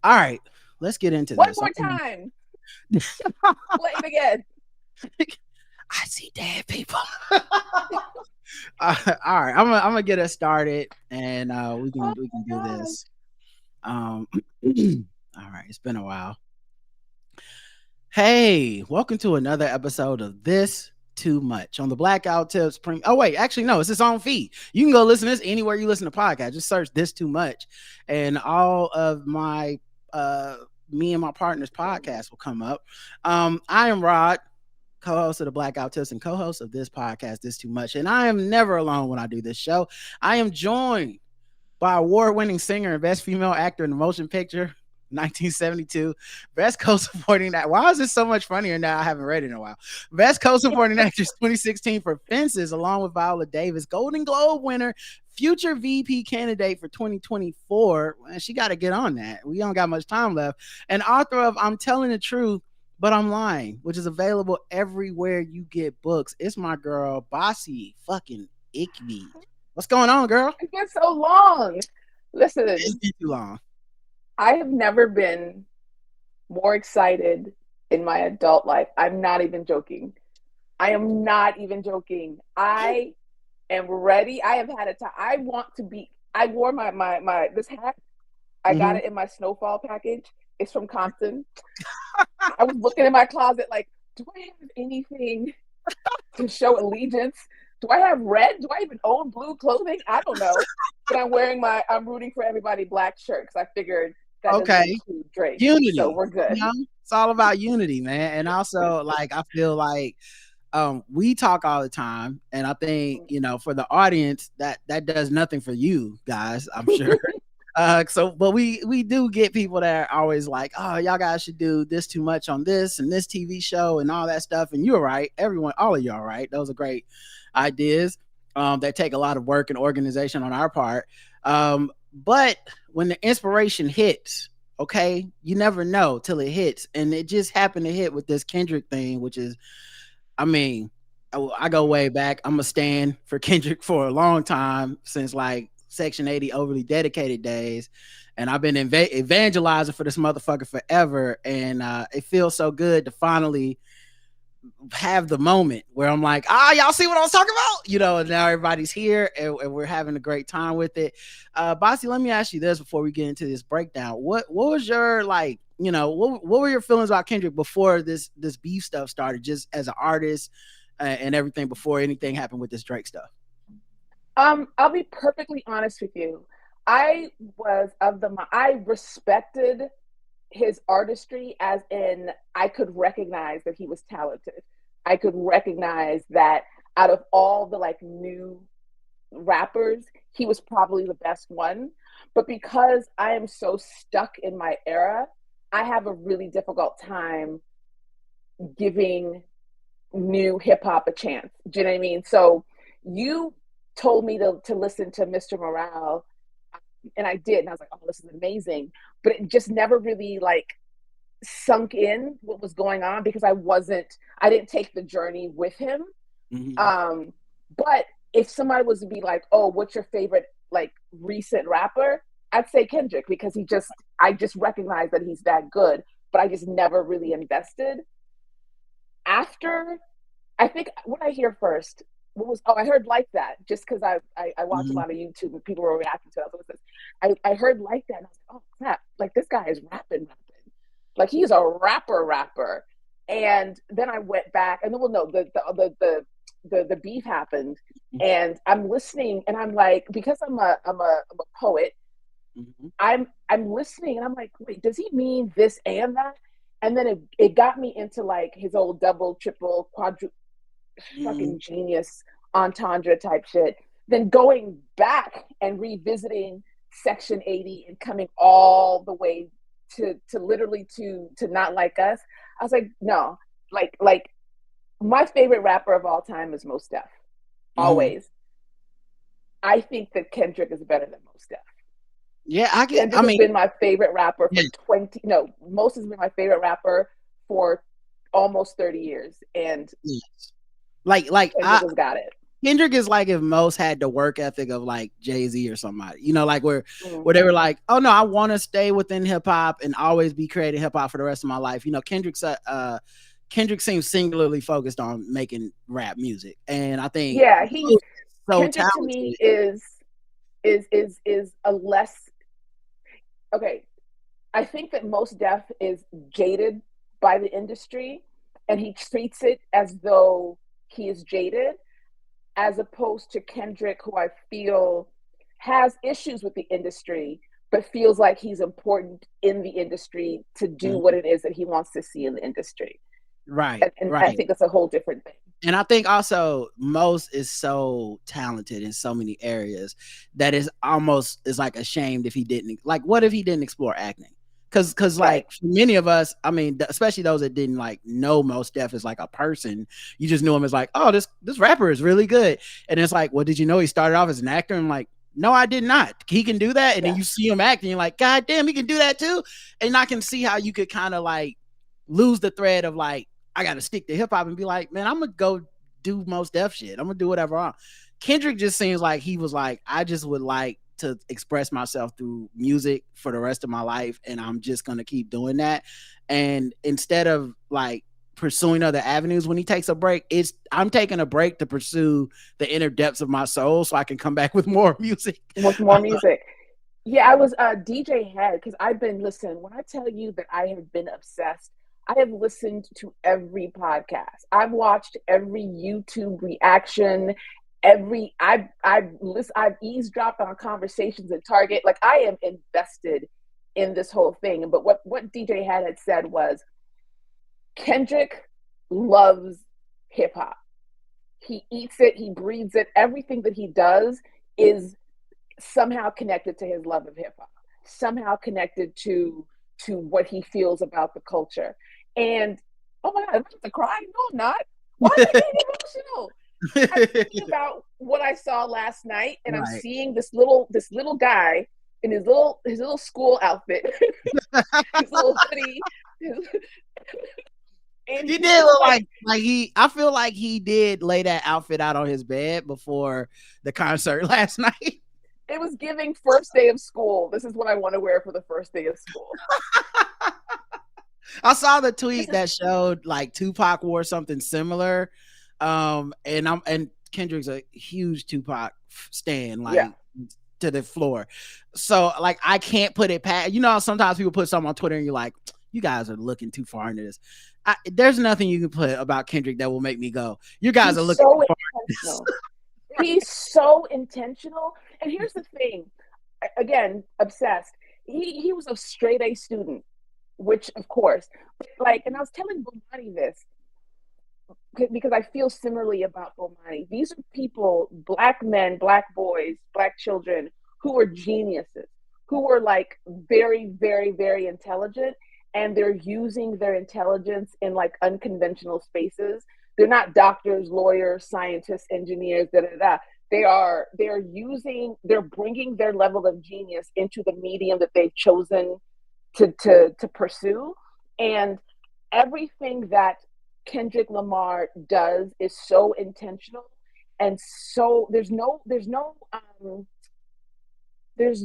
All right, let's get into One this. more time. Play it again. I see dead people. All right, I'm gonna get us started, and we Oh can my do God. this. Um, all right, it's been a while. Hey, welcome to another episode of This Too Much on the Blackout Tips. Oh wait, actually no, it's its own feed. You can go listen to this anywhere you listen to podcasts. Just search This Too Much, and all of my me and my partner's podcast will come up. I am Rod, co-host of the Blackout Tips and co-host of this podcast, This Too Much, and I am never alone when I do this show. I am joined by award-winning singer and best female actor in the motion picture, 1972. Best co-supporting that. Why is this so much funnier now? I haven't read it in a while. Best co-supporting actress 2016 for Fences, along with Viola Davis. Golden Globe winner, future VP candidate for 2024. Man, she got to get on that. We don't got much time left. And author of I'm Telling the Truth, but I'm Lying, which is available everywhere you get books. It's my girl, Bassey fucking Ickby. What's going on, girl? It's been so long. It's Listen, been too long. I have never been more excited in my adult life. I'm not even joking. I am not even joking. I am ready. I have had a time. I want to be. I wore my this hat. I got Mm-hmm. it in my snowfall package. It's from Compton. I was looking in my closet like, do I have anything to show allegiance? Do I have red? Do I even own blue clothing? I don't know. But I'm rooting for everybody black shirt because I figured that doesn't Okay. include Drake. So Unity. we're good. It's all about unity, man. And also, like, I feel like we talk all the time, and I think for the audience that does nothing for you guys, I'm sure. But we do get people that are always like, oh, y'all guys should do this too much on this and this TV show and all that stuff. And you're right, everyone, all of y'all, right? Those are great ideas that take a lot of work and organization on our part. But when the inspiration hits, okay, you never know till it hits, and it just happened to hit with this Kendrick thing, which is, I mean, I go way back. I'm a stan for Kendrick for a long time, since like Section 80 overly dedicated days. And I've been evangelizing for this motherfucker forever. And it feels so good to finally have the moment where I'm like, y'all see what I was talking about? And now everybody's here, and we're having a great time with it. Bossy, let me ask you this before we get into this breakdown. What was your, like, what were your feelings about Kendrick before this beef stuff started, just as an artist and everything, before anything happened with this Drake stuff? I'll be perfectly honest with you. I was of the I respected his artistry, as in I could recognize that he was talented. I could recognize that out of all the like new rappers, he was probably the best one. But because I am so stuck in my era, I have a really difficult time giving new hip hop a chance. Do you know what I mean? So you told me to listen to Mr. Morale, and I did, and I was like, oh, this is amazing. But it just never really like sunk in what was going on because I didn't take the journey with him. Mm-hmm. But if somebody was to be like, oh, what's your favorite like recent rapper? I'd say Kendrick, because I just recognize that he's that good, but I just never really invested. After, I think what I hear first, I heard Like That, just because I watch a Mm-hmm. lot of YouTube and people were reacting to it. I was like, I heard Like That and I was like, oh crap, like this guy is rapping. Like he's a rapper. And then I went back, and then well, no, the beef happened, and I'm listening, and I'm like, because I'm a poet, Mm-hmm. I'm listening, and I'm like, wait, does he mean this and that? And then it got me into like his old double, triple, quadruple, Mm-hmm. fucking genius entendre type shit. Then going back and revisiting Section 80 and coming all the way to literally to Not Like Us. I was like, no, like my favorite rapper of all time is Mos Def. Mm-hmm. Always. I think that Kendrick is better than Mos Def. Yeah, Kendrick I has mean, been my favorite rapper yeah, for 20, no, Mos has been my favorite rapper for almost 30 years. And yes. Like Kendrick has got it. Kendrick is like if most had the work ethic of like Jay-Z or somebody, like where Mm. they were like, oh no, I want to stay within hip hop and always be creating hip hop for the rest of my life. Kendrick seems singularly focused on making rap music, and I think Yeah, he's he's so Kendrick to talented. me is a less okay. I think that Most Def is jaded by the industry, and he treats it as though he is jaded, as opposed to Kendrick, who I feel has issues with the industry, but feels like he's important in the industry to do what Mhm. it is that he wants to see in the industry. Right, And I right. think it's a whole different thing. And I think also Most is so talented in so many areas that is like ashamed if he didn't, like, what if he didn't explore acting? Cause Right. like for many of us, I mean, especially those that didn't like know Most Def as like a person, you just knew him as like, oh, this rapper is really good. And it's like, well, did you know he started off as an actor? And like, no, I did not. He can do that. And then Yeah. you see him acting, you're like, God damn, he can do that too. And I can see how you could kind of like lose the thread of like, I got to stick to hip hop and be like, man, I'm gonna go do Most Def shit. I'm gonna do whatever I want. Kendrick just seems like he was like, I just would like to express myself through music for the rest of my life, and I'm just gonna keep doing that. And instead of like pursuing other avenues, when he takes a break, I'm taking a break to pursue the inner depths of my soul so I can come back with more music. With more music. Yeah, I was DJ Head because I've been listen. When I tell you that I have been obsessed, I have listened to every podcast. I've watched every YouTube reaction. I've eavesdropped on conversations at Target. Like I am invested in this whole thing. But what DJ had said was Kendrick loves hip hop. He eats it. He breathes it. Everything that he does is somehow connected to his love of hip hop, somehow connected to what he feels about the culture. And oh my God, I'm about to cry. No, I'm not. Why am I getting emotional? I'm thinking about what I saw last night, and I'm Right. seeing this little guy in his little school outfit, his little hoodie, and He he's did just look like like I feel like he did lay that outfit out on his bed before the concert last night. it was giving first day of school. This is what I want to wear for the first day of school. I saw the This tweet is that showed like Tupac wore something similar. And Kendrick's a huge Tupac stan, yeah. like to the floor. So like I can't put it past, sometimes people put something on Twitter and you're like, you guys are looking too far into this. There's nothing you can put about Kendrick that will make me go, you guys are He's looking so too far into this. intentional. He's so intentional. And here's the thing, again, obsessed. He was a straight A student, which of course, like, and I was telling Bomani this because I feel similarly about Bomani. These are people, black men, black boys, black children who are geniuses, who are like very, very, very intelligent, and they're using their intelligence in like unconventional spaces. They're not doctors, lawyers, scientists, engineers, da da da. They're bringing their level of genius into the medium that they've chosen to pursue, and everything that Kendrick Lamar does is so intentional, and so there's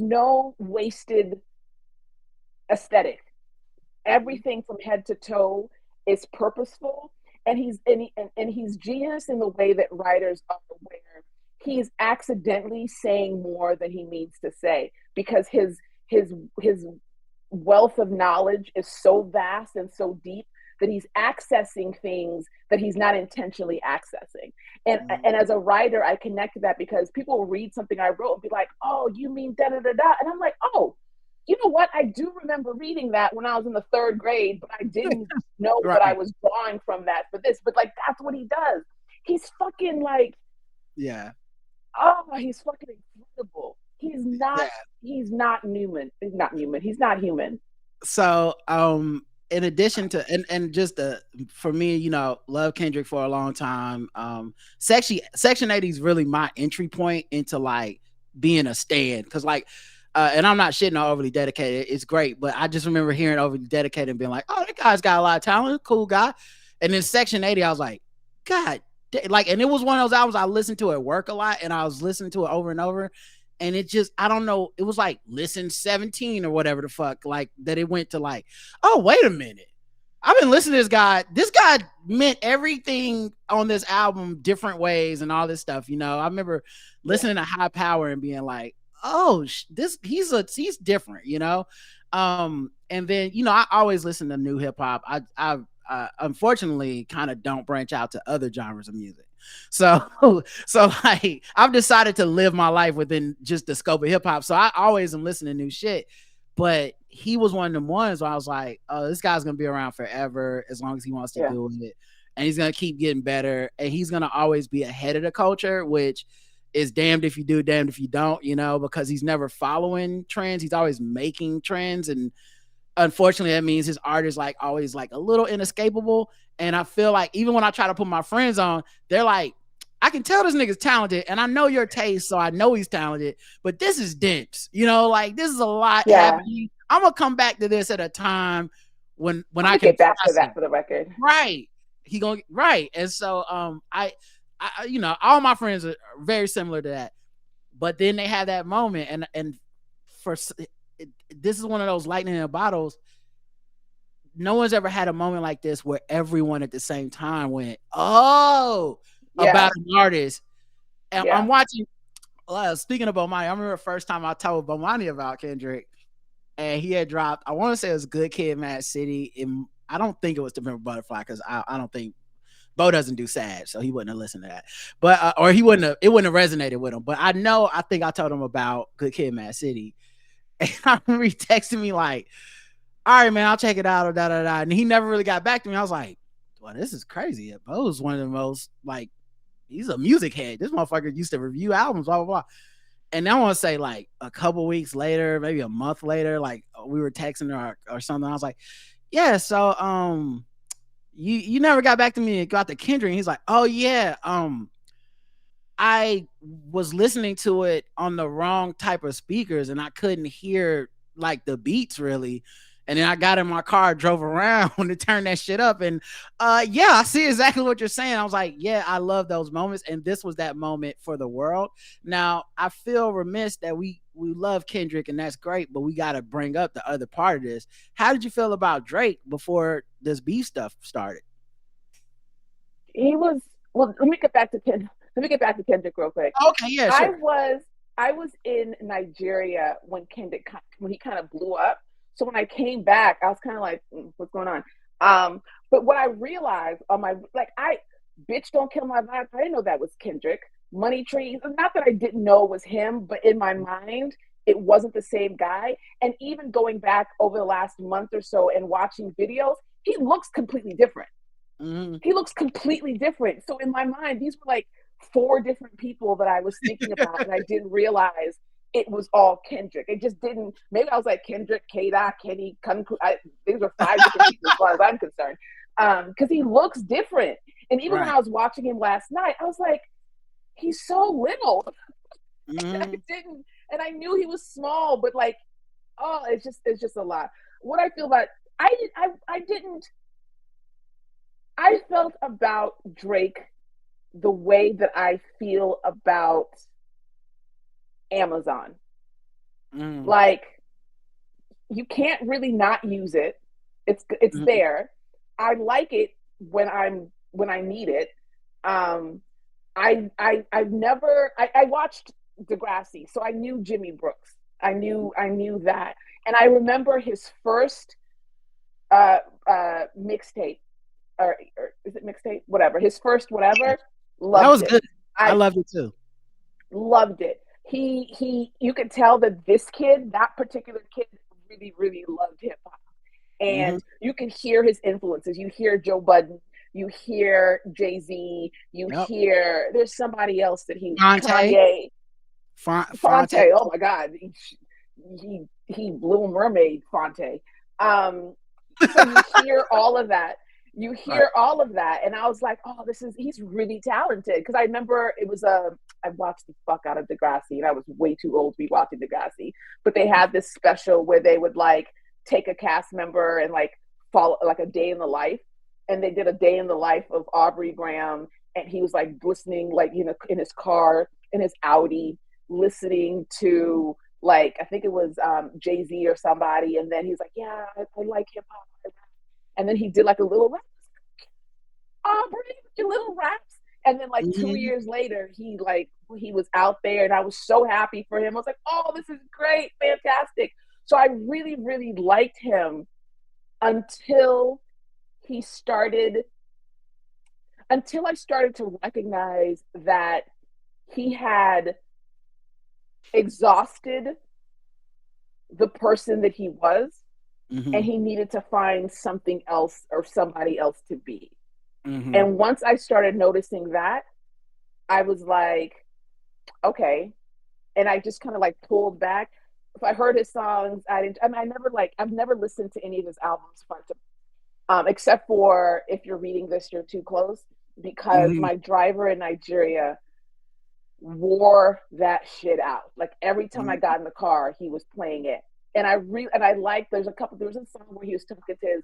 no wasted aesthetic. Everything from head to toe is purposeful, and he's genius in the way that writers are, where he's accidentally saying more than he means to say because his wealth of knowledge is so vast and so deep that he's accessing things that he's not intentionally accessing. And as a writer, I connect to that because people will read something I wrote and be like, "Oh, you mean da da da da," and I'm like, "Oh, you know what? I do remember reading that when I was in the third grade, but I didn't know that I Right. was drawing from that for this." But like, that's what he does. He's fucking like, Yeah. oh, he's fucking incredible. He's Yeah. not. He's not Newman. He's not Newman. He's not human. So in addition to and just for me, love Kendrick for a long time. Section 80 is really my entry point into like being a stan, because like and I'm not shitting on Overly Dedicated, it's great, but I just remember hearing Overly Dedicated and being like, oh, that guy's got a lot of talent, cool guy. And then Section 80, I was like, God like, and it was one of those albums I listened to at work a lot, and I was listening to it over and over, and it just, I don't know, it was like listen 17 or whatever the fuck, like that it went to like, oh wait a minute, I've been listening to this guy. This guy meant everything on this album different ways and all this stuff. You know, I remember listening to High Power and being like, oh, he's different, you know? And then, you know, I always listen to new hip hop. I unfortunately kind of don't branch out to other genres of music. So, so like I've decided to live my life within just the scope of hip hop. So I always am listening to new shit. But he was one of them ones where I was like, oh, this guy's gonna be around forever as long as he wants to do it. And he's gonna keep getting better. And he's gonna always be ahead of the culture, which is damned if you do, damned if you don't, you know, because he's never following trends. He's always making trends. And unfortunately, that means his art is like always like a little inescapable. And I feel like even when I try to put my friends on, they're like, I can tell this nigga's talented, and I know your taste, so I know he's talented, but this is dense. You know, like this is a lot happening. I'm gonna come back to this at a time when I can get back to that for the record. Right. And so I you know, all my friends are very similar to that. But then they have that moment, and for this is one of those lightning in bottles. No one's ever had a moment like this where everyone at the same time went, oh, about an artist. And I'm watching, speaking of Bomani, I remember the first time I told Bomani about Kendrick, and he had dropped, I want to say it was Good Kid, Mad City. I don't think it was To Pimp a Butterfly, because I don't think Bo doesn't do sad, so he wouldn't have listened to that. But or it wouldn't have resonated with him. But I think I told him about Good Kid, Mad City. And I remember he texted me like, all right, man, I'll check it out, or da da da. And he never really got back to me. I was like, well, this is crazy. Bo's one of the most, like, he's a music head. This motherfucker used to review albums, blah, blah, blah. And I want to say like a couple weeks later, maybe a month later, like we were texting or something. I was like, yeah, so you never got back to me about the Kendrick. And he's like, oh yeah, I was listening to it on the wrong type of speakers and I couldn't hear like the beats really. And then I got in my car, drove around to turn that shit up. And yeah, I see exactly what you're saying. I was like, yeah, I love those moments. And this was that moment for the world. Now, I feel remiss that we love Kendrick and that's great, but we got to bring up the other part of this. How did you feel about Drake before this beef stuff started? Well, let me get back to Kendrick real quick. Okay, yeah, sure. I was in Nigeria when he kind of blew up. So when I came back, I was kind of like, what's going on? But what I realized on Bitch Don't Kill My Vibe, I didn't know that was Kendrick. Money Trees, not that I didn't know it was him, but in my mind, it wasn't the same guy. And even going back over the last month or so and watching videos, he looks completely different. Mm-hmm. He looks completely different. So in my mind, these were like 4 different people that I was thinking about, and I didn't realize it was all Kendrick. It just didn't. Maybe I was like Kendrick, K-Dot, Kenny, Kunku. These were 5 different people as far as I'm concerned. Because he looks different. And even when I was watching him last night, I was like, he's so little. Mm-hmm. And I knew he was small, but like, oh, it's just a lot. What I feel about, I felt about Drake the way that I feel about Amazon. Like, you can't really not use it. It's mm-hmm. there. I like it when I need it. I watched Degrassi, so I knew Jimmy Brooks. I knew that, and I remember his first mixtape, or is it mixtape? Whatever, his first whatever. Loved that was it. Good. I loved it too. Loved it. You could tell that that particular kid, really, really loved hip hop, and mm-hmm. you can hear his influences. You hear Joe Budden. You hear Jay-Z, hear, there's somebody else that Kanye. Fonte, oh my God. He blew a mermaid, Fonte. So you hear all of that. All of that. And I was like, oh, he's really talented. Because I remember I watched the fuck out of Degrassi, and I was way too old to be watching Degrassi. But they had this special where they would like take a cast member and like follow like a day in the life. And they did a day in the life of Aubrey Graham and he was like listening, like, you know, in his car, in his Audi, listening to, like, I think it was Jay-Z or somebody, and then he's like, yeah, I like hip hop, and then he did like a little rap. Aubrey, your little raps. And then like 2 years later, he was out there, and I was so happy for him. I was like, oh, this is great, fantastic. So I really, really liked him until he started, until I started to recognize that he had exhausted the person that he was, and he needed to find something else or somebody else to be. And once I started noticing that, I was like, okay. And I just kind of like pulled back. If I heard his songs, I didn't. I mean, I've never listened to any of his albums front to, except for If You're Reading This, You're Too Close, because my driver in Nigeria wore that shit out. Like every time I got in the car, he was playing it, and I like. There was a song where he was talking to his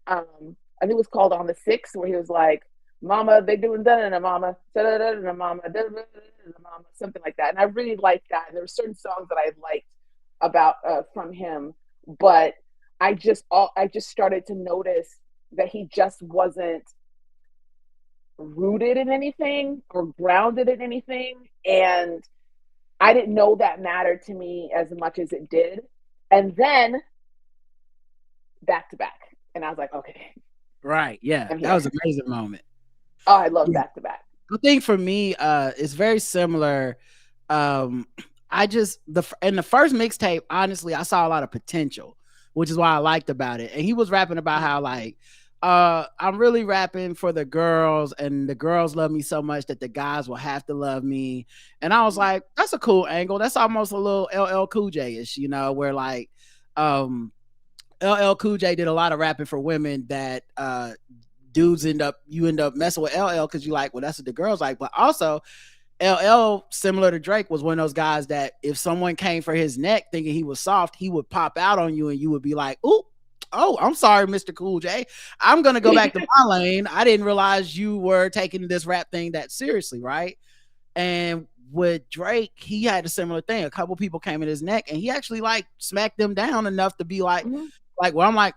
mom. I think it was called On the Six, where he was like, "Mama, they doing da da da, mama, da da da da, mama, da da da da, mama," something like that. And I really liked that. And there were certain songs that I liked about from him, but I just started to notice that he just wasn't rooted in anything or grounded in anything, and I didn't know that mattered to me as much as it did. And then back to back, and I was like, okay, Right. Yeah. I'm That here. was an amazing moment. Oh, I love Yeah. back to back. I think for me, it's very similar. Um, I just in the first mixtape, honestly, I saw a lot of potential, which is why I liked about it. And he was rapping about how like, I'm really rapping for the girls, and the girls love me so much that the guys will have to love me. And I was like, that's a cool angle. That's almost a little LL Cool J ish, you know, where like, LL Cool J did a lot of rapping for women that dudes end up messing with LL because you like, well, that's what the girls like. But also LL, similar to Drake, was one of those guys that if someone came for his neck thinking he was soft, he would pop out on you and you would be like, ooh, oh, I'm sorry, Mr. Cool J. I'm gonna go back to my lane. I didn't realize you were taking this rap thing that seriously, right? And with Drake, he had a similar thing. A couple people came in his neck, and he actually like smacked them down enough to be like, well, I'm like,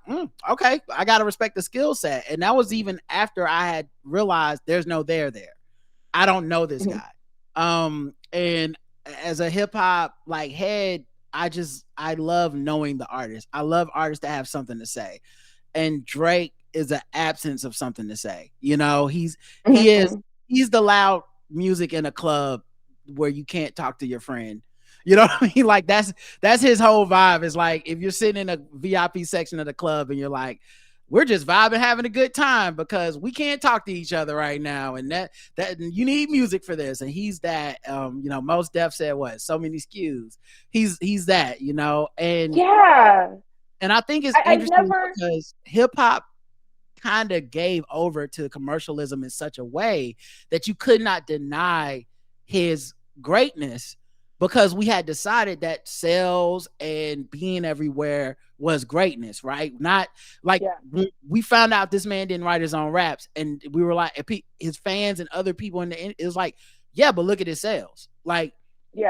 okay, I gotta respect the skill set. And that was even after I had realized there's no there. I don't know this guy. And as a hip hop like head, I love knowing the artist. I love artists that have something to say. And Drake is an absence of something to say. You know, he's the loud music in a club where you can't talk to your friend. You know what I mean? Like that's his whole vibe. Is like if you're sitting in a VIP section of the club and you're like, we're just vibing, having a good time because we can't talk to each other right now, and that you need music for this. And he's that. You know, Most Def said what? So many SKUs. He's that. You know, Yeah. And I think it's interesting because hip hop kind of gave over to commercialism in such a way that you could not deny his greatness because we had decided that sales and being everywhere was greatness, right? Not like we found out this man didn't write his own raps, and we were like, his fans and other people in the, it was like, yeah, but look at his sales. Like,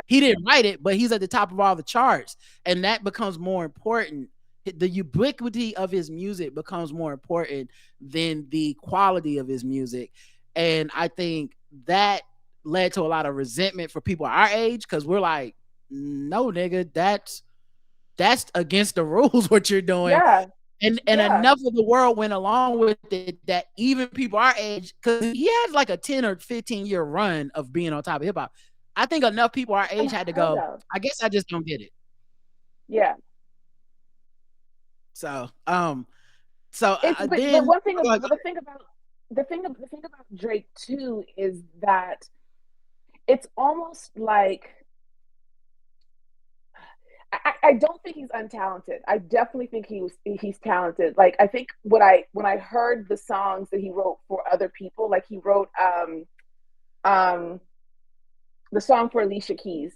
he didn't write it, but he's at the top of all the charts, and that becomes more important. The ubiquity of his music becomes more important than the quality of his music. And I think that led to a lot of resentment for people our age because we're like, no, nigga, that's against the rules what you're doing. And enough of the world went along with it that even people our age, because he had like a 10 or 15-year run of being on top of hip hop. I think enough people our age had to go, I guess I just don't get it. Yeah. So, but one thing, the thing about Drake too is that it's almost like I don't think he's untalented. I definitely think he's talented. Like I think when I heard the songs that he wrote for other people, like he wrote the song for Alicia Keys,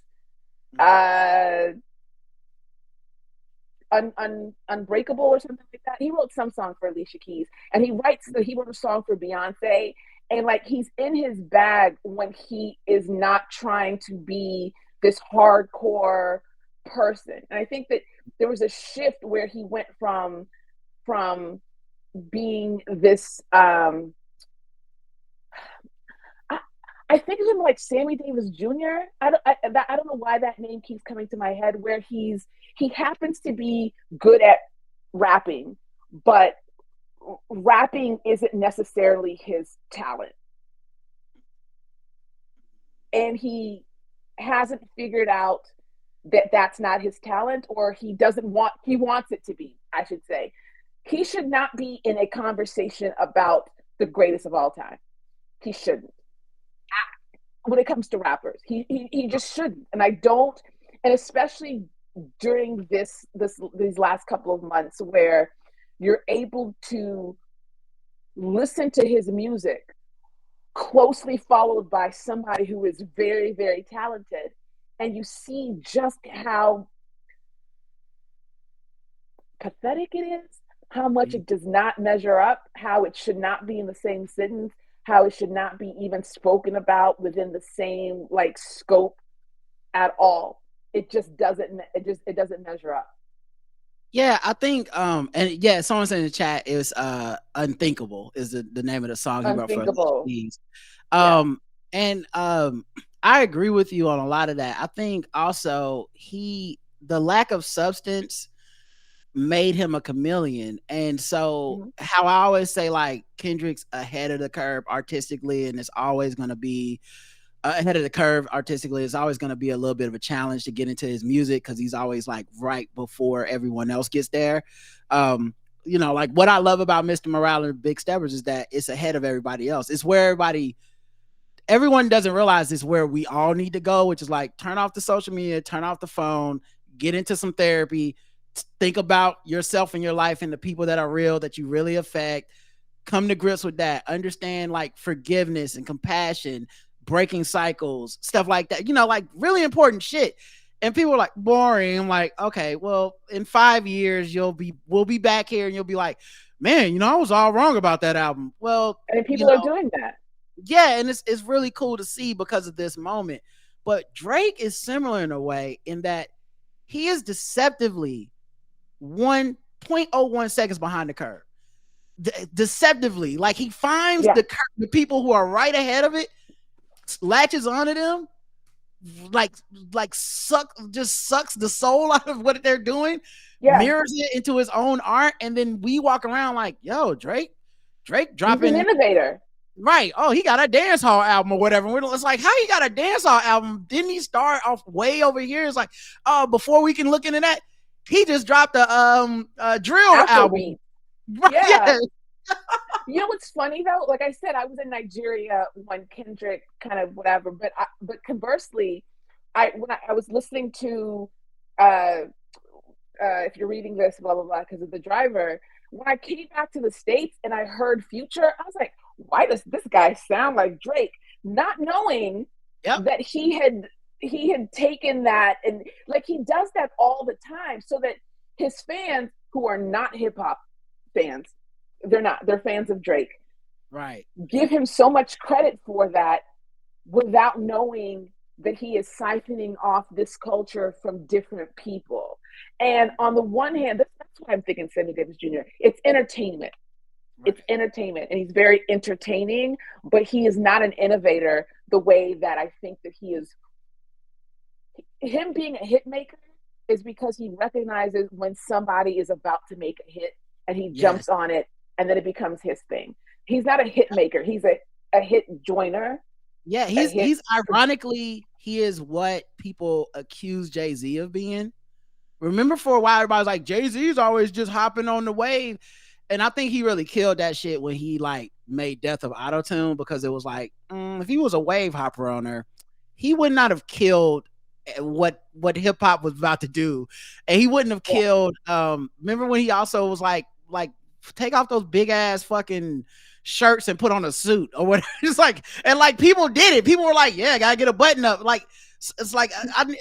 Unbreakable or something like that. He wrote some song for Alicia Keys, and he wrote a song for Beyonce, And like he's in his bag when he is not trying to be this hardcore person. And I think that there was a shift where he went from being this I, I think of him like Sammy Davis Jr. I don't know why that name keeps coming to my head. Where he happens to be good at rapping, but rapping isn't necessarily his talent, and he hasn't figured out that that's not his talent, or he wants it to be. I should say he should not be in a conversation about the greatest of all time. He shouldn't. When it comes to rappers, he just shouldn't. And I don't, and especially during these last couple of months where you're able to listen to his music closely followed by somebody who is very, very talented, and you see just how pathetic it is, how much it does not measure up, how it should not be in the same sentence, how it should not be even spoken about within the same like scope at all. It just doesn't. It doesn't measure up. Yeah, I think and yeah, someone said in the chat it was Unthinkable is the name of the song he wrote for Unthinkable. These. Yeah. And I agree with you on a lot of that. I think also the lack of substance made him a chameleon. And so how I always say, like, Kendrick's ahead of the curve artistically, and it's always going to be ahead of the curve artistically. It's always going to be a little bit of a challenge to get into his music because he's always like right before everyone else gets there. You know, like what I love about Mr. Morale and Big Steppers is that it's ahead of everybody else. It's where everyone doesn't realize it's where we all need to go, which is like turn off the social media, turn off the phone, get into some therapy, think about yourself and your life and the people that are real that you really affect. Come to grips with that. Understand like forgiveness and compassion, breaking cycles, stuff like that. You know, like really important shit. And people are like, boring. I'm like, okay, well, in 5 years, we'll be back here and you'll be like, man, you know, I was all wrong about that album. Well, and you people are know, doing that. yeah, and it's really cool to see because of this moment. But Drake is similar in a way in that he is deceptively 1.01 seconds behind the curve. Deceptively, like he finds the people who are right ahead of it, latches onto them, just sucks the soul out of what they're doing, mirrors it into his own art, and then we walk around like, yo, Drake dropping. He's an innovator. Right. Oh, he got a dance hall album or whatever. It's like, how he got a dance hall album? Didn't he start off way over here? It's like, oh, before we can look into that, he just dropped a drill album. Yeah. You know what's funny though? Like I said, I was in Nigeria when Kendrick kind of whatever, but conversely, when I was listening to if you're reading this, blah blah blah, because of the driver. When I came back to the States and I heard Future, I was like, why does this guy sound like Drake? Not knowing that he had taken that, and like he does that all the time so that his fans who are not hip hop fans, they're fans of Drake, right, give him so much credit for that without knowing that he is siphoning off this culture from different people. And on the one hand, that's what I'm thinking, Sammy Davis Jr. It's entertainment. Right. It's entertainment, and he's very entertaining, but he is not an innovator the way that I think that he is. Him being a hit maker is because he recognizes when somebody is about to make a hit and he jumps on it, and then it becomes his thing. He's not a hit maker. He's a hit joiner. Yeah, he's ironically, he is what people accuse Jay-Z of being. Remember for a while, everybody was like, Jay-Z's always just hopping on the wave. And I think he really killed that shit when he like made Death of Autotune, because it was like, if he was a wave hopper on there, he would not have killed what hip hop was about to do. And he wouldn't have killed, remember when he also was like, take off those big ass fucking shirts and put on a suit or whatever. It's like, and like people did it. People were like, yeah, gotta get a button up. Like, it's like,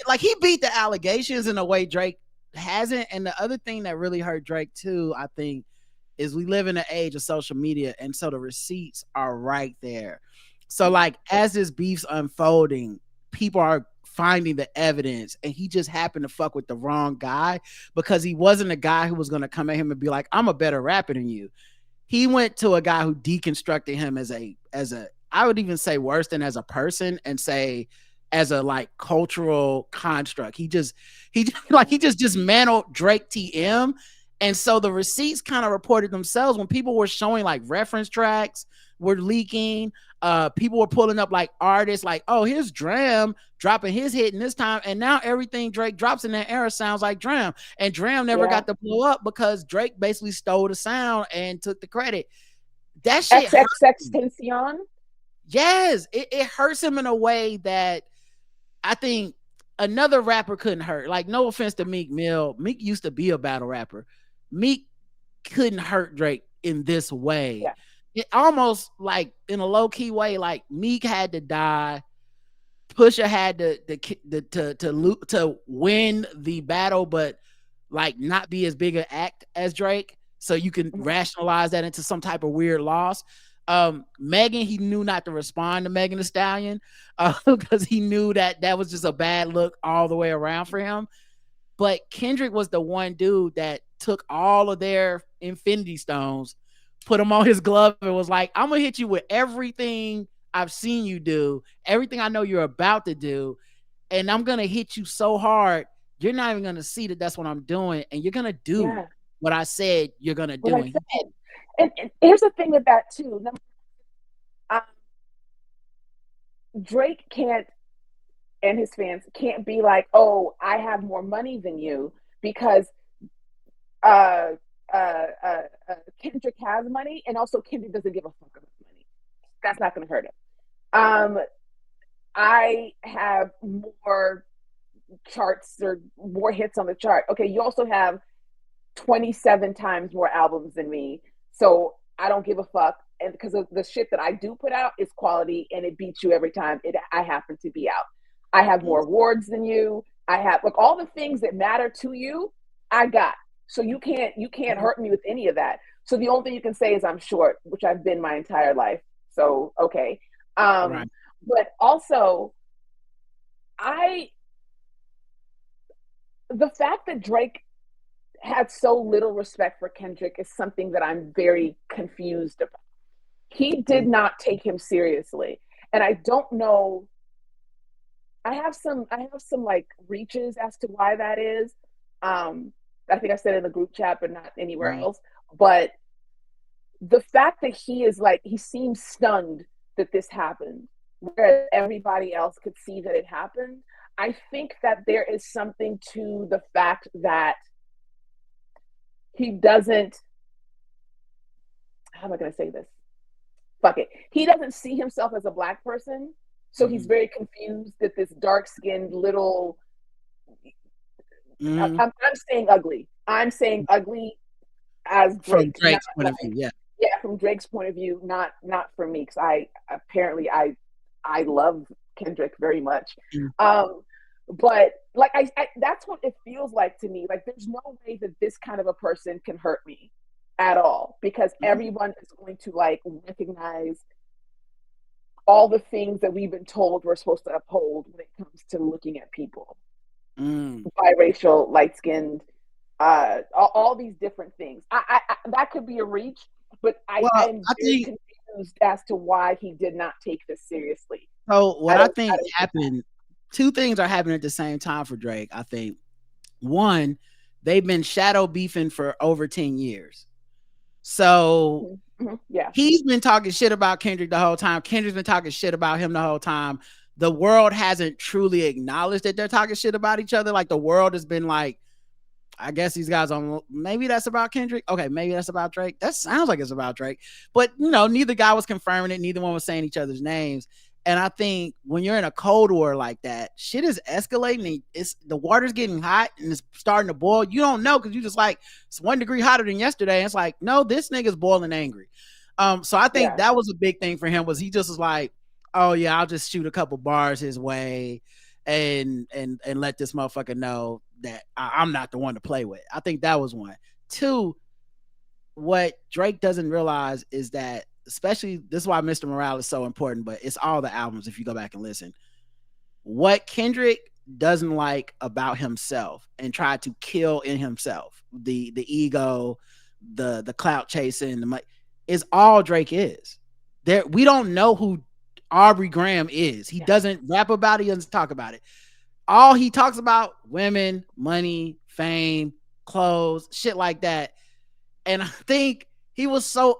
like he beat the allegations in a way Drake hasn't. And the other thing that really hurt Drake too, I think, is we live in an age of social media, and so the receipts are right there. So like as this beef's unfolding, people are finding the evidence, and he just happened to fuck with the wrong guy, because he wasn't a guy who was going to come at him and be like, I'm a better rapper than you. He went to a guy who deconstructed him as a I would even say worse than as a person, and say as a like cultural construct. He just dismantled Drake TM. And so the receipts kind of reported themselves when people were showing like reference tracks were leaking. People were pulling up like artists like, oh, here's Dram dropping his hit in this time, and now everything Drake drops in that era sounds like Dram, and Dram never got to blow up because Drake basically stole the sound and took the credit. That shit XXXTentacion. Yes, it hurts him in a way that I think another rapper couldn't hurt. Like, no offense to Meek Mill. Meek used to be a battle rapper. Meek couldn't hurt Drake in this way. Yeah. It almost like in a low key way, like Meek had to die. Pusha had to win the battle, but like not be as big an act as Drake. So you can rationalize that into some type of weird loss. Megan, he knew not to respond to Megan Thee Stallion because he knew that was just a bad look all the way around for him. But Kendrick was the one dude that took all of their Infinity Stones, put them on his glove, and was like, I'm gonna hit you with everything I've seen you do, everything I know you're about to do, and I'm gonna hit you so hard you're not even gonna see that that's what I'm doing, and you're gonna do what I said you're gonna do. And here's the thing with that too. Drake can't, and his fans can't be like, oh, I have more money than you because Kendrick has money, and also Kendrick doesn't give a fuck about money. That's not going to hurt him. I have more charts or more hits on the chart. Okay, you also have 27 times more albums than me, so I don't give a fuck. And because of the shit that I do put out is quality, and it beats you every time I happen to be out. I have more awards than you. I have like all the things that matter to you, I got. So you can't hurt me with any of that. So the only thing you can say is I'm short, which I've been my entire life. So okay. Right. But also the fact that Drake had so little respect for Kendrick is something that I'm very confused about. He did not take him seriously. And I don't know. I have some like reaches as to why that is. I think I said in the group chat, but not anywhere else. But the fact that he seems stunned that this happened, whereas everybody else could see that it happened. I think that there is something to the fact that he doesn't, how am I going to say this? Fuck it. He doesn't see himself as a Black person. So he's very confused that this dark-skinned little, I'm saying ugly. I'm saying ugly as Drake. From Drake's point of view, yeah. Yeah, from Drake's point of view, not for me, because I love Kendrick very much. But like I that's what it feels like to me. Like there's no way that this kind of a person can hurt me at all, because everyone is going to like recognize all the things that we've been told we're supposed to uphold when it comes to looking at people. Biracial, light-skinned, all these different things. I that could be a reach, but I'm very confused as to why he did not take this seriously. So what I think happened, two things are happening at the same time for Drake. I think one, they've been shadow beefing for over 10 years. So he's been talking shit about Kendrick the whole time. Kendrick's been talking shit about him the whole time. The world hasn't truly acknowledged that they're talking shit about each other. Like the world has been like, I guess these guys on, maybe that's about Kendrick. Okay, maybe that's about Drake. That sounds like it's about Drake. But you know, neither guy was confirming it. Neither one was saying each other's names. And I think when you're in a cold war like that, shit is escalating. The water's getting hot and it's starting to boil. You don't know because you just like, it's 1 degree hotter than yesterday. And it's like, no, this nigga's boiling angry. So I think that was a big thing for him, was he just was like, oh yeah, I'll just shoot a couple bars his way and let this motherfucker know that I'm not the one to play with. I think that was one. Two, what Drake doesn't realize is that, especially this is why Mr. Morale is so important, but it's all the albums if you go back and listen. What Kendrick doesn't like about himself and tried to kill in himself, the ego, the clout chasing, is all Drake is. There, we don't know who Aubrey Graham is. He doesn't rap about it, he doesn't talk about it. All he talks about, women, money, fame, clothes, shit like that. And I think he was so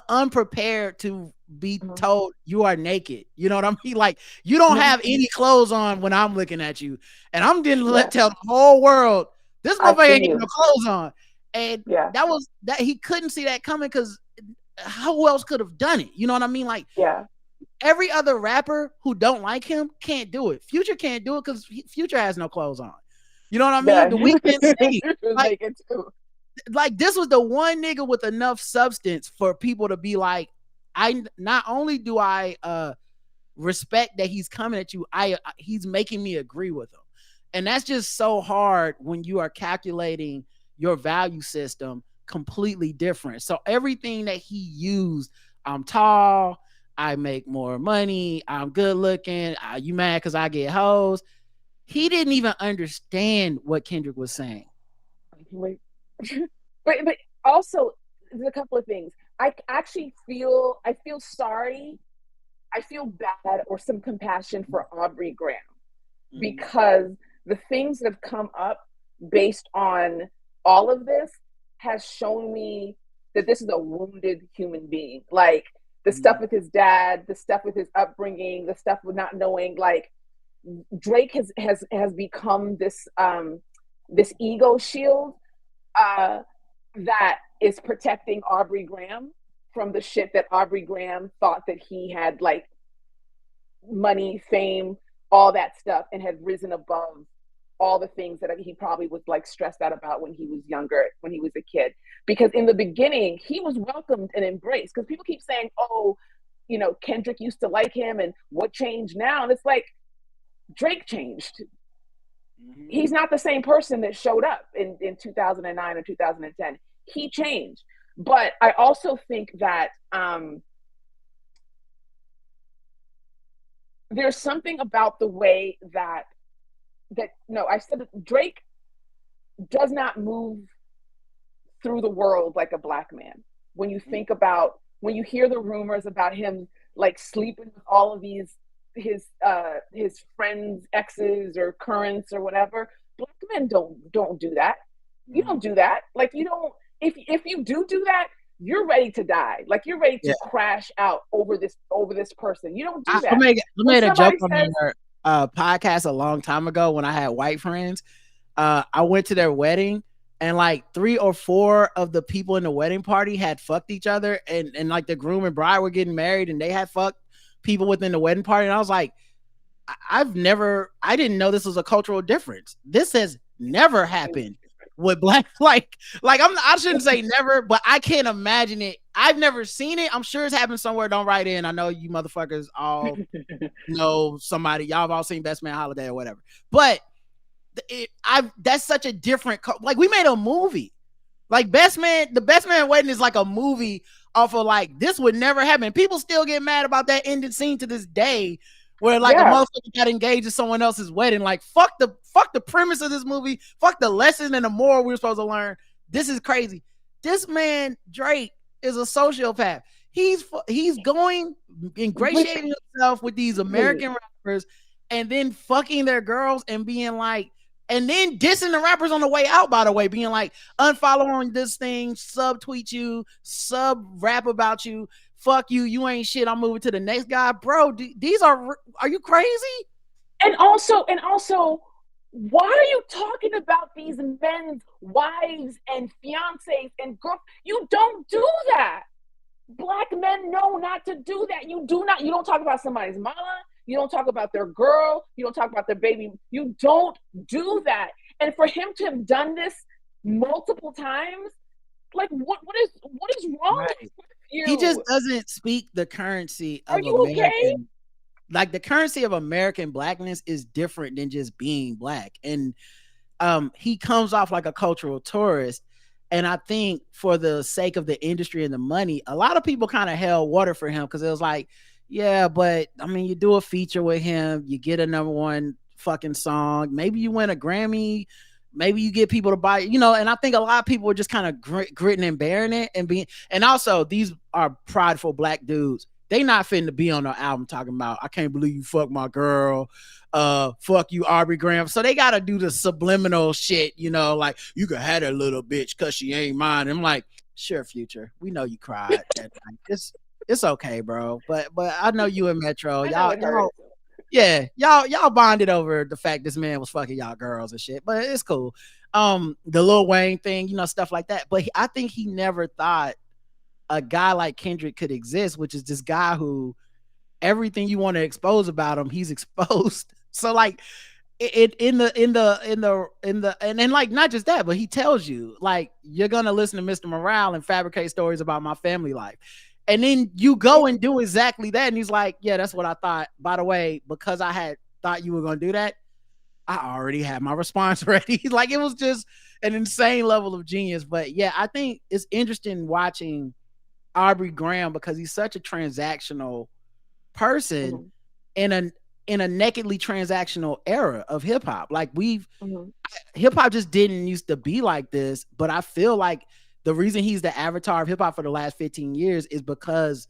unprepared to be told you are naked. You know what I mean? Like, you don't have any clothes on when I'm looking at you. And I'm getting to tell the whole world, this motherfucker ain't no clothes on. And that was that, he couldn't see that coming, because who else could have done it? You know what I mean? Like, every other rapper who don't like him can't do it. Future can't do it because Future has no clothes on. You know what I mean? The Weeknd like this was the one nigga with enough substance for people to be like, I not only do I respect that he's coming at you, he's making me agree with him. And that's just so hard when you are calculating your value system completely different. So everything that he used, I'm tall, I make more money, I'm good looking, you mad because I get hoes. He didn't even understand what Kendrick was saying. But also, there's a couple of things. I feel sorry. I feel bad or some compassion for Aubrey Graham, because the things that have come up based on all of this has shown me that this is a wounded human being. Like, the stuff with his dad, the stuff with his upbringing, the stuff with not knowing, like, Drake has become this this ego shield that is protecting Aubrey Graham from the shit that Aubrey Graham thought that he had, like money, fame, all that stuff, and had risen above all the things that he probably was like stressed out about when he was younger, when he was a kid. Because in the beginning, he was welcomed and embraced. Because people keep saying, oh, you know, Kendrick used to like him, and what changed now? And it's like, Drake changed. He's not the same person that showed up in 2009 or 2010. He changed. But I also think that there's something about the way that I said that Drake does not move through the world like a black man. When you think about, when you hear the rumors about him like sleeping with all of these his friends' exes or currents or whatever, black men don't do that. You don't do that. Like, you don't. If you do that, you're ready to die. Like, you're ready to crash out over this person. You don't do that. I made a joke on their podcast a long time ago when I had white friends. I went to their wedding, and like 3 or 4 of the people in the wedding party had fucked each other, and like the groom and bride were getting married, and they had fucked people within the wedding party. And I was like, I didn't know this was a cultural difference. This has never happened with black, like I shouldn't say never, but I can't imagine it. I've never seen it. I'm sure it's happened somewhere. Don't write in. I know you motherfuckers all know somebody. Y'all have all seen Best Man Holiday or whatever. But that's such a different, like, we made a movie. Like, the Best Man Wedding is like a movie off of, like, this would never happen. People still get mad about that ending scene to this day, where like a motherfucker got engaged in someone else's wedding. Like, fuck the premise of this movie, fuck the lesson and the moral we're supposed to learn. This is crazy. This man Drake is a sociopath. He's going ingratiating himself with these American rappers, and then fucking their girls, and being like, and then dissing the rappers on the way out, by the way, being like, unfollow on this thing, subtweet you, sub rap about you, fuck you, you ain't shit, I'm moving to the next guy. Bro, these are you crazy? And also, why are you talking about these men's wives and fiancés and girls? You don't do that. Black men know not to do that. You don't talk about somebody's mama. You don't talk about their girl. You don't talk about their baby. You don't do that. And for him to have done this multiple times, like, what is wrong with you? He just doesn't speak the currency of American. Okay? Like, the currency of American blackness is different than just being black. And he comes off like a cultural tourist. And I think for the sake of the industry and the money, a lot of people kind of held water for him because it was like, yeah, but I mean, you do a feature with him, you get a number one fucking song, maybe you win a Grammy, maybe you get people to buy, and I think a lot of people were just kind of gritting and bearing it and being, and also these are prideful black dudes. They not fitting to be on the album talking about, I can't believe you fucked my girl, fuck you, Aubrey Graham. So they gotta do the subliminal shit, like you could have that little bitch because she ain't mine. I'm like, sure, Future, we know you cried that night. It's okay, bro. But I know you and Metro, I know it y'all, hurts. yeah, y'all bonded over the fact this man was fucking y'all girls and shit. But it's cool. The Lil Wayne thing, stuff like that. But I think he never thought a guy like Kendrick could exist, which is this guy who everything you want to expose about him, he's exposed. So like it and then like not just that, but he tells you like you're gonna listen to Mr. Morale and fabricate stories about my family life. And then you go and do exactly that. And he's like, yeah, that's what I thought. By the way, because I had thought you were gonna do that, I already had my response ready. Like it was just an insane level of genius. But yeah, I think it's interesting watching Aubrey Graham because he's such a transactional person in a nakedly transactional era of hip hop. Like hip hop just didn't used to be like this, but I feel like the reason he's the avatar of hip hop for the last 15 years is because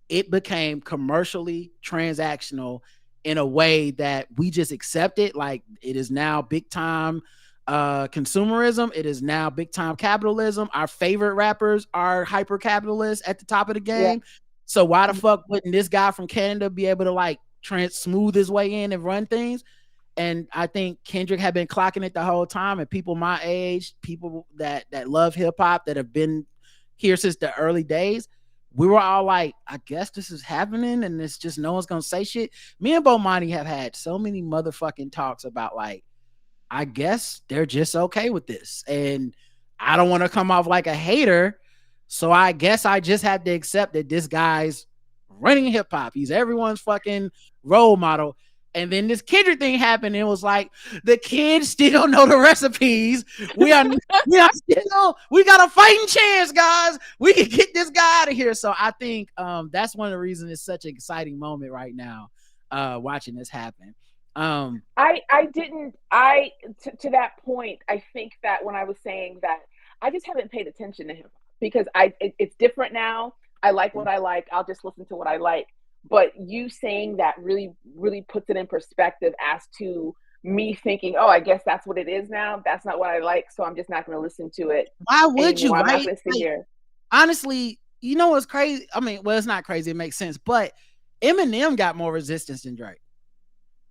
it became commercially transactional in a way that we just accept it. Like it is now big time consumerism. It is now big time capitalism. Our favorite rappers are hyper capitalists at the top of the game. Yeah. So why the fuck wouldn't this guy from Canada be able to like smooth his way in and run things? And I think Kendrick had been clocking it the whole time, and people my age, people that love hip hop, that have been here since the early days, we were all like, I guess this is happening, and it's just no one's gonna say shit. Me and Bomani have had so many motherfucking talks about like, I guess they're just okay with this, and I don't want to come off like a hater, so I guess I just have to accept that this guy's running hip hop. He's everyone's fucking role model. And then this Kendrick thing happened, and it was like the kids still know the recipes. We are still, we got a fighting chance, guys. We can get this guy out of here. So I think that's one of the reasons it's such an exciting moment right now, watching this happen. To that point, I think that when I was saying that, I just haven't paid attention to him because it's different now. I like what I like. I'll just listen to what I like. But you saying that really, really puts it in perspective as to me thinking, oh, I guess that's what it is now. That's not what I like, so I'm just not going to listen to it. Why would anymore. You? I'm right? not going to sit here. Honestly, you know what's crazy? I mean, well, it's not crazy. It makes sense. But Eminem got more resistance than Drake.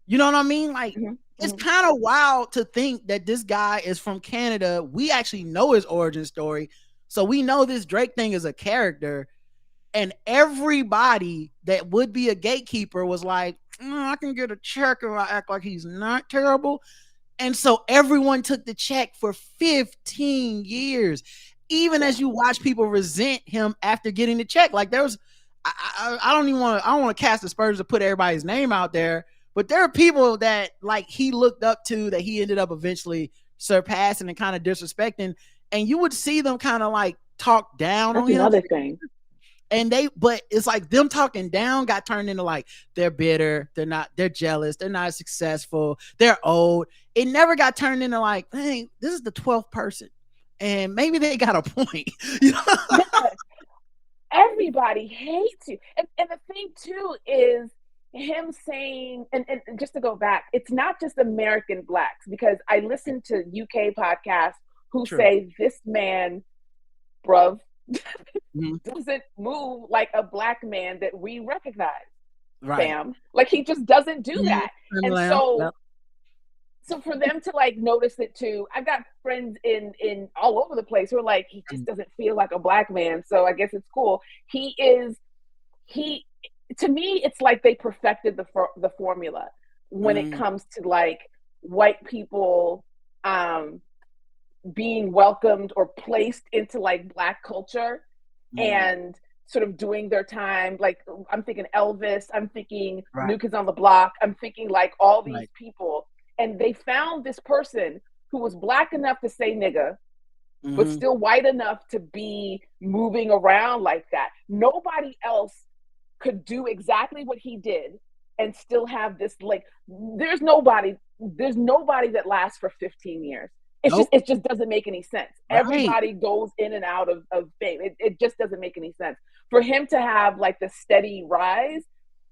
You know what I mean? Like, it's kind of wild to think that this guy is from Canada. We actually know his origin story. So we know this Drake thing is a character. And everybody that would be a gatekeeper was like, I can get a check if I act like he's not terrible. And so everyone took the check for 15 years, even as you watch people resent him after getting the check. Like there was, I don't want to cast aspersions to put everybody's name out there, but there are people that like he looked up to that he ended up eventually surpassing and kind of disrespecting. And you would see them kind of like talk down on him. Another thing. And but it's like them talking down got turned into like, they're bitter, they're jealous, they're not successful, they're old. It never got turned into like, hey, this is the 12th person. And maybe they got a point. You know? Yes. Everybody hates you. And the thing too is him saying, and just to go back, it's not just American blacks, because I listen to UK podcasts who say this man, bruv, doesn't move like a black man that we recognize, fam. Like he just doesn't do that. And so for them to like notice it too, I've got friends in all over the place who are like, he just doesn't feel like a black man, so I guess it's cool. To me, it's like they perfected the formula when it comes to like white people being welcomed or placed into like black culture and sort of doing their time. Like I'm thinking Elvis, I'm thinking New Kids on the Block, I'm thinking like all these people, and they found this person who was black enough to say nigga, but Mm-hmm. still white enough to be moving around like that. Nobody else could do exactly what he did and still have this, like, there's nobody that lasts for 15 years. Nope. It just doesn't make any sense. Right. Everybody goes in and out of fame. It just doesn't make any sense. For him to have like the steady rise,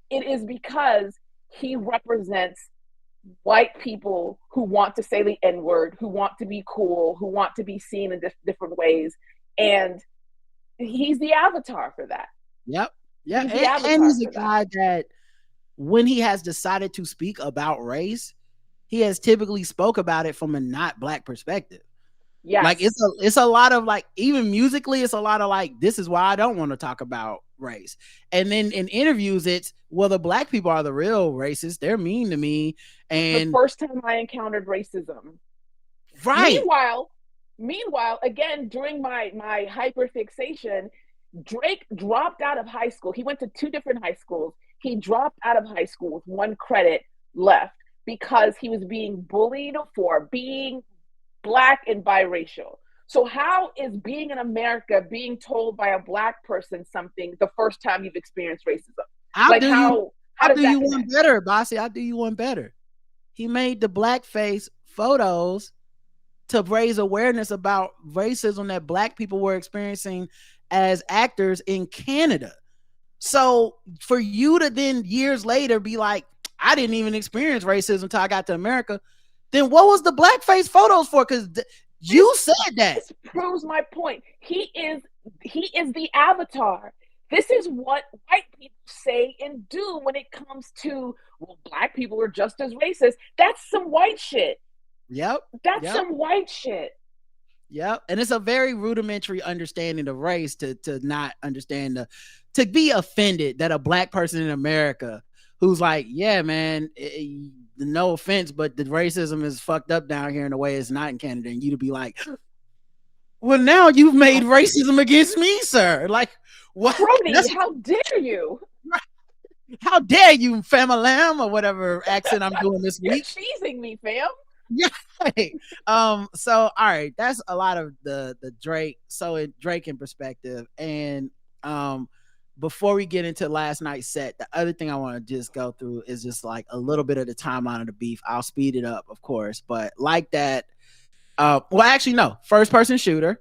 it is because he represents white people who want to say the N word, who want to be cool, who want to be seen in different ways. And he's the avatar for that. Yep. Yeah. He's the And avatar he's a for that. guy that when he has decided to speak about race, he has typically spoke about it from a not black perspective. Like Yes. it's a lot of like, even musically, it's a lot of like, this is why I don't want to talk about race. And then in interviews, it's, well, the black people are the real racists. They're mean to me. The And first time I encountered racism. right. Meanwhile, again, during my hyperfixation, Drake dropped out of high school. He went to two different high schools. He dropped out of high school with one credit left because he was being bullied for being black and biracial. So how is being in America being told by a black person something the first time you've experienced racism? I'll Like do you how I'll does do that you one connect? better, Bassey. I'll do you one better. He made the blackface photos to raise awareness about racism that black people were experiencing as actors in Canada. So for you to then years later be like, I didn't even experience racism until I got to America, then what was the blackface photos for? Because you This said that. this proves my point. He is the avatar. This is what white people say and do when it comes to, well, black people are just as racist. That's some white shit. Yep. That's Yep. some white shit. Yep. And it's a very rudimentary understanding of race to not understand to be offended that a black person in America who's like, yeah, man, no offense, but the racism is fucked up down here in a way it's not in Canada. And you to be like, well, now you've made racism against me, sir. Like, what? Crony, That's, how dare you? how dare you, famalam, or whatever accent I'm doing this You're week. cheesing me, fam. Yeah. So all right, that's a lot of the Drake. So Drake in perspective, and before we get into last night's set, the other thing I want to just go through is just like a little bit of the timeline of the beef. I'll speed it up, of course, but like that. Well, actually, no, first person shooter,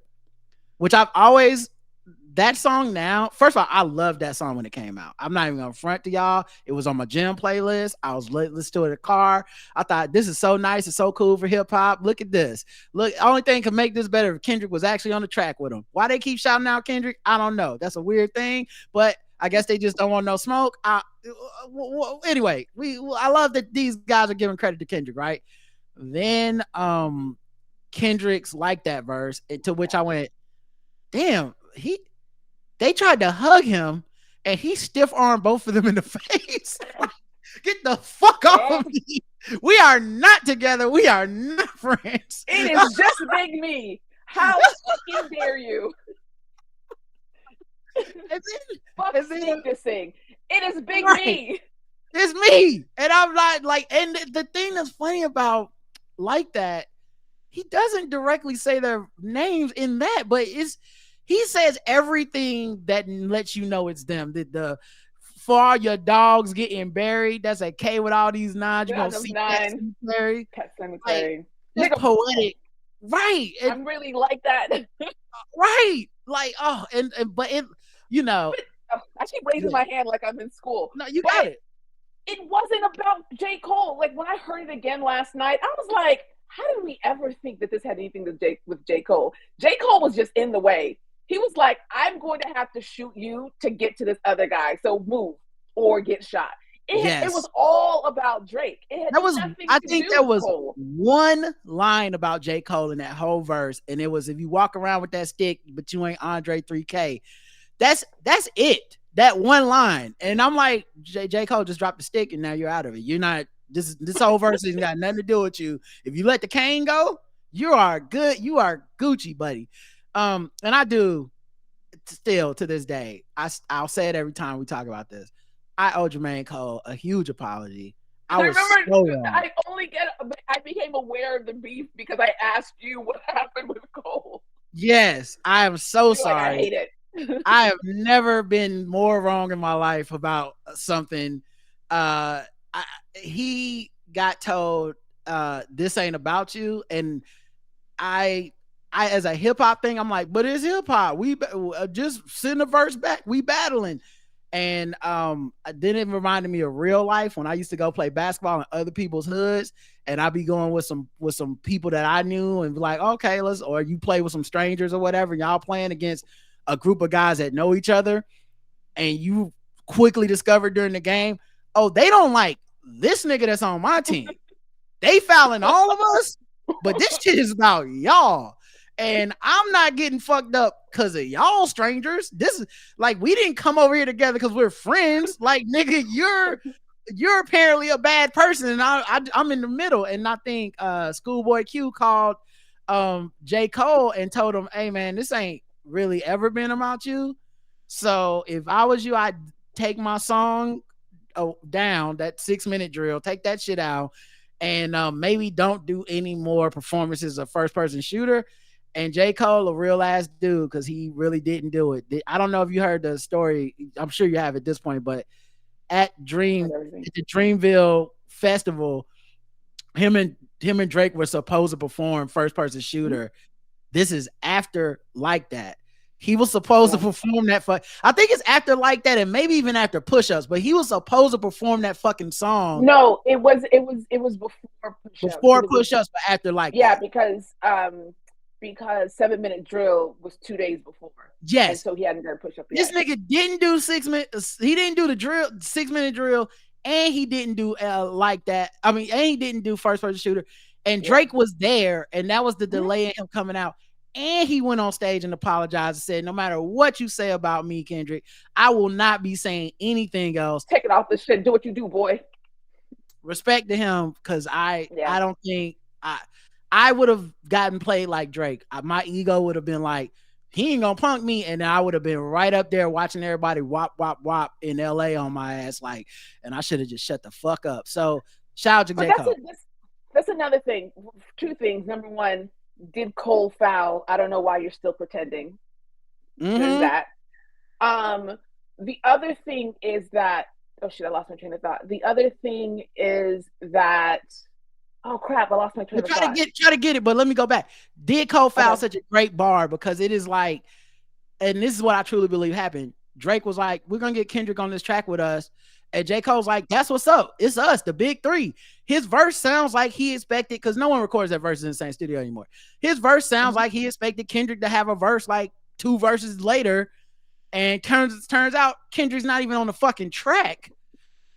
which I've always, that song now, first of all, I loved that song when it came out. I'm not even gonna front to y'all. It was on my gym playlist. I was listening to it in the car. I thought, this is so nice. It's so cool for hip hop. Look at this. Look, only thing can make this better if Kendrick was actually on the track with him. Why they keep shouting out Kendrick, I don't know. That's a weird thing, but I guess they just don't want no smoke. Anyway, I love that these guys are giving credit to Kendrick, right? Then Kendrick's like that verse, to which I went, damn, they tried to hug him and he stiff armed both of them in the face. Get the fuck off of me. We are not together. We are not friends. It is just Big Me. How fucking dare you? Fuck this thing. It is Big Me. It's me. And I'm not like, and the thing that's funny about like that, he doesn't directly say their names in that, but he says everything that lets you know it's them. The for all your dogs getting buried, that's a K with all these nines. You're gonna see Pet Cemetery. Pet Cemetery. Like, it's poetic. Right. I'm really like that. Right. Like, but it, you know. I keep raising my hand like I'm in school. No, you got it. It wasn't about J. Cole. Like, when I heard it again last night, I was like, how did we ever think that this had anything to do with J. Cole? J. Cole was just in the way. He was like, I'm going to have to shoot you to get to this other guy. So move or get shot. It was all about Drake. I think there was one line about J. Cole in that whole verse, and it was, if you walk around with that stick, but you ain't Andre 3K. That's it. That one line. And I'm like, J. Cole just dropped the stick and now you're out of it. You're not, this whole verse has got nothing to do with you. If you let the cane go, you are good. You are Gucci, buddy. And I do still to this day, I'll say it every time we talk about this. I owe Jermaine Cole a huge apology. I became aware of the beef because I asked you what happened with Cole. Yes, I am so You're like, I sorry. hate it. I have never been more wrong in my life about something. Uh, I, he got told, "This ain't about you," and I, I as a hip hop thing, I'm like, but it's hip hop. We just send a verse back. We battling. And then it reminded me of real life when I used to go play basketball in other people's hoods, and I'd be going with some people that I knew, and be like, okay, let's, or you play with some strangers or whatever, and y'all playing against a group of guys that know each other, and you quickly discovered during the game, oh, they don't like this nigga that's on my team. They fouling all of us, but this shit is about y'all. And I'm not getting fucked up because of y'all strangers. This is like, we didn't come over here together because we're friends. Like, nigga, you're apparently a bad person, and I'm in the middle. And I think Schoolboy Q called J. Cole and told him, hey man, this ain't really ever been about you. So if I was you, I'd take my song down, that 6-minute drill, take that shit out, and maybe don't do any more performances of first person shooter. And J. Cole, a real ass dude, because he really didn't do it. I don't know if you heard the story. I'm sure you have at this point, but at the Dreamville Festival, him and Drake were supposed to perform first person shooter. This is after Like That. He was supposed to perform that I think it's after Like That, and maybe even after Push Ups, but he was supposed to perform that fucking song. No, it was before Push Ups. Before Push Ups, but after Like That. Because 7-minute drill was 2 days before. Yes. And so he hadn't done Push Up yet. This nigga didn't do 6 minutes. He didn't do the drill, 6-minute drill, and he didn't do Like That. I mean, and he didn't do first person shooter. And Drake was there, and that was the delay in him coming out. And he went on stage and apologized and said, no matter what you say about me, Kendrick, I will not be saying anything else. Take it off the shit. Do what you do, boy. Respect to him, because I don't think I would have gotten played like Drake. My ego would have been like, he ain't gonna punk me, and I would have been right up there watching everybody wop wop wop in LA on my ass, like, and I should have just shut the fuck up. So shout out to J. Cole. That's another thing. 2 things. Number one, did Cole foul? I don't know why you're still pretending. There's that. The other thing is that, oh shit, I lost my train of thought. The other thing is that, oh crap, I lost my train of thought. Try to get it, but let me go back. Did Cole foul such a great bar? Because it is like, and this is what I truly believe happened. Drake was like, we're gonna get Kendrick on this track with us. And J. Cole's like, that's what's up. It's us, the big 3. His verse sounds like he expected, because no one records that verse in the same studio anymore. His verse sounds like he expected Kendrick to have a verse like 2 verses later. And turns out Kendrick's not even on the fucking track.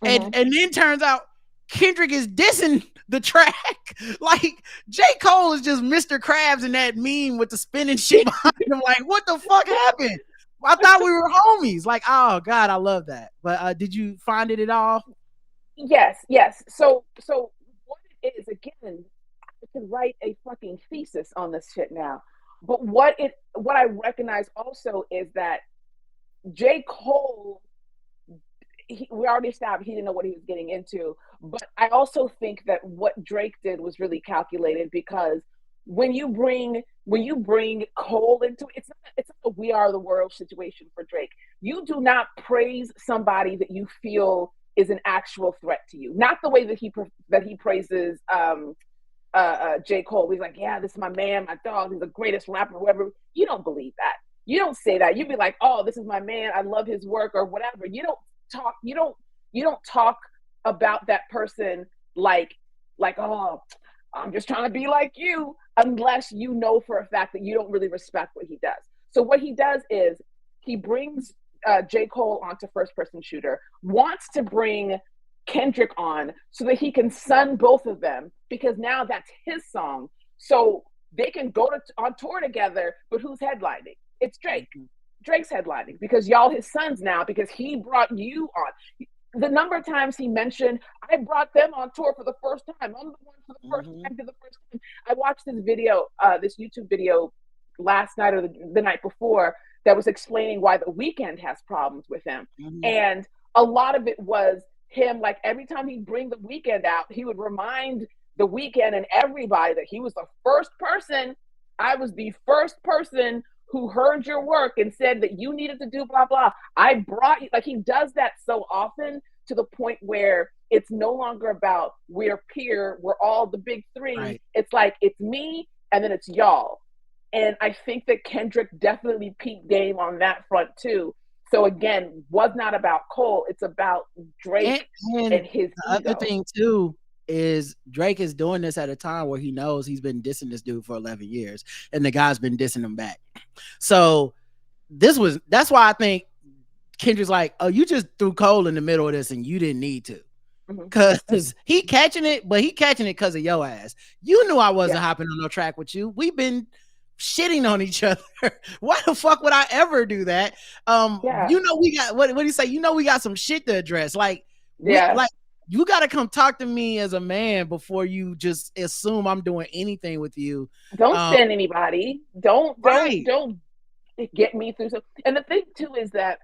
And then turns out Kendrick is dissing the track. Like, J. Cole is just Mr. Krabs in that meme with the spinning shit behind him. Like, what the fuck happened? I thought we were homies. Like, oh God, I love that. But did you find it at all? Yes. So what it is, again, I can write a fucking thesis on this shit now. But what I recognize also is that J. Cole, we already established he didn't know what he was getting into. But I also think that what Drake did was really calculated, because when you bring Cole into it, it's not a We Are the World situation for Drake. You do not praise somebody that you feel is an actual threat to you. Not the way that he praises J. Cole. He's like, yeah, this is my man, my dog, he's the greatest rapper, whoever. You don't believe that. You don't say that. You'd be like, oh, this is my man, I love his work, or whatever. You don't talk about that person like, oh, I'm just trying to be like you, unless you know for a fact that you don't really respect what he does. So what he does is he brings J. Cole onto first person shooter, wants to bring Kendrick on so that he can sun both of them, because now that's his song. So they can go on tour together, but who's headlining? It's Drake. Drake's headlining, because y'all his sons now, because he brought you on. The number of times he mentioned, I brought them on tour for the first time. I'm the one for the first time to the first time. I watched this video, this YouTube video last night or the night before, that was explaining why The Weeknd has problems with him. And a lot of it was him, like, every time he'd bring The Weeknd out, he would remind The Weeknd and everybody that he was the first person I was the first person who heard your work and said that you needed to do blah blah. I brought you, like, he does that so often to the point where it's no longer about we're peer, we're all the big three. Right. It's like it's me and then it's y'all. And I think that Kendrick definitely peaked game on that front too. So again, was not about Cole, it's about Drake and his the ego. other thing too is Drake is doing this at a time where he knows he's been dissing this dude for 11 years and the guy's been dissing him back. So that's why I think Kendrick's like, oh, you just threw Cole in the middle of this and you didn't need to. Because he catching it, but he catching it because of your ass. You knew I wasn't hopping on no track with you. We've been shitting on each other. Why the fuck would I ever do that? You know, we got what do you say? You know, we got some shit to address. Like, like you got to come talk to me as a man before you just assume I'm doing anything with you. Don't send anybody. Don't get me through. And the thing too is that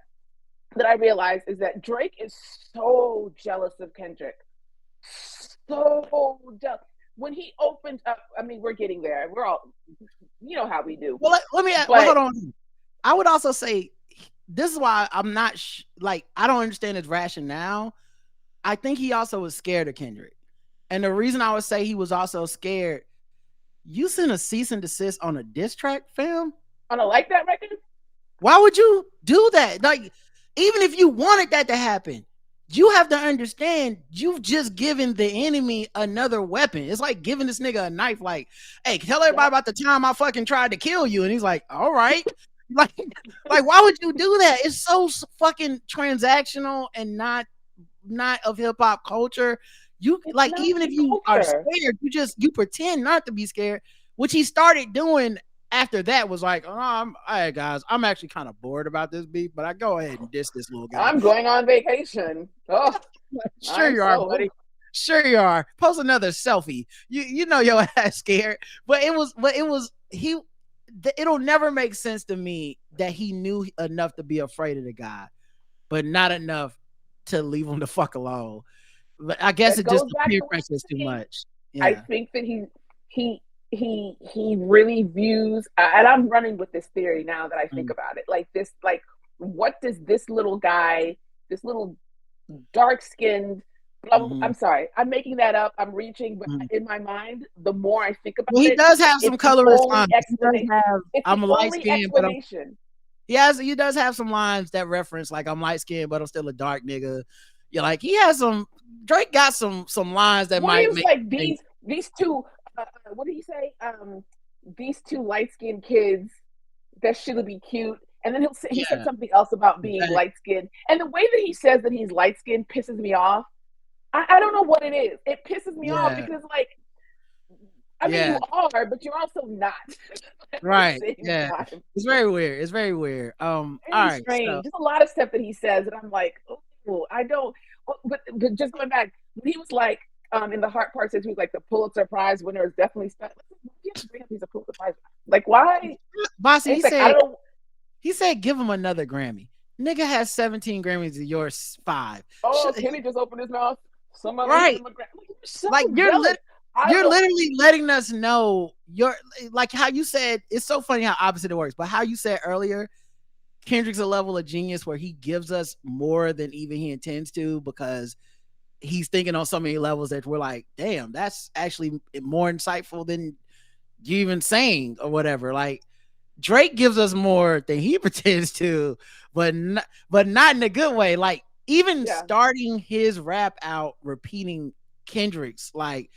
I realize is that Drake is so jealous of Kendrick. So jealous. When he opened up, I mean, we're getting there. We're all, you know how we do. Well, let me hold on. I would also say this is why I'm not like, I don't understand his rationale. I think he also was scared of Kendrick. And the reason I would say he was also scared, you sent a cease and desist on a diss track, fam? On a Like That record? Why would you do that? Like, even if you wanted that to happen, you have to understand you've just given the enemy another weapon. It's like giving this nigga a knife, like, hey, tell everybody about the time I fucking tried to kill you. And he's like, all right. like, why would you do that? It's so fucking transactional and not of hip hop culture. You it's like, even if you are scared, you pretend not to be scared, which he started doing after that. Was like, oh, hey guys, I'm actually kind of bored about this beef, but I go ahead and diss this little guy. I'm going on vacation. Oh, sure you are, buddy. Sure you are. Post another selfie. You know your ass scared, but it'll never make sense to me that he knew enough to be afraid of the guy, but not enough to leave him the fuck alone. But I guess it just the peer pressure is too much. Yeah. I think that he really views, and I'm running with this theory now that I think about it, like this, like, what does this little guy, this little dark-skinned, I'm sorry, I'm making that up, I'm reaching, but in my mind, the more I think about he does have some colorist lines. I'm a light-skinned, but he does have some lines that reference, like, I'm light-skinned, but I'm still a dark nigga. Yeah, like, he has Drake got some lines that might make like these two, what did he say? These two light-skinned kids that should be cute. And then he said something else about being light-skinned. And the way that he says that he's light-skinned pisses me off. I don't know what it is. It pisses me off because, like, I mean, you are, but you're also not. Right. Yeah. Time. It's very weird. It's very weird. All right. Strange. So. There's a lot of stuff that he says, and I'm like, oh, I don't. But just going back, when he was like, in the Heart Part 6, he was like, the Pulitzer Prize winner is definitely stuck. You have to bring up these Pulitzer Prize. Like, why? Bassey, he said, give him another Grammy. Nigga has 17 Grammys to yours 5. Oh, Kenny just opened his mouth. Somebody right. Like, you're literally letting us know like how you said, it's so funny how opposite it works, but how you said earlier, Kendrick's a level of genius where he gives us more than even he intends to, because he's thinking on so many levels that we're like, damn, that's actually more insightful than you even saying or whatever. Like, Drake gives us more than he pretends to, but not in a good way. Like, even starting his rap out repeating Kendrick's, like,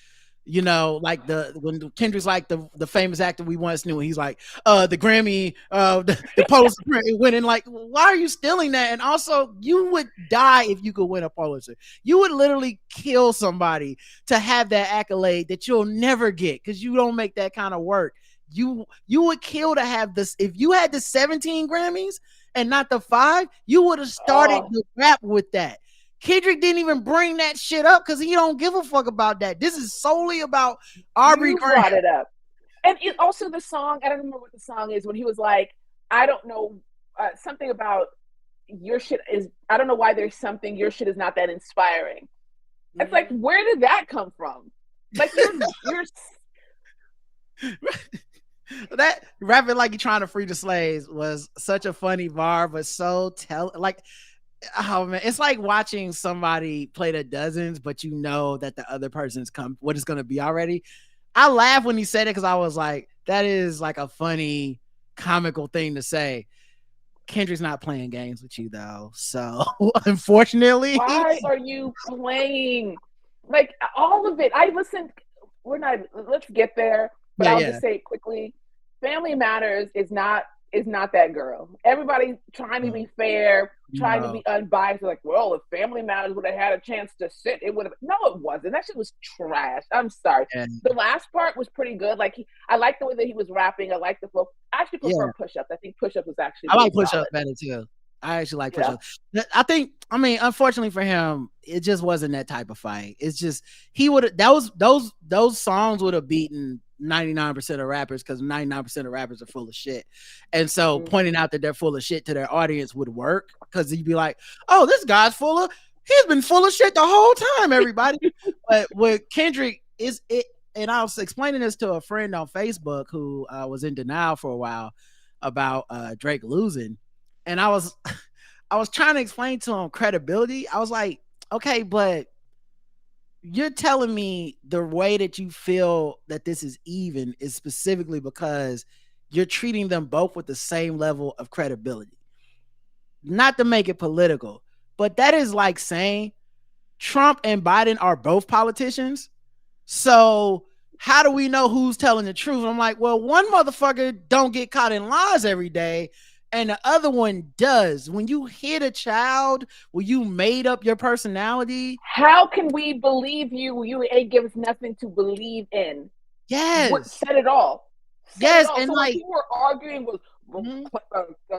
you know, like when Kendrick's like the famous actor we once knew, and he's like, the Grammy, the Pulitzer winning. Like, why are you stealing that? And also, you would die if you could win a Pulitzer. You would literally kill somebody to have that accolade that you'll never get, because you don't make that kind of work. You would kill to have this. If you had the 17 Grammys and not the 5, you would have started the rap with that. Kendrick didn't even bring that shit up because he don't give a fuck about that. This is solely about Aubrey Graham. You brought it up. And it also the song, I don't remember what the song is, when he was like, I don't know, something about your shit is, I don't know why there's something, your shit is not that inspiring. Mm-hmm. It's like, where did that come from? Like, you're That rapping like you're trying to free the slaves was such a funny bar, but so like, oh man, it's like watching somebody play the dozens, but you know that the other person's what it's gonna be already. I laughed when he said it because I was like, that is like a funny, comical thing to say. Kendrick's not playing games with you though, so unfortunately, Why are you playing? Like all of it. I listened. We're not. Let's get there. But yeah, I'll yeah. just say it quickly. Family Matters is not that girl. Everybody trying to be fair, trying to No. be unbiased. Like, well, if Family Matters would have had a chance to sit, it would have. No, it wasn't. That shit was trash. I'm sorry. And The last part was pretty good. Like, I like the way that he was rapping. I like the flow. I actually prefer yeah, Push Up. I think Push Up was actually I really like push solid. up better too. I actually like push Yeah. up. I think, I mean, unfortunately for him, it just wasn't that type of fight. It's just he would those songs would have beaten 99% of rappers because 99% of rappers are full of shit. And so Mm-hmm. pointing out that they're full of shit to their audience would work because you'd be like, oh, this guy's he's been full of shit the whole time, everybody. But with Kendrick is it, and I was explaining this to a friend on Facebook who was in denial for a while about Drake losing. And I was trying to explain to him credibility. I was like, okay, but you're telling me the way that you feel that this is even is specifically because you're treating them both with the same level of credibility. Not to make it political, but that is like saying Trump and Biden are both politicians. So how do we know who's telling the truth? I'm like, well, one motherfucker don't get caught in lies every day, and the other one does. When you hit a child, when you made up your personality, How can we believe you? You ain't give us nothing to believe in. What yes, said it all? Said it yes, all. and So when like, people were arguing with mm-hmm.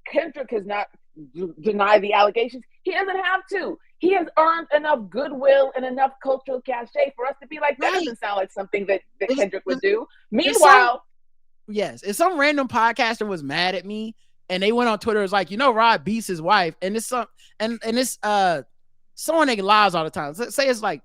Kendrick has not denied the allegations, he doesn't have to. He has earned enough goodwill and enough cultural cachet for us to be like, that Right, doesn't sound like something that it's, Kendrick would it's, do. it's some Meanwhile, yes, if some random podcaster was mad at me and they went on Twitter, it's like, Rod beats his wife, and it's some and it's someone that lies all the time. Say it's like,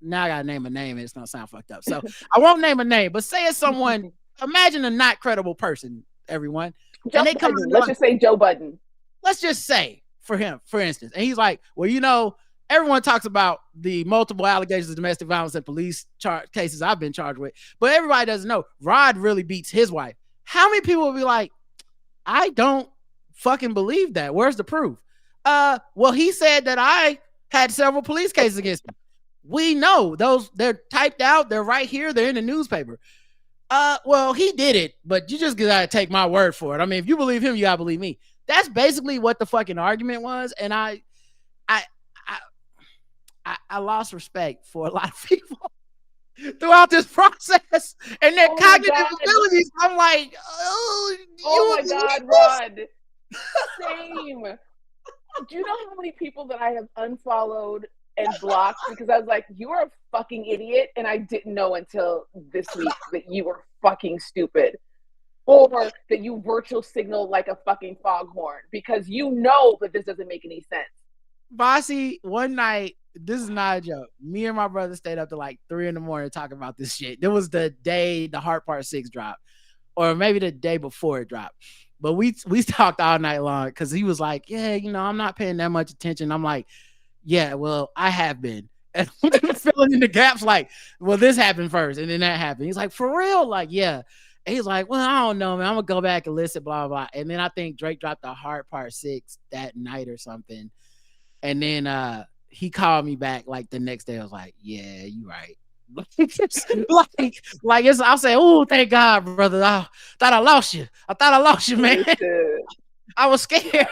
now I gotta name a name and it's gonna sound fucked up. So I won't name a name, but say it's someone, imagine a not credible person, everyone, and Joe they come out Budden, and they're let's like, just say Joe Budden. let's just say for him, for instance, and he's like, well, everyone talks about the multiple allegations of domestic violence and police cases I've been charged with, but everybody doesn't know Rod really beats his wife. How many people will be like, I don't fucking believe that. Where's the proof? Well, he said that I had several police cases against me. We know those, they're typed out, they're right here, they're in the newspaper. Well, he did it, but you just gotta take my word for it. I mean, if you believe him, you gotta believe me. That's basically what the fucking argument was, and I lost respect for a lot of people throughout this process and their Oh my cognitive God. abilities. I'm like, oh, Oh my you God, believe Rod. Same. Do you know how many people that I have unfollowed and blocked because I was like, you are a fucking idiot, and I didn't know until this week that you were fucking stupid. Or that you virtual signal like a fucking foghorn because you know that this doesn't make any sense. Bassey, one night, this is not a joke. Me and my brother stayed up to like 3 a.m. talking about this shit. There was the day the Heart Part 6 dropped, or maybe the day before it dropped. But we talked all night long because he was like, yeah, I'm not paying that much attention. I'm like, yeah, well, I have been. And I'm just filling in the gaps like, well, this happened first and then that happened. He's like, for real? Like, yeah. And he's like, well, I don't know, man. I'm going to go back and listen, blah, blah, blah. And then I think Drake dropped the Heart Part 6 that night or something. And then he called me back like the next day. I was like, yeah, you right. like it's, I'll say, oh, thank God, brother. I thought I lost you. I thought I lost you, man. I was scared.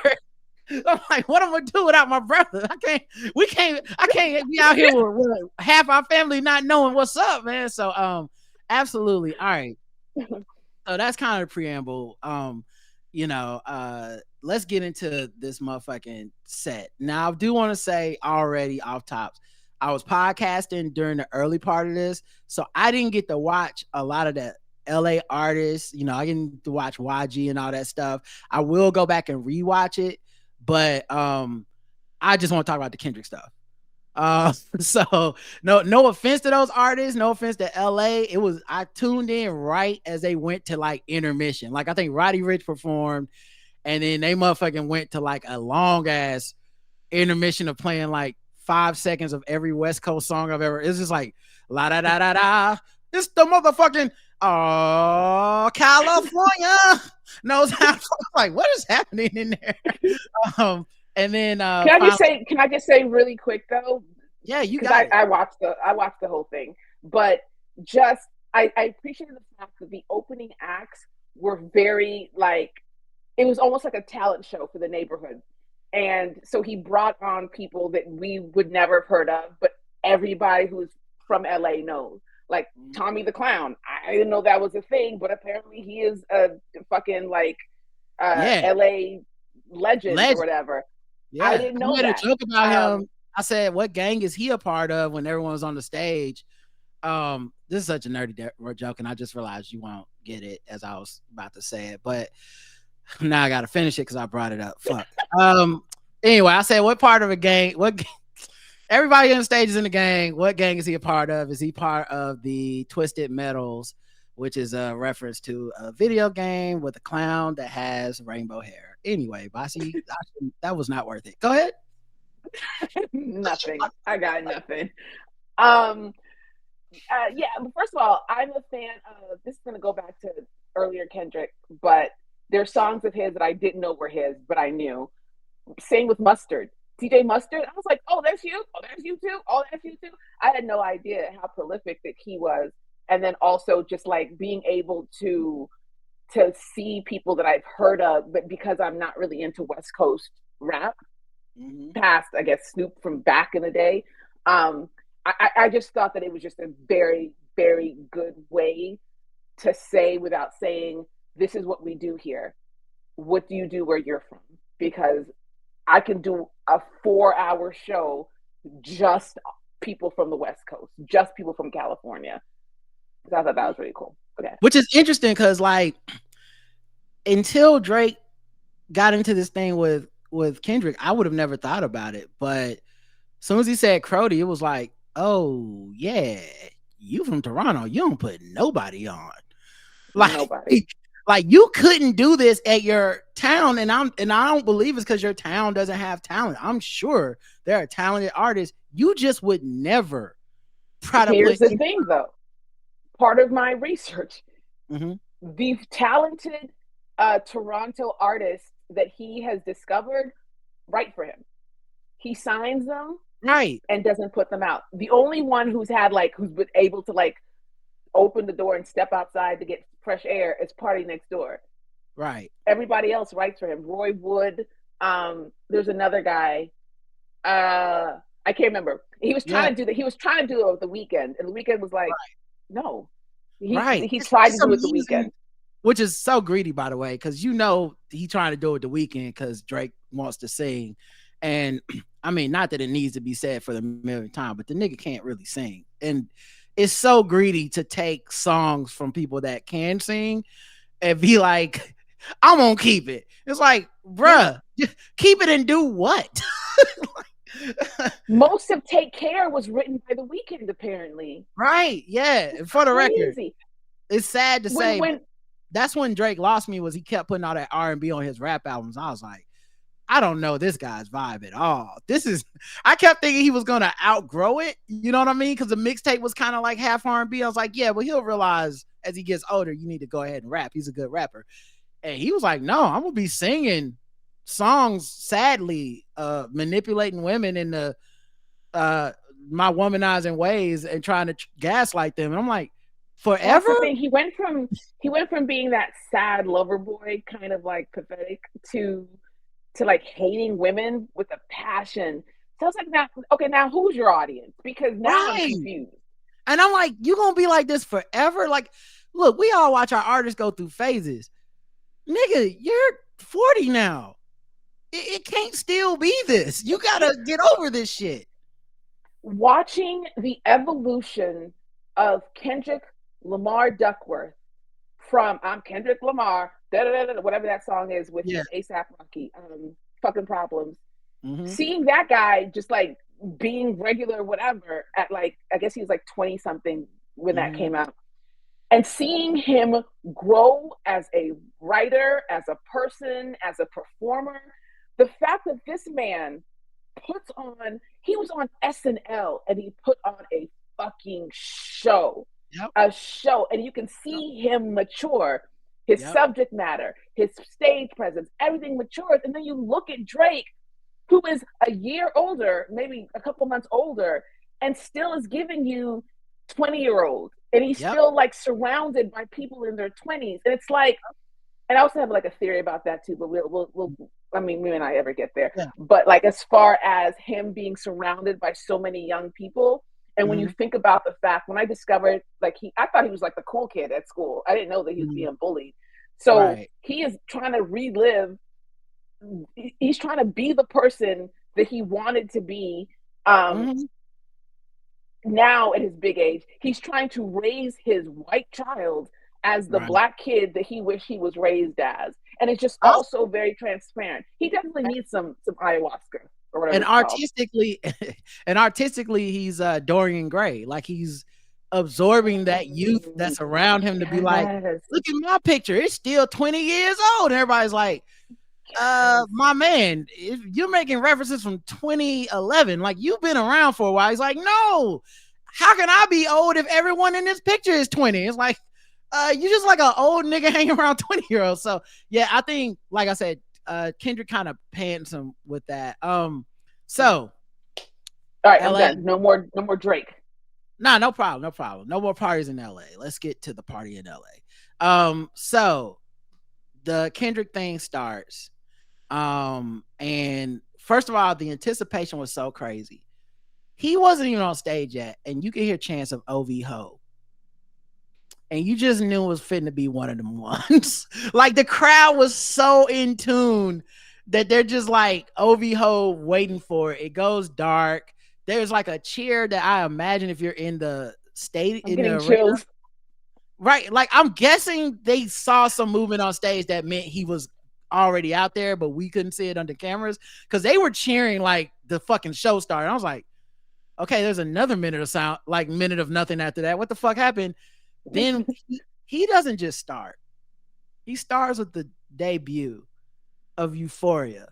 I'm like, what am I gonna do without my brother? I can't be out here with half our family not knowing what's up, man. So absolutely. All right. So that's kind of the preamble. Let's get into this motherfucking set. Now, I do want to say already off tops, I was podcasting during the early part of this, so I didn't get to watch a lot of the LA artists. I didn't to watch YG and all that stuff. I will go back and rewatch it, but I just want to talk about the Kendrick stuff. So no offense to those artists, no offense to LA. I tuned in right as they went to like intermission. Like I think Roddy Ricch performed, and then they motherfucking went to like a long ass intermission of playing like 5 seconds of every West Coast song I've ever. It's just like la da da da da. It's the motherfucking California knows how. Like what is happening in there? And then can I just say really quick though? Yeah, you because got it. I watched the whole thing, but just I appreciated the fact that the opening acts were very like it was almost like a talent show for the neighborhood, and so he brought on people that we would never have heard of, but everybody who's from LA knows. Like Tommy the Clown, I didn't know that was a thing, but apparently he is a fucking like LA legend or whatever. Yeah, I didn't know I made that. a joke about him. I said, "What gang is he a part of?" When everyone was on the stage. This is such a nerdy joke, and I just realized you won't get it as I was about to say it, but now I got to finish it because I brought it up. Fuck. Anyway, I said, "What part of a gang? Everybody on the stage is in the gang. What gang is he a part of? Is he part of the Twisted Metals, which is a reference to a video game with a clown that has rainbow hair?" Anyway, Bassey, that was not worth it. Go ahead. Nothing. I got nothing. Yeah, first of all, I'm a fan of this is gonna go back to earlier Kendrick, but there's songs of his that I didn't know were his, but I knew. Same with Mustard. TJ Mustard. I was like, oh, that's you. Oh, that's you too. Oh, that's you too. I had no idea how prolific that he was. And then also just like being able to see people that I've heard of, but because I'm not really into West Coast rap, past, I guess, Snoop from back in the day. I just thought that it was just a very, very good way to say without saying, this is what we do here. What do you do where you're from? Because I can do a 4-hour show just people from the West Coast, just people from California. So I thought that was really cool. Okay. Which is interesting because like until Drake got into this thing with Kendrick, I would have never thought about it. But as soon as he said Crody, it was like, oh yeah, you from Toronto, you don't put nobody on. Like nobody. Like you couldn't do this at your town, and I don't believe it's because your town doesn't have talent. I'm sure there are talented artists. You just would never try to. Here's the thing, though. Part of my research, the talented Toronto artists that he has discovered, write for him. He signs them, right, and doesn't put them out. The only one who's been able to like open the door and step outside to get fresh air is Party Next Door. Right. Everybody else writes for him. Roy Wood. There's another guy. I can't remember. He was trying to do that. He was trying to do it with The Weeknd, and The Weeknd was like, no. He tried to do it The Weeknd. Which is so greedy, by the way, because he trying to do it The Weeknd because Drake wants to sing. And I mean, not that it needs to be said for the millionth time, but the nigga can't really sing. And it's so greedy to take songs from people that can sing and be like, I'm gonna keep it. It's like, bruh, keep it and do what? Most of Take Care was written by The Weeknd, apparently. Right, yeah. For the record, it's sad to say, that's when Drake lost me, was he kept putting all that R&B on his rap albums. I was like, I don't know this guy's vibe at all. I kept thinking he was going to outgrow it. You know what I mean? Because the mixtape was kind of like half R&B. I was like, yeah, well, he'll realize as he gets older, you need to go ahead and rap. He's a good rapper. And he was like, no, I'm going to be singing songs, sadly, manipulating women in the my womanizing ways and trying to gaslight them. And I'm like, forever? That's the thing. He went from being that sad lover boy, kind of like pathetic, to like hating women with a passion. So I was like, now who's your audience? Because now I'm confused. And I'm like, you gonna be like this forever? Like, look, we all watch our artists go through phases. Nigga, you're 40 now. It can't still be this. You gotta get over this shit. Watching the evolution of Kendrick Lamar Duckworth from I'm Kendrick Lamar, whatever that song is with A$AP Rocky, fucking problems. Seeing that guy just like being regular, whatever, at like, I guess he was like 20 something when that Mm-hmm. came out. And seeing him grow as a writer, as a person, as a performer, the fact that this man puts on, he was on SNL and he put on a fucking show, Yep. a show. And you can Yep. see him mature, his Yep. subject matter, his stage presence, everything matures. And then you look at Drake, who is a year older, maybe a couple months older, and still is giving you 20-year-olds. And he's Yep. still like surrounded by people in their 20s. And it's like, and I also have like a theory about that too, but we'll I mean, we may not ever get there. Yeah. But like, as far as him being surrounded by so many young people, and when you Mm-hmm. think about the fact, when I discovered, like, I thought he was like the cool kid at school. I didn't know that he was Mm-hmm. being bullied. So Right. he is trying to relive. He's trying to be the person that he wanted to be. Um, Mm-hmm. Now at his big age, he's trying to raise his white child as the Right. black kid that he wished he was raised as. And it's just Also, also very transparent. He definitely needs some ayahuasca or whatever and it's called. artistically, and artistically, he's Dorian Gray. Like he's absorbing that youth Mm, that's around him to be like, yes. look at my picture. It's still 20 years old. And everybody's like, Yes. my man, if you're making references from 2011, like you've been around for a while. He's like, no, how can I be old if everyone in this picture is 20? It's like, you just like an old nigga hanging around 20-year-olds. So yeah, I think, like I said, Kendrick kind of pants him with that. So All right, I'm LA, done. No more Drake. nah, no problem, no problem. No more parties in LA. Let's get to the party in LA. So the Kendrick thing starts. And first of all, the anticipation was so crazy. He wasn't even on stage yet, and you could hear chants of OV Ho. And you just knew it was fitting to be one of them ones. Like the crowd was so in tune that they're just like OV Ho waiting for it. It goes dark. There's like a cheer that I imagine if you're in the state I'm in the getting arena. chills. Right. Like I'm guessing they saw some movement on stage that meant he was already out there, but we couldn't see it under cameras because they were cheering like the fucking show started. I was like, okay, there's another minute of sound, like minute of nothing after that. What the fuck happened? Then he doesn't just start. He starts with the debut of Euphoria,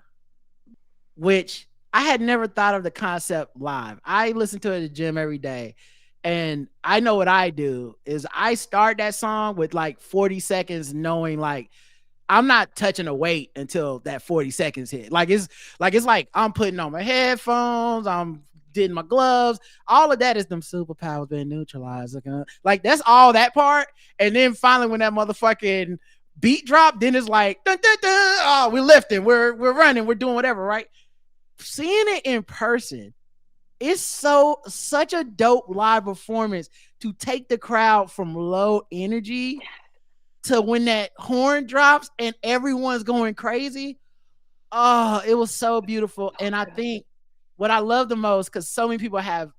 which I had never thought of the concept live. I listen to it at the gym every day. And I know what I do is I start that song with like 40 seconds knowing like I'm not touching a weight until that 40 seconds hit. Like I'm putting on my headphones, I'm did my gloves, all of that is them superpowers being neutralized. Like that's all that part. And then finally when that motherfucking beat drop, then it's like dun, dun, dun, oh, we're lifting, we're running, we're doing whatever, right? Seeing it in person, it's such a dope live performance to take the crowd from low energy to when that horn drops and everyone's going crazy. Oh, it was so beautiful. And I think what I love the most, because so many people have,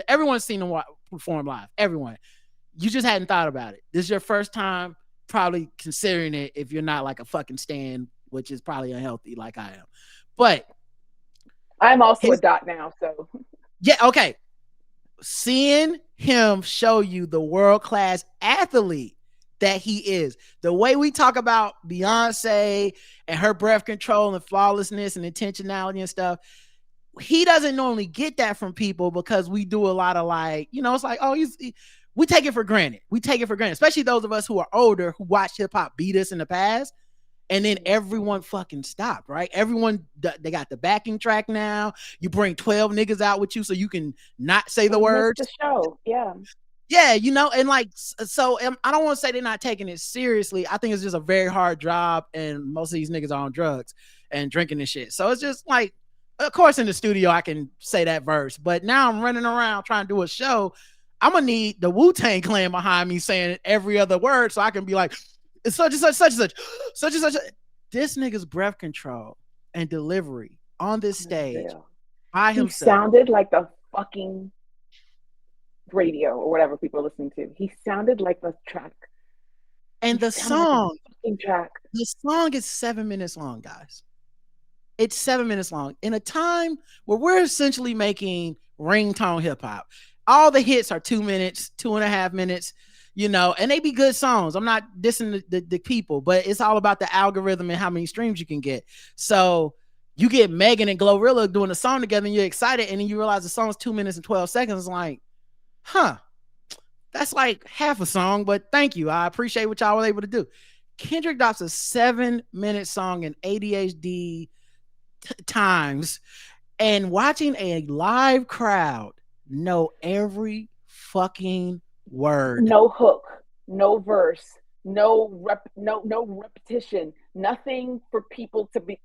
everyone's seen them perform live. Everyone. You just hadn't thought about it. This is your first time probably considering it if you're not like a fucking stan, which is probably unhealthy like I am. But I'm also a dot now, so yeah, okay. Seeing him show you the world-class athlete that he is. The way we talk about Beyonce and her breath control and flawlessness and intentionality and stuff, he doesn't normally get that from people because we do a lot of like, it's like, oh, we take it for granted. We take it for granted, especially those of us who are older who watched hip hop beat us in the past. And then everyone fucking stopped, right? Everyone, they got the backing track now. You bring 12 niggas out with you so you can not say the words. the show, yeah. Yeah, and like, so I don't want to say they're not taking it seriously. I think it's just a very hard job, and most of these niggas are on drugs and drinking and shit. So it's just like, of course, in the studio, I can say that verse, but now I'm running around trying to do a show. I'm going to need the Wu-Tang Clan behind me saying every other word so I can be like, it's such and such, such and such, such and such. This nigga's breath control and delivery on this stage by He himself. sounded like the fucking radio or whatever people are listening to. He sounded like the track. And the song, like track. the song is 7 minutes long, guys. It's 7 minutes long in a time where we're essentially making ringtone hip hop. All the hits are 2 minutes, 2.5 minutes, and they be good songs. I'm not dissing the people, but it's all about the algorithm and how many streams you can get. So you get Megan and Glorilla doing a song together and you're excited, and then you realize the song's 2 minutes and 12 seconds. It's like, huh, that's like half a song, but thank you. I appreciate what y'all were able to do. Kendrick drops a 7-minute song in ADHD times, and watching a live crowd know every fucking word. No hook, no verse, no repetition, nothing for people to be,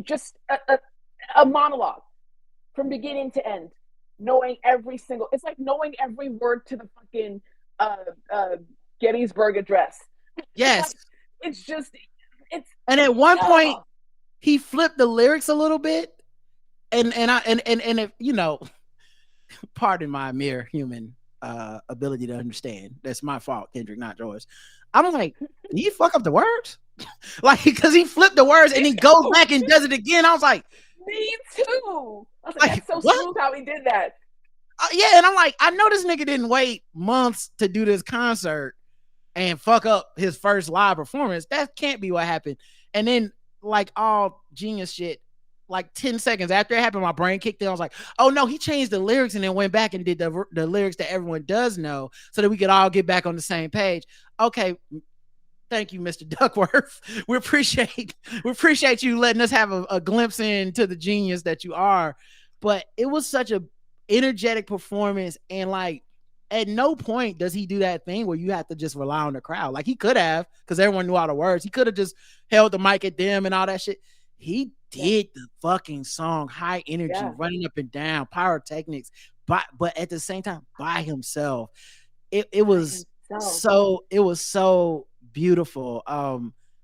just a monologue from beginning to end, knowing every single. It's like knowing every word to the fucking uh, uh, Gettysburg Address. Yes, it's just it's. And at one point, he flipped the lyrics a little bit, and if pardon my mere human ability to understand. That's my fault, Kendrick, not yours. I'm like, did you fuck up the words? Like, because he flipped the words and he goes back and does it again. I was like, me too. I was like, that's so what? Smooth how he did that. Yeah, and I'm like, I know this nigga didn't wait months to do this concert and fuck up his first live performance. That can't be what happened. And then, like, all genius shit, like 10 seconds after it happened, my brain kicked in. I was like, oh no, he changed the lyrics and then went back and did the lyrics that everyone does know so that we could all get back on the same page. Okay, thank you, Mr. Duckworth. We appreciate you letting us have a glimpse into the genius that you are. But it was such a energetic performance, and like at no point does he do that thing where you have to just rely on the crowd. Like he could have, because everyone knew all the words. He could have just held the mic at them and all that shit. He did the fucking song, high energy, running up and down, pyrotechnics, but at the same time by himself. It was so beautiful.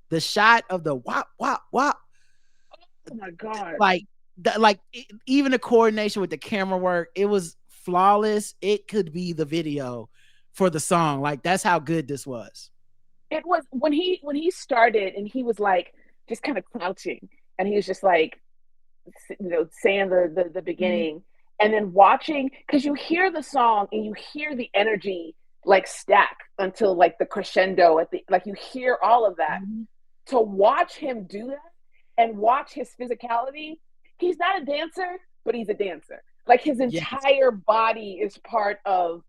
The shot of the wop wop wop. Oh my god! Like even the coordination with the camera work, it was flawless. It could be the video for the song. Like that's how good this was. It was when he started and he was like just kind of crouching and he was just like saying the beginning and then watching, because you hear the song and you hear the energy like stack until like the crescendo at the, like you hear all of that. To watch him do that and watch his physicality, he's not a dancer, but he's a dancer. Like his entire body is part of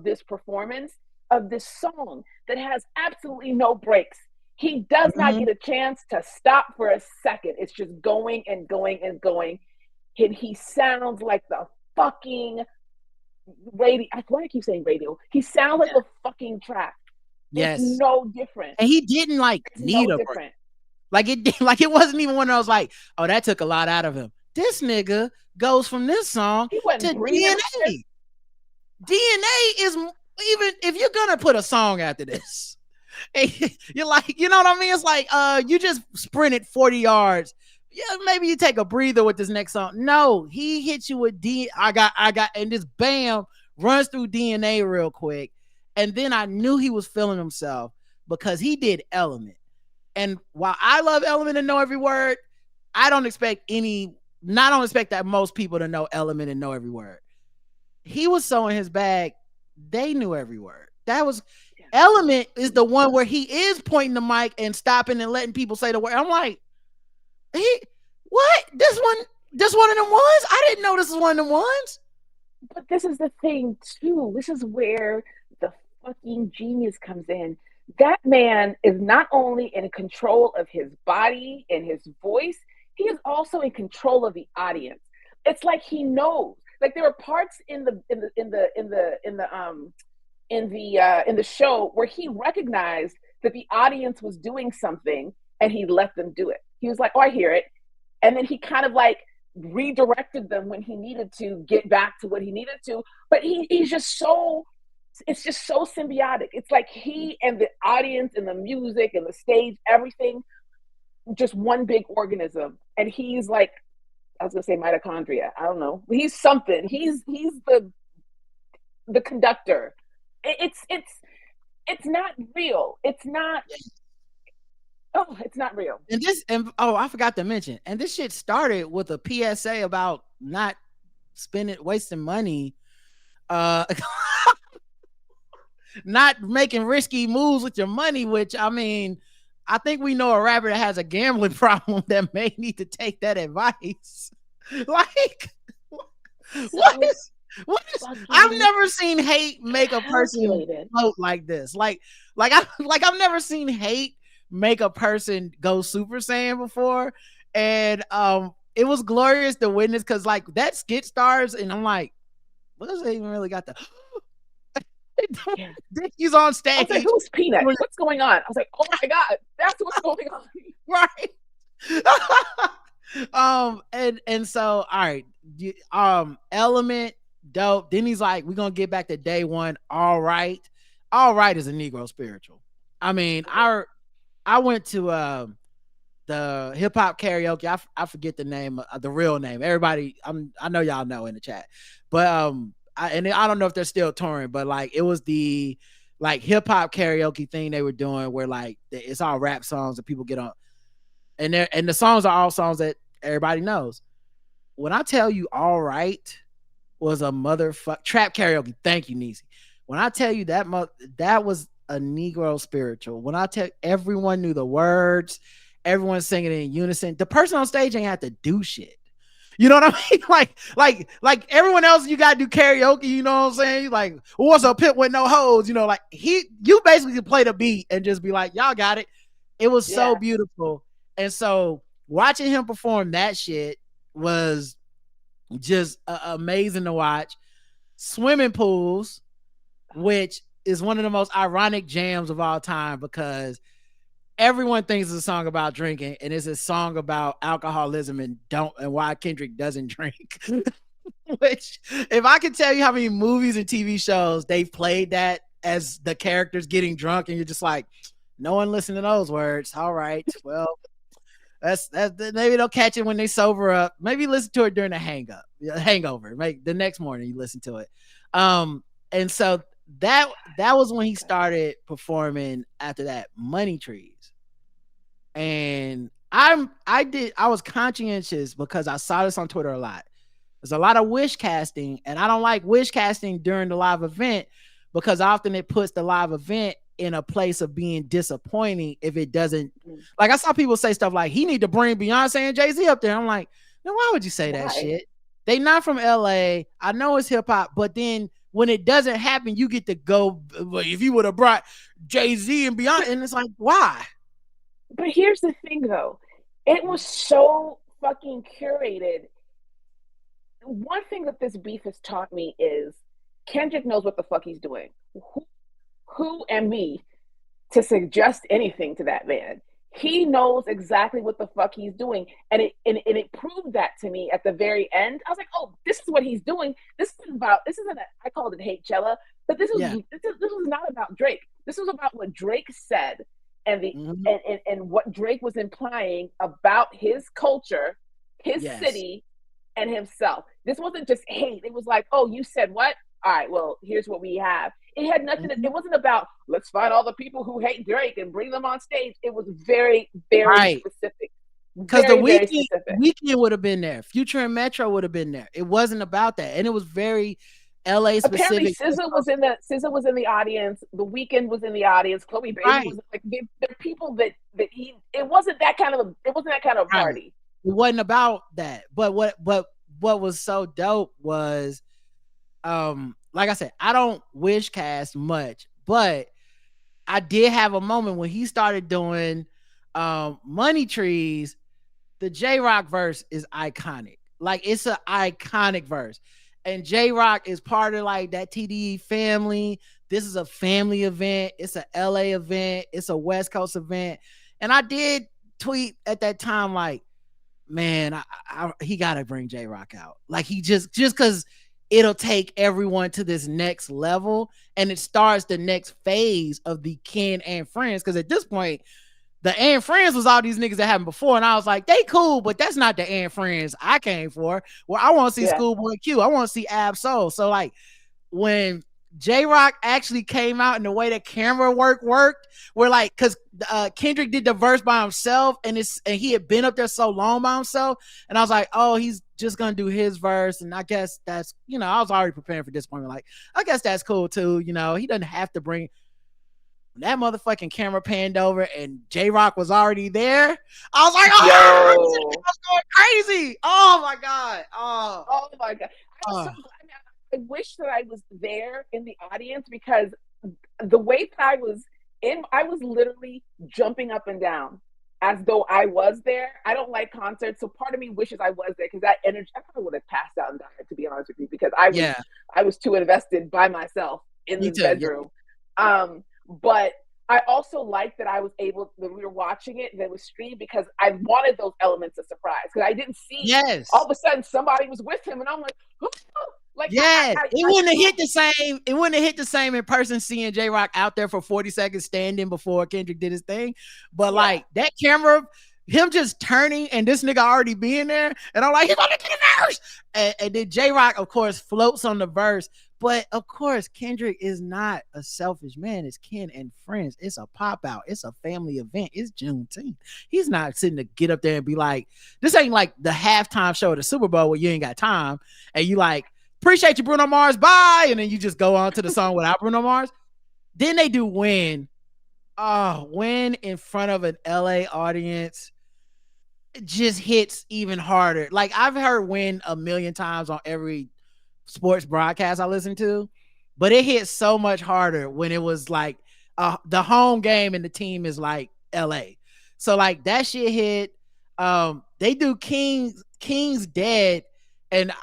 this performance, of this song that has absolutely no breaks. He does not get a chance to stop for a second. It's just going and going and going. And he sounds like the fucking radio. Why do I keep saying radio? He sounds like the fucking track. Yes. It's no different. And he didn't like need a break. Like it wasn't even one of those like, oh, that took a lot out of him. This nigga goes from this song to DNA. DNA is, even if you're gonna put a song after this, you're like, you know what I mean? It's like, you just sprinted 40 yards. Yeah, maybe you take a breather with this next song. No, he hits you with I got, and just bam, runs through DNA real quick. And then I knew he was feeling himself because he did Element. And while I love Element and know every word, I don't expect that most people to know Element and know every word. He was so in his bag, they knew every word. That was Element is the one where he is pointing the mic and stopping and letting people say the word. I'm like, what? This one of them ones? I didn't know this was one of them ones. But this is the thing too. This is where the fucking genius comes in. That man is not only in control of his body and his voice, he is also in control of the audience. It's like he knows. Like there are parts in the show where he recognized that the audience was doing something and he let them do it. He was like, oh, I hear it. And then he kind of like redirected them when he needed to get back to what he needed to. But he's just so, it's just so symbiotic. It's like he and the audience and the music and the stage, everything, just one big organism. And he's like, I was gonna say mitochondria. I don't know. He's something. He's the conductor. It's not real. It's not. Oh, it's not real. And oh, I forgot to mention, and this shit started with a PSA about not wasting money, uh, not making risky moves with your money, which I mean, I think we know a rapper that has a gambling problem that may need to take that advice. Like, what So is what is I've fucking never seen hate make a person calculated. float like this. I've never seen hate make a person go Super Saiyan before. And it was glorious to witness because like that skit stars, and I'm like, what does it even really got the Yeah. Dickie's on I was like, stage. who's Peanut? What's going on? I was like, oh my God, that's what's going on. Right. And so all right, Element, dope. Then he's like, we're gonna get back to day one. All right. All right is a Negro spiritual. I mean, I went to the hip hop karaoke. I forget the name, the real name. Everybody, I know y'all know in the chat, but I don't know if they're still touring, but like it was the like hip hop karaoke thing they were doing where like it's all rap songs that people get on, and the songs are all songs that everybody knows. When I tell you, all right was a motherfucker trap karaoke. Thank you, Niecy. When I tell you that was a Negro spiritual. When I tell everyone knew the words, everyone singing in unison. The person on stage ain't have to do shit. You know what I mean? Like everyone else, you gotta do karaoke. You know what I'm saying? Like, what's a pit with no hoes? You know, like you basically could play the beat and just be like, y'all got it. It was so beautiful, and so watching him perform that shit was just amazing to watch. Swimming pools, which is one of the most ironic jams of all time because everyone thinks it's a song about drinking and it's a song about alcoholism and why Kendrick doesn't drink. Which, if I could tell you how many movies and TV shows they've played that as the characters getting drunk, and you're just like, no one listened to those words. All right, well, that's maybe they'll catch it when they sober up. Maybe listen to it during the hangover. Like the next morning you listen to it. And so that was when he started performing after that, Money Trees. And I was conscientious because I saw this on Twitter a lot. There's a lot of wish casting, and I don't like wish casting during the live event because often it puts the live event in a place of being disappointing if it doesn't. Like I saw people say stuff like he need to bring Beyonce and Jay-Z up there. I'm like, no, why would you say that shit? They not from LA. I know it's hip hop, but then when it doesn't happen, you get to go. If you would have brought Jay-Z and Beyonce, and it's like, why? But here's the thing, though, it was so fucking curated. One thing that this beef has taught me is Kendrick knows what the fuck he's doing. Who am me to suggest anything to that man? He knows exactly what the fuck he's doing, and it proved that to me at the very end. I was like, oh, this is what he's doing. This isn't I called it hate Chella, but this was not about Drake. This was about what Drake said and and what Drake was implying about his culture, his city, and himself. This wasn't just hate. It was like, oh, you said what? All right, well, here's what we have. It had nothing. It wasn't about let's find all the people who hate Drake and bring them on stage. It was very, very specific. Because the weekend would have been there. Future and Metro would have been there. It wasn't about that, and it was very LA specific. Apparently, SZA was in the audience. The Weeknd was in the audience. Chloe Bailey was like the people that he. It wasn't that kind of party. It wasn't about that. But what was so dope was, like I said, I don't wish cast much, but I did have a moment when he started doing Money Trees. The J-Rock verse is iconic. Like, it's an iconic verse. And J-Rock is part of like that TDE family. This is a family event. It's an LA event. It's a West Coast event. And I did tweet at that time like, man, he got to bring J-Rock out. Like, he just because it'll take everyone to this next level, and it starts the next phase of the Ken and Friends. Because at this point, the and Friends was all these niggas that happened before, and I was like, they cool, but that's not the and Friends I came for. Well, I want to see Schoolboy Q. I want to see Ab Soul. So like when J-Rock actually came out in the way that camera worked, where like, cause Kendrick did the verse by himself, and he had been up there so long by himself, and I was like, oh, he's just gonna do his verse, and I guess that's, I was already preparing for disappointment. Like, I guess that's cool too. He doesn't have to bring that motherfucking camera panned over, and J-Rock was already there. I was like, oh, I was going crazy. Oh my god. Oh my god. I'm so glad. I wish that I was there in the audience, because the way that I was literally jumping up and down as though I was there. I don't like concerts, so part of me wishes I was there, because that energy, I probably would have passed out and died, to be honest with you, because I was too invested by myself in the bedroom. Yeah. But I also like that that we were watching it and it was streamed, because I wanted those elements of surprise, because I didn't see all of a sudden somebody was with him, and I'm like, oh! Like, it wouldn't have hit the same. It wouldn't have hit the same in person, seeing J-Rock out there for 40 seconds standing before Kendrick did his thing. But like that camera, him just turning and this nigga already being there, and I'm like, he's gonna get a verse. And then J-Rock, of course, floats on the verse. But of course, Kendrick is not a selfish man. It's kin and friends. It's a pop out. It's a family event. It's Juneteenth. He's not sitting to get up there and be like, this ain't like the halftime show of the Super Bowl where you ain't got time and you like, appreciate you, Bruno Mars, bye, and then you just go on to the song without Bruno Mars. Then they do Win. Oh, Win in front of an LA audience. It just hits even harder. Like, I've heard Win a million times on every sports broadcast I listen to, but it hits so much harder when it was like the home game and the team is like LA. So like that shit hit. They do King's Dead, and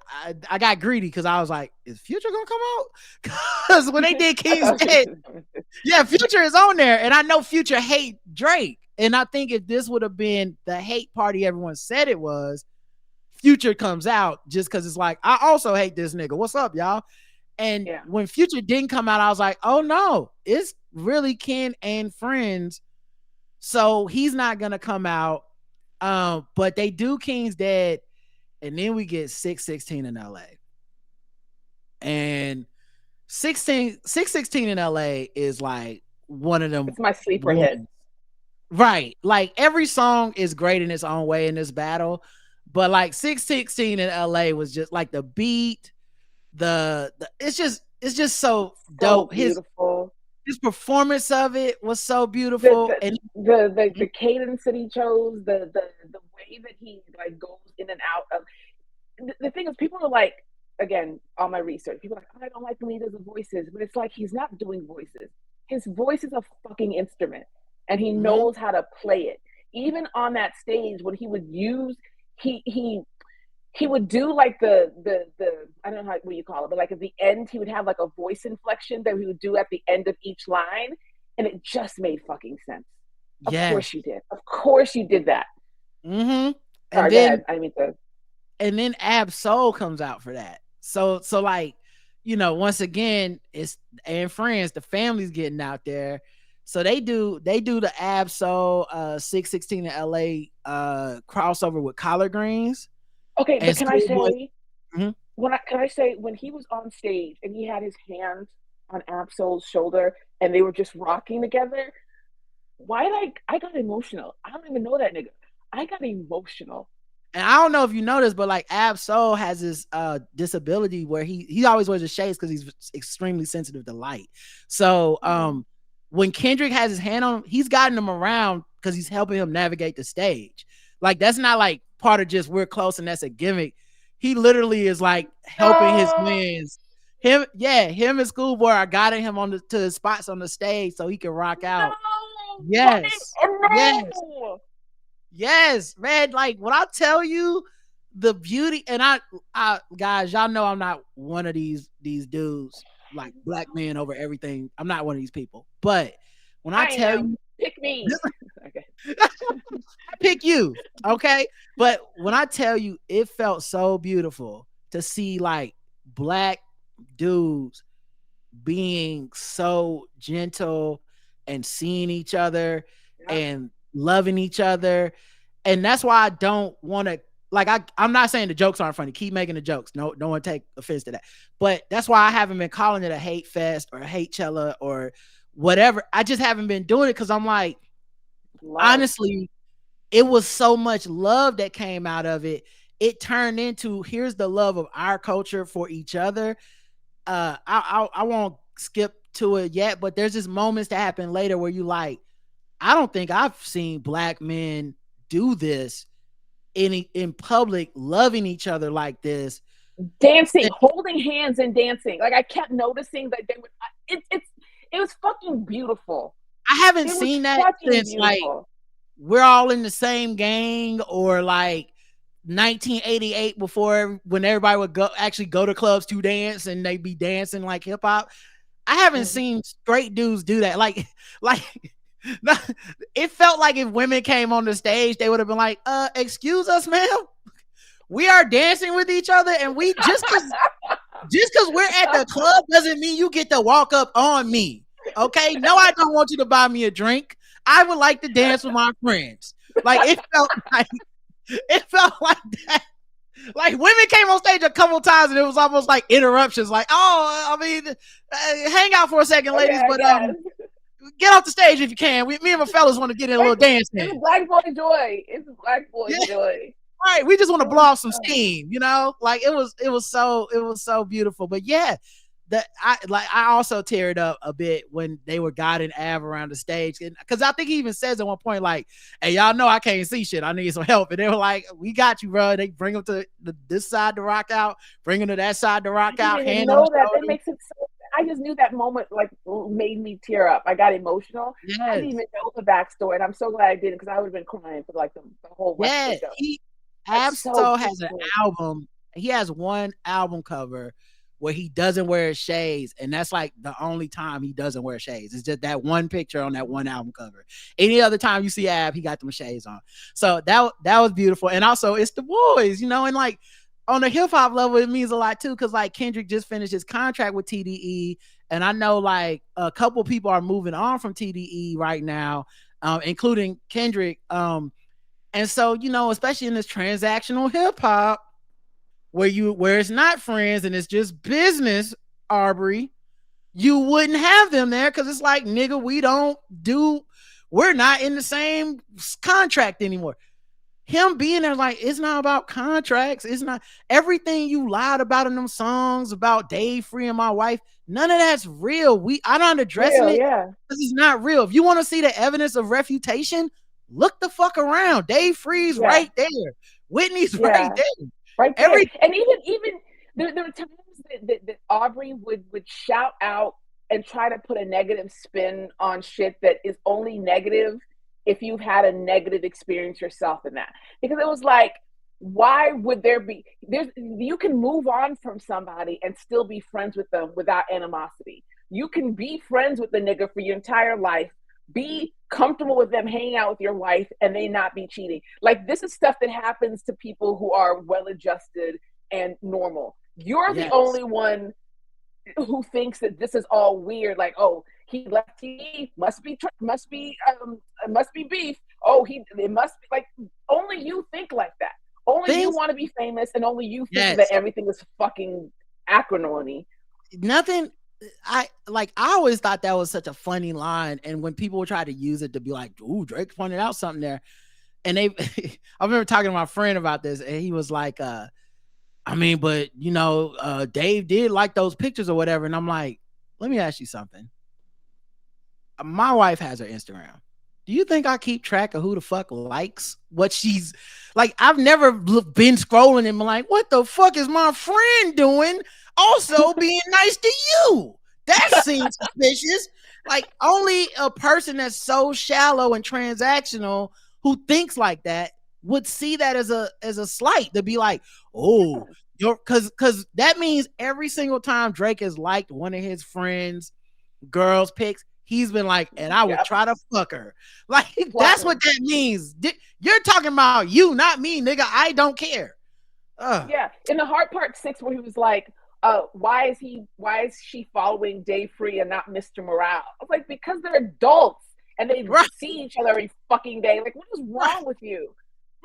I got greedy because I was like, is Future gonna come out? Because when they did King's Dead, yeah, Future is on there, and I know Future hate Drake, and I think if this would have been the hate party everyone said it was, Future comes out just because it's like, I also hate this nigga. What's up, y'all? And when Future didn't come out, I was like, oh no, it's really Ken and friends. So he's not gonna come out. But they do King's Dead, and then we get 616 in LA. And 616 in LA is like one of them. It's my sleeper hit. Right. Like every song is great in its own way in this battle. But like 616 in LA was just like the beat, it's just so dope. Beautiful. His performance of it was so beautiful. And the cadence that he chose, the way that he like goes in and out of the thing is, people are like, again, all my research, people are like, oh, I don't like the leaders of voices, but it's like he's not doing voices. His voice is a fucking instrument, and he knows how to play it. Even on that stage, when he would use he would do like the I don't know what you call it, but like at the end he would have like a voice inflection that he would do at the end of each line, and it just made fucking sense. Of course you did. Of course you did that. Mm-hmm. Sorry, then I mean and then Ab Soul comes out for that. So like, once again, it's and friends, the family's getting out there. So they do the Ab Soul 616 in LA crossover with collard greens. Okay, but can I say when he was on stage and he had his hand on Ab Soul's shoulder and they were just rocking together, I got emotional. I don't even know that nigga. I got emotional. And I don't know if you know this, but like Ab Soul has this disability where he always wears the shades because he's extremely sensitive to light. So when Kendrick has his hand on him, he's gotten him around because he's helping him navigate the stage. Like, that's not like part of just we're close and that's a gimmick. He literally is like helping his wins. Him and Schoolboy are guiding him to the spots on the stage so he can rock out. Yes, man. Like, when I tell you the beauty, and I guys, y'all know I'm not one of these dudes, like black men over everything. I'm not one of these people. But when I tell you, pick me. Okay. I pick you. Okay. But when I tell you, it felt so beautiful to see like black dudes being so gentle and seeing each other and loving each other. And that's why I don't want to, like I'm not saying the jokes aren't funny. Keep making the jokes. No one take offense to that. But that's why I haven't been calling it a hate fest or a hate chella or whatever. I just haven't been doing it because I'm like, honestly, it was so much love that came out of it. It turned into here's the love of our culture for each other. I won't skip to it yet, but there's just moments that happen later where you like, I don't think I've seen black men do this in public, loving each other like this, dancing, holding hands and dancing. Like I kept noticing that they would. It was fucking beautiful. I haven't seen that since beautiful. Like we're all in the same gang or like 1988 before when everybody would actually go to clubs to dance and they be dancing like hip hop. I haven't seen straight dudes do that. Like it felt like if women came on the stage, they would have been like, excuse us, ma'am. We are dancing with each other, and we just because we're at the club doesn't mean you get to walk up on me. Okay? No, I don't want you to buy me a drink. I would like to dance with my friends. Like it felt like that. Like women came on stage a couple times and it was almost like interruptions. Like, oh, I mean, hang out for a second, ladies, but get off the stage if you can. Me and my fellas want to get in a little dance. It's black boy joy. It's black boy joy. Right, we just want to blow off some steam, you know. Like it was so beautiful. But yeah, I also teared up a bit when they were guiding Av around the stage, because I think he even says at one point like, "Hey, y'all know I can't see shit. I need some help." And they were like, "We got you, bro." They bring him to this side to rock out, bring him to that side to rock out. Hand know that it makes it so. I just knew that moment like made me tear up. I got emotional. Yes. I didn't even know the backstory, and I'm so glad I didn't because I would have been crying for like the whole rest of the show. Ab-Soul has an album. He has one album cover where he doesn't wear shades, and that's like the only time he doesn't wear shades. It's just that one picture on that one album cover. Any other time you see Ab, he got them shades on. So that was beautiful. And also it's the boys, you know, and like on the hip hop level, it means a lot too, because like Kendrick just finished his contract with TDE, and I know like a couple people are moving on from TDE right now, including Kendrick. And so, you know, especially in this transactional hip hop where it's not friends and it's just business, Arbery, you wouldn't have them there because it's like, nigga, we're not in the same contract anymore. Him being there, like, it's not about contracts. It's not everything you lied about in them songs about Dave Free and my wife. None of that's real. I'm not addressing it because it's not real. If you want to see the evidence of refutation, look the fuck around. Dave Free's right there. Whitney's right there. Right there. And even there were times that Aubrey would shout out and try to put a negative spin on shit that is only negative if you've had a negative experience yourself in that. Because it was like, why would you can move on from somebody and still be friends with them without animosity. You can be friends with the nigga for your entire life, be comfortable with them hanging out with your wife, and they not be cheating. Like, this is stuff that happens to people who are well-adjusted and normal. You're the only one who thinks that this is all weird. Like, oh, he left TV, must be beef. Oh, it must be like, only you think like that. Only you want to be famous, and only you think that everything is fucking acrimony. Nothing. I always thought that was such a funny line, and when people would try to use it to be like, "Ooh, Drake pointed out something there," and I remember talking to my friend about this, and he was like, "I mean, but you know, Dave did like those pictures or whatever," and I'm like, "Let me ask you something. My wife has her Instagram. Do you think I keep track of who the fuck likes what she's like? I've never been scrolling and been like, what the fuck is my friend doing? Also being nice to you. That seems suspicious. Like, only a person that's so shallow and transactional who thinks like that would see that as a slight, to be like, oh, because that means every single time Drake has liked one of his friends' girls' pics, he's been like, and I would try to fuck her. Like, that's what that means. You're talking about you, not me, nigga. I don't care. Yeah. In the Hard Part 6, where he was like, why is she following Dave Free and not Mr. Morale? I was like, because they're adults and they see each other every fucking day. Like, what is wrong with you?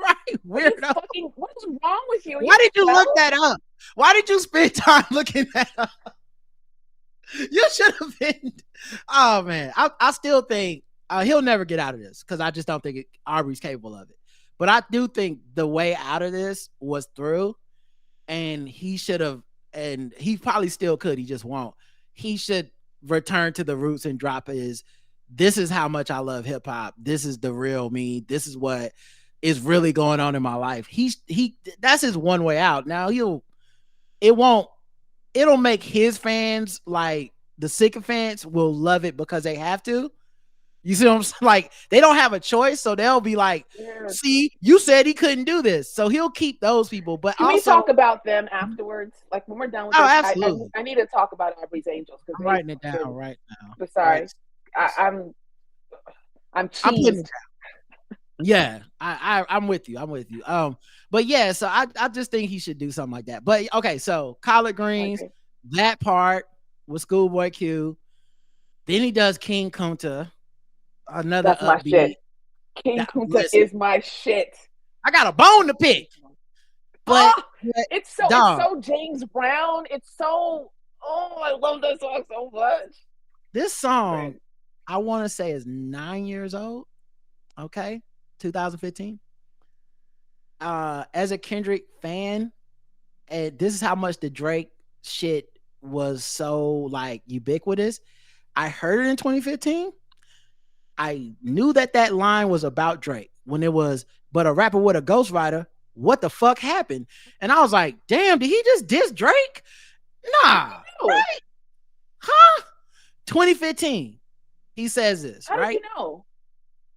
Right, weirdo. What is wrong with you? Are you Why did you look 12? that up? Why did you spend time looking that up? You should have been. Oh man, I still think he'll never get out of this because I just don't think Aubrey's capable of it. But I do think the way out of this was through, and he should have, and he probably still could. He just won't. He should return to the roots and drop his. This is how much I love hip hop. This is the real me. This is what is really going on in my life. He that's his one way out. Now it won't it'll make his fans, like the sycophants, will love it because they have to. You see what I'm saying? Like they don't have a choice, so they'll be like, Yes. "See, you said he couldn't do this," so he'll keep those people. But Can we talk about them afterwards? Like when we're done with this, absolutely. I need to talk about Aubrey's Angels because I'm writing it down right now. But sorry, right. I'm cheesed. Yeah, I'm with you. I'm with you. But yeah, so I just think he should do something like that. But okay, so Collard Greens, that part with Schoolboy Q. Then he does King Kunta, another That's my shit. King Kunta is my shit. I got a bone to pick. But it's so James Brown. It's so I love that song so much. This song, I want to say, is 9 years old. Okay, 2015. As a Kendrick fan, and this is how much the Drake shit was so like ubiquitous. I heard it in 2015. I knew that line was about Drake when it was, but a rapper with a ghostwriter, what the fuck happened? And I was like, damn, did he just diss Drake? Nah, right? Huh? 2015. He says this, How right? How do you know?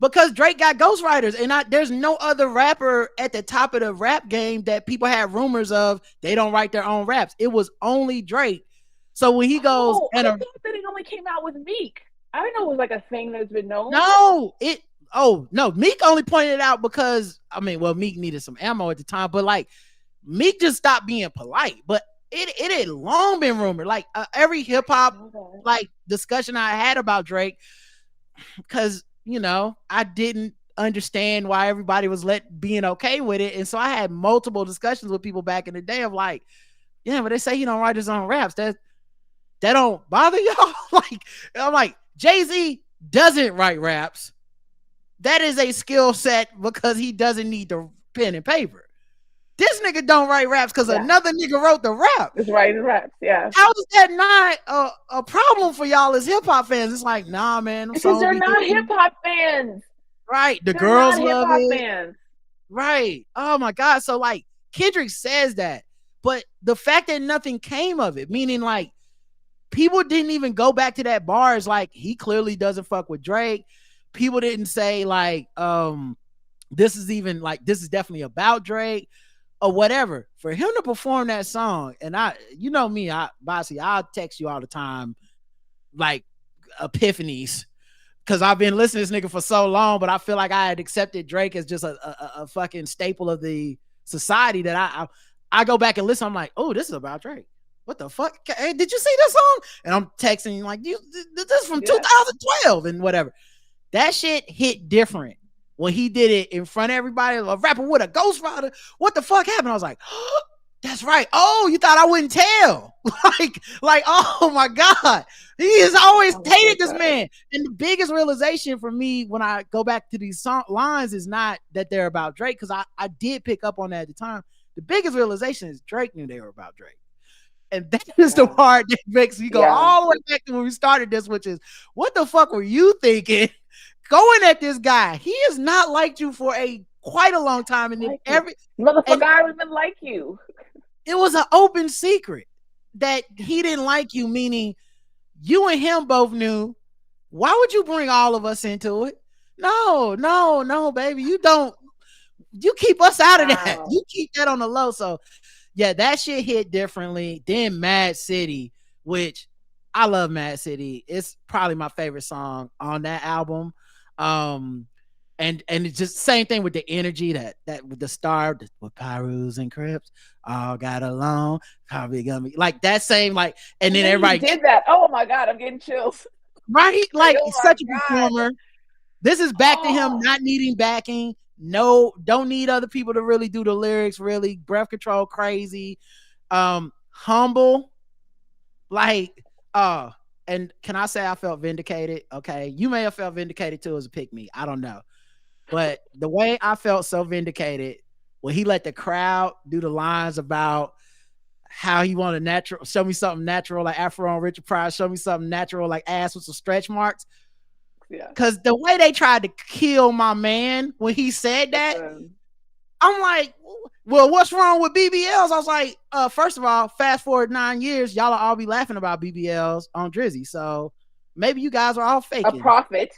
Because Drake got ghostwriters, and there's no other rapper at the top of the rap game that people had rumors of. They don't write their own raps. It was only Drake. So when he goes, I thought that it only came out with Meek. I didn't know it was like a thing that's been known. No, Meek only pointed it out because Meek needed some ammo at the time, but like Meek just stopped being polite. But it had long been rumored. Like every hip hop like discussion I had about Drake, because I didn't understand why everybody was being okay with it, and so I had multiple discussions with people back in the day of like, yeah, but they say he don't write his own raps. That don't bother y'all. Like I'm like, Jay-Z doesn't write raps. That is a skill set because he doesn't need the pen and paper. This nigga don't write raps because another nigga wrote the rap. It's writing raps, yeah. How is that not a problem for y'all as hip hop fans? It's like, nah, man. Because they're not hip hop fans. Right. The girls love it. Fans. Right. Oh my God. So like Kendrick says that, but the fact that nothing came of it, meaning like people didn't even go back to that bars. Like he clearly doesn't fuck with Drake. People didn't say like, this is definitely about Drake or whatever. For him to perform that song, and Bassey, I'll text you all the time, like epiphanies, because I've been listening to this nigga for so long, but I feel like I had accepted Drake as just a fucking staple of the society that I go back and listen. I'm like, oh, this is about Drake. What the fuck? Hey, did you see this song? And I'm texting like, this is from 2012 and whatever. That shit hit different when he did it in front of everybody. A rapper with a ghostwriter. What the fuck happened? I was like, oh, that's right. Oh, you thought I wouldn't tell? like, oh my God. He has always hated this man. And the biggest realization for me when I go back to these lines is not that they're about Drake, because I did pick up on that at the time. The biggest realization is Drake knew they were about Drake. And that is the part that makes me go all the way back to when we started this, which is, what the fuck were you thinking going at this guy? He has not liked you for quite a long time. And then motherfucker, I don't even like you. It was an open secret that he didn't like you, meaning you and him both knew. Why would you bring all of us into it? No, baby. You keep us out of that. You keep that on the low. So yeah, that shit hit differently. Then Mad City, which I love Mad City. It's probably my favorite song on that album. And it's just same thing with the energy that with the star with Pyrus and Crips all got along. Probably gonna be like that same like, and then everybody did that. Oh my God, I'm getting chills. Right, like such a performer. This is back to him not needing backing. No, don't need other people to really do the lyrics. Really, breath control, crazy. Humble, like, and can I say I felt vindicated? Okay, you may have felt vindicated too as a pick me. I don't know, but the way I felt so vindicated when he let the crowd do the lines about how he wanted natural, show me something natural like Afro on Richard Pryor, show me something natural like ass with some stretch marks. Yeah. Because the way they tried to kill my man when he said that, I'm like, well, what's wrong with BBLs? I was like, first of all, fast forward 9 years, y'all will all be laughing about BBLs on Drizzy. So maybe you guys are all faking. A prophet.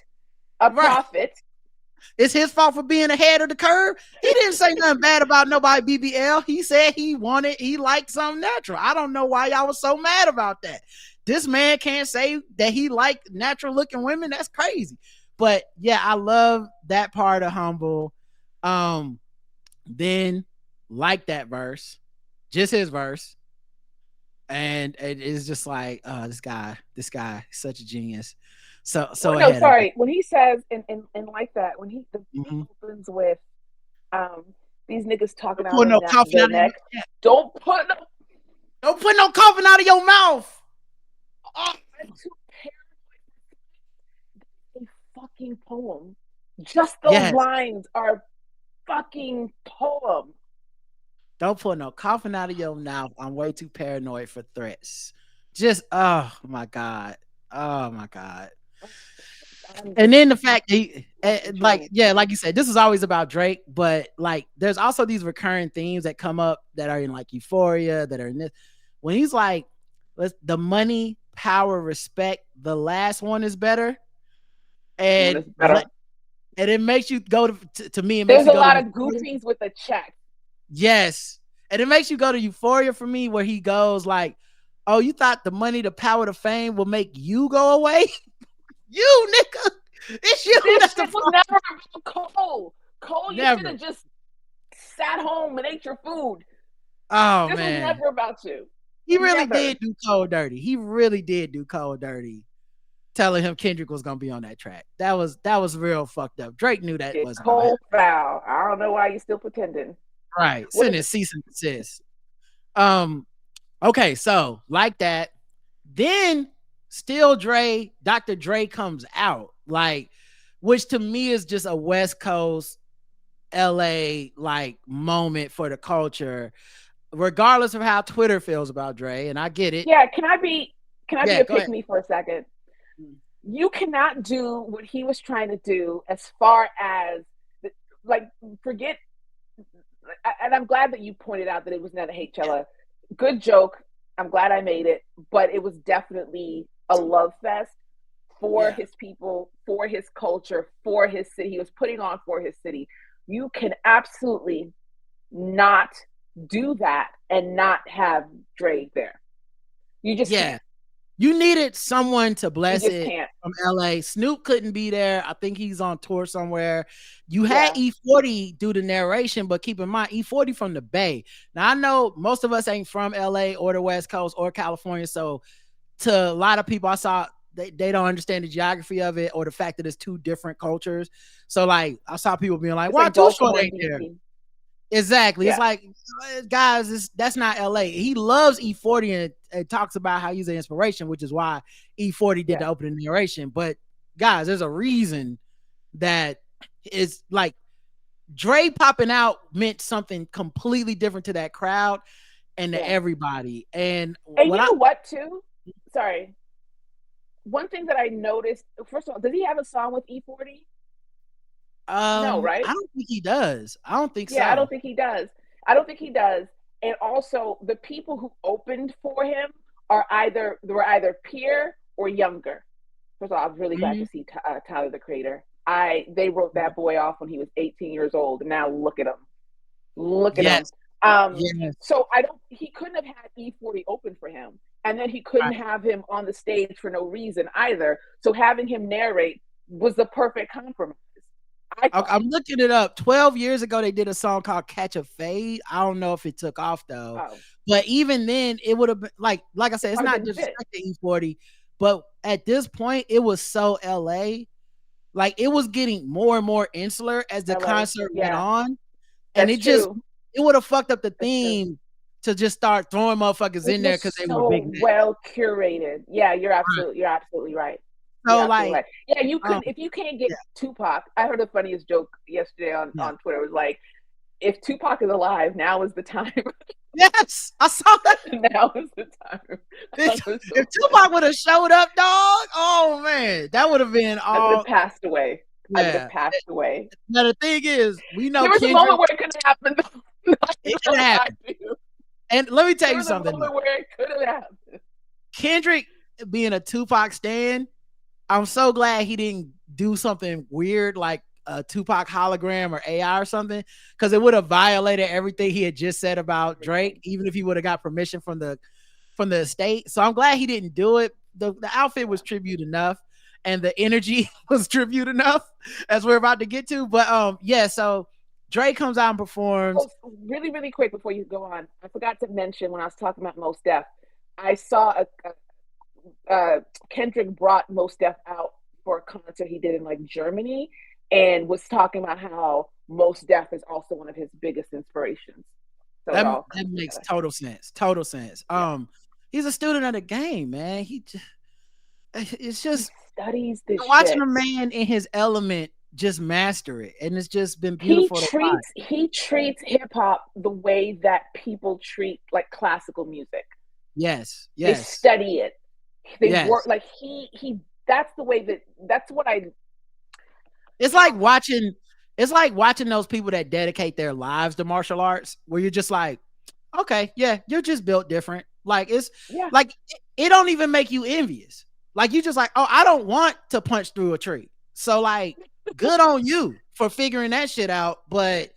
It's his fault for being ahead of the curve. He didn't say nothing bad about nobody BBL. He said he liked something natural. I don't know why y'all was so mad about that. This man can't say that he liked natural looking women. That's crazy. But yeah, I love that part of Humble. Then like that verse, just his verse. And it is just like, this guy, such a genius. So no, sorry. When he says and like that, when the opens with these niggas talking out of their neck, don't put no coughing out of your mouth. Oh, I'm too paranoid. A fucking poem. Just those lines are fucking poem. Don't put no coughing out of your mouth. I'm way too paranoid for threats. Just, oh my God. And then the fact he, like you said, this is always about Drake, but like there's also these recurring themes that come up that are in like Euphoria, that are in this. When he's like, the money, power, respect, the last one is better. And it makes you go to me. There's a lot of goofies with a check. Yes. And it makes you go to Euphoria for me, where he goes like, oh, you thought the money, the power, the fame will make you go away? You, nigga. It's you. This shit was never about Cole. Cole, you should have just sat home and ate your food. Oh, this man. was never about you. He really did do Cole dirty. He really did do Cole dirty, telling him Kendrick was gonna be on that track. That was real fucked up. Drake knew that wasn't Cole foul. I don't know why you're still pretending. Right. Sending cease and desist. Okay, so like that. Then Still Dre, Dr. Dre comes out, like, which to me is just a West Coast LA like moment for the culture, regardless of how Twitter feels about Dre, and I get it. Yeah, can I be a pick me for a second? You cannot do what he was trying to do as far as like forget. And I'm glad that you pointed out that it was not a Hachella. Good joke. I'm glad I made it, but it was definitely a love fest for his people, for his culture, for his city. He was putting on for his city. You can absolutely not do that and not have Drake there. You just can't. You needed someone to bless it from LA. Snoop couldn't be there. I think he's on tour somewhere. You had E40 do the narration, but keep in mind, E40 from the Bay. Now, I know most of us ain't from LA or the West Coast or California, so to a lot of people I saw, they don't understand the geography of it or the fact that it's two different cultures. So, like, I saw people being like, why Too Short ain't there? Exactly. It's like, guys, that's not LA. He loves E40 and talks about how he's an inspiration, which is why E40 did the opening narration. But guys, there's a reason that it's like Dre popping out meant something completely different to that crowd and to everybody. And you know what too? Sorry. One thing that I noticed, first of all, does he have a song with E40? No, right? I don't think he does. I don't think so. I don't think he does. And also, the people who opened for him were either peer or younger. First of all, I was really glad to see Tyler the Creator. They wrote that boy off when he was 18 years old, and now look at him. Look at him. So he couldn't have had E40 open for him, and then he couldn't have him on the stage for no reason either. So having him narrate was the perfect compromise. I'm looking it up. 12 years ago, they did a song called Catch a Fade. I don't know if it took off though. But even then, it would have been like I said, it's not disrespect to E40, but at this point, it was so LA. Like it was getting more and more insular as the LA. concert went Yeah, on, and that's it just true. it would have fucked up the That's true. theme to just start throwing motherfuckers It in there was because they were big so names. well curated. Yeah, Right. you're absolutely right. You're So absolutely like, right. Yeah, you um, could if you can't get yeah, Tupac. I heard the funniest joke yesterday yeah. on Twitter. It was like, if Tupac is alive, now is the time. Yes, I saw that. Now is the time. If, That was if so Tupac funny. would have showed up, dog, oh man, that would have been I would have all. passed away. I would have Yeah. passed away. Now the thing is, we know There was a Kendrick. moment where it could have happened. Not It could gonna have lie happened, to you. and let me tell There you was a something though. moment where it could have happened. Kendrick being a Tupac stan, I'm so glad he didn't do something weird like a Tupac hologram or AI or something, because it would have violated everything he had just said about Drake, Everything. even if he would have got permission from the estate. So I'm glad he didn't do it. The outfit was Yeah. tribute enough, and the energy was tribute enough, as we're about to get to. But yeah, so Drake comes out and performs. Oh, really, really quick before you go on, I forgot to mention when I was talking about Mos Def, I saw Kendrick brought Mos Def out for a concert he did in like Germany, and was talking about how Mos Def is also one of his biggest inspirations. So it That all that comes makes together. total sense. Total sense. Yeah, He's a student of the game, man. It's he just studies this watching a shit. man in his element just master it, and it's just been beautiful to watch. He treats hip hop the way that people treat like classical music. Yes, They yes, study it. They work yes. like he. That's the way that. That's what I. It's You know. like watching. It's like watching those people that dedicate their lives to martial arts, where you're just like, okay, yeah, you're just built different. Like it's Yeah. like it don't even make you envious. Like you just like, oh, I don't want to punch through a tree. So like, good on you for figuring that shit out. But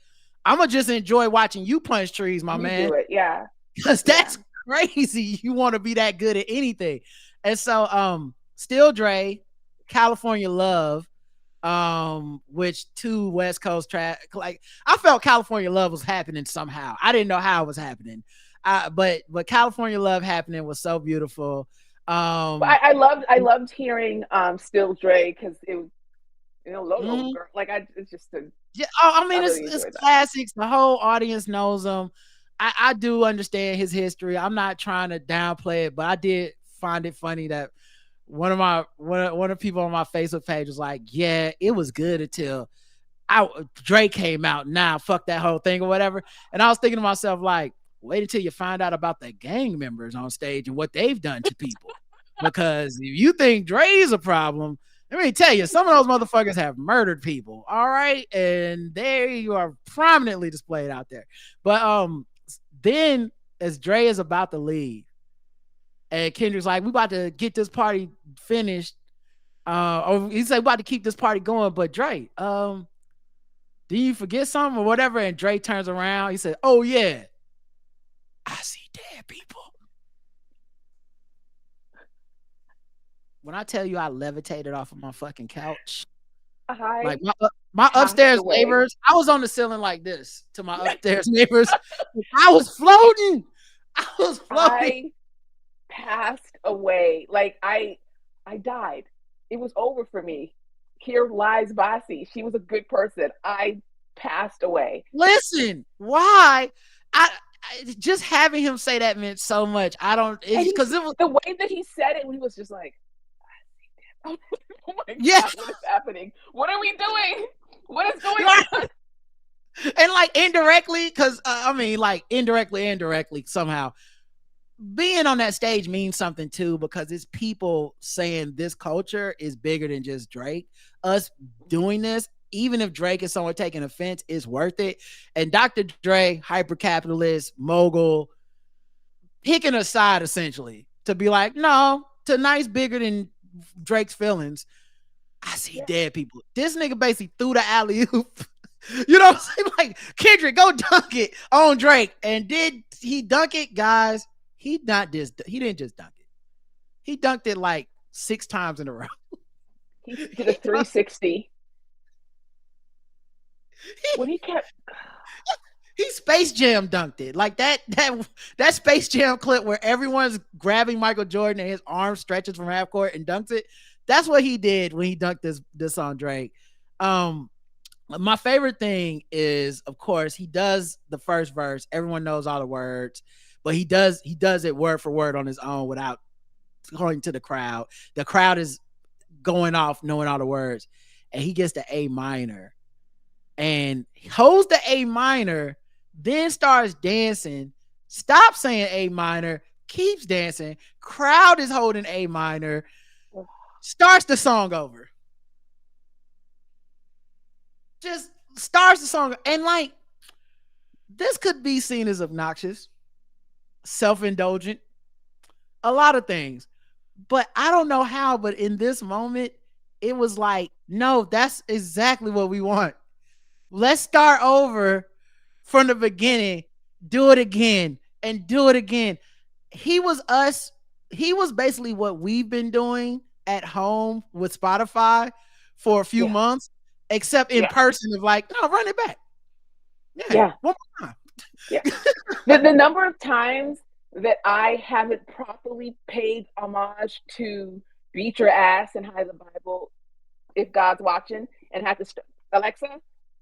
I'm gonna just enjoy watching you punch trees, my You man, do it. Yeah. because Yeah. that's crazy. You want to be that good at anything. And so, Still Dre, California Love, which two West Coast track, like I felt California Love was happening somehow. I didn't know how it was happening. But California Love happening was so beautiful. But Um I loved hearing Still Dre because it was Logo mhm. girl. Like it's just a, Yeah, oh, I I mean really it's enjoyed that. classics. The whole audience knows him. I do understand his history. I'm not trying to downplay it, but I did find it funny that one of the people on my Facebook page was like, "Yeah, it was good until Drake came out. Now, fuck that whole thing or whatever." And I was thinking to myself, like, wait until you find out about the gang members on stage and what they've done to people. Because if you think Dre's a problem, let me tell you, some of those motherfuckers have murdered people. All right. And there you are prominently displayed out there. But then as Dre is about to leave, and Kendrick's like, we about to get this party finished. Or he's like, we about to keep this party going. But Dre, did you forget something or whatever? And Dre turns around. He said, oh, yeah, I see dead people. When I tell you I levitated off of my fucking couch, like I my passed upstairs away. neighbors, I was on the ceiling like this to my upstairs neighbors. I was floating. I was floating. I passed away. Like I died. It was over for me. Here lies Bassey. She was a good person. I passed away. Listen, why? Just having him say that meant so much. I don't And because it was the way that he said it, he was just like, oh my yeah. God, what is happening? What are we doing? What is going on? And like indirectly, because I mean, like indirectly somehow being on that stage means something too, because it's people saying this culture is bigger than just Drake. Us doing this, even if Drake is someone taking offense, is worth it. And Dr. Dre, hyper capitalist, mogul, picking a side essentially to be like, no, tonight's bigger than Drake's feelings. I see Yeah. dead people. This nigga basically threw the alley oop. You know what I'm saying? Like, Kendrick, go dunk it on Drake. And did he dunk it, guys? He didn't just dunk it. He dunked it like 6 times in a row. He did a 360. When he kept He Space Jam dunked it. Like that Space Jam clip where everyone's grabbing Michael Jordan and his arm stretches from half court and dunks it. That's what he did when he dunked this on Drake. My favorite thing is, of course, he does the first verse. Everyone knows all the words, but he does it word for word on his own without going to the crowd. The crowd is going off knowing all the words, and he gets the A minor and holds the A minor, then starts dancing, stops saying A minor, keeps dancing, crowd is holding A minor, starts the song over. Just starts the song. And like, this could be seen as obnoxious, self-indulgent, a lot of things. But I don't know how, but in this moment, it was like, no, that's exactly what we want. Let's start over from the beginning, do it again, and do it again. He was basically what we've been doing at home with Spotify for a few months, except in person of like, no, run it back. Yeah. One more time. Yeah. the number of times that I haven't properly paid homage to Beat Your Ass and Hide the Bible, If God's Watching, and had to Alexa,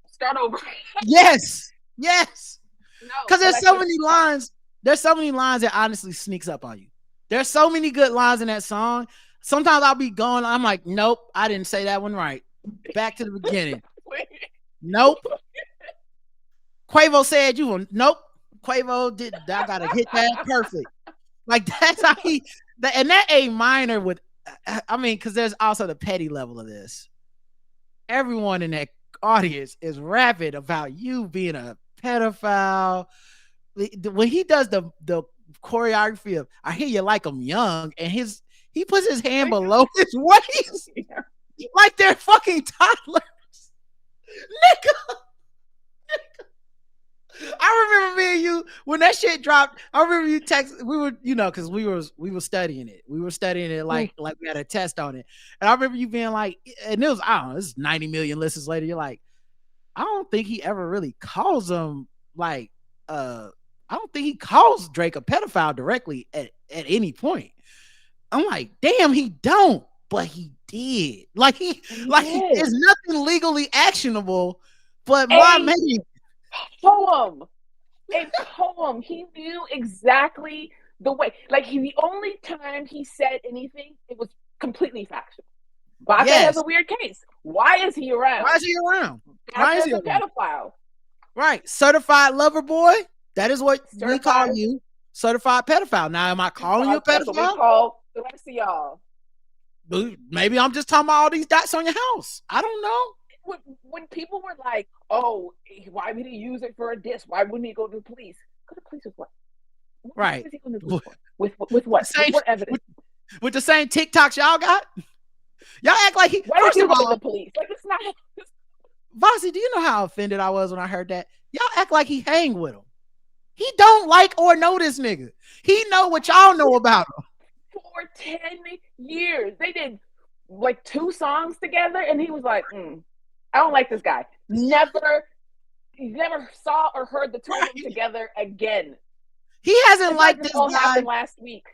start over. Yes. Because there's so many lines. There's so many lines that honestly sneaks up on you. There's so many good lines in that song. Sometimes I'll be going, I'm like, nope, I didn't say that one right. Back to the beginning. Nope. Quavo said you will. Nope. Quavo did. I gotta hit that perfect. Like that's how he. And that A minor would. I mean, because there's also the petty level of this. Everyone in that audience is rapping about you being a pedophile. When he does the choreography of "I hear you like him young," and he puts his hand below his waist, like they're fucking toddlers, nigga. I remember me and you when that shit dropped. I remember you text. We were, because we were studying it. We were studying it like we had a test on it. And I remember you being like, and it was, I don't know, this is 90 million listens later. You're like, I don't think he ever really calls him like, I don't think he calls Drake a pedophile directly at any point. I'm like, damn, he don't, but he did. Like it's nothing legally actionable, but my man. Poem. He knew exactly the way. Like the only time he said anything, it was completely factual. Bassey has a weird case. Why is he around? Why is he a pedophile? Right. Certified lover boy. That is what we call you. Certified pedophile. Now, am I calling you a pedophile? That's what we call the rest of y'all. Maybe I'm just talking about all these dots on your house. I don't know. When people were like, "Oh, why would he use it for a diss? Why wouldn't he go to the police? Go to the police with what? Right. What is he going to do with what? What evidence? With the same TikToks y'all got? Y'all act like he. Why don't you go to the police? Like it's not. Bassey, do you know how offended I was when I heard that? Y'all act like he hang with him. He don't like or know this nigga. He know what y'all know about him. For 10 years, they did like 2 songs together, and he was like, I don't like this guy. Never saw or heard the two of them together again. He hasn't liked this guy. Happened last week.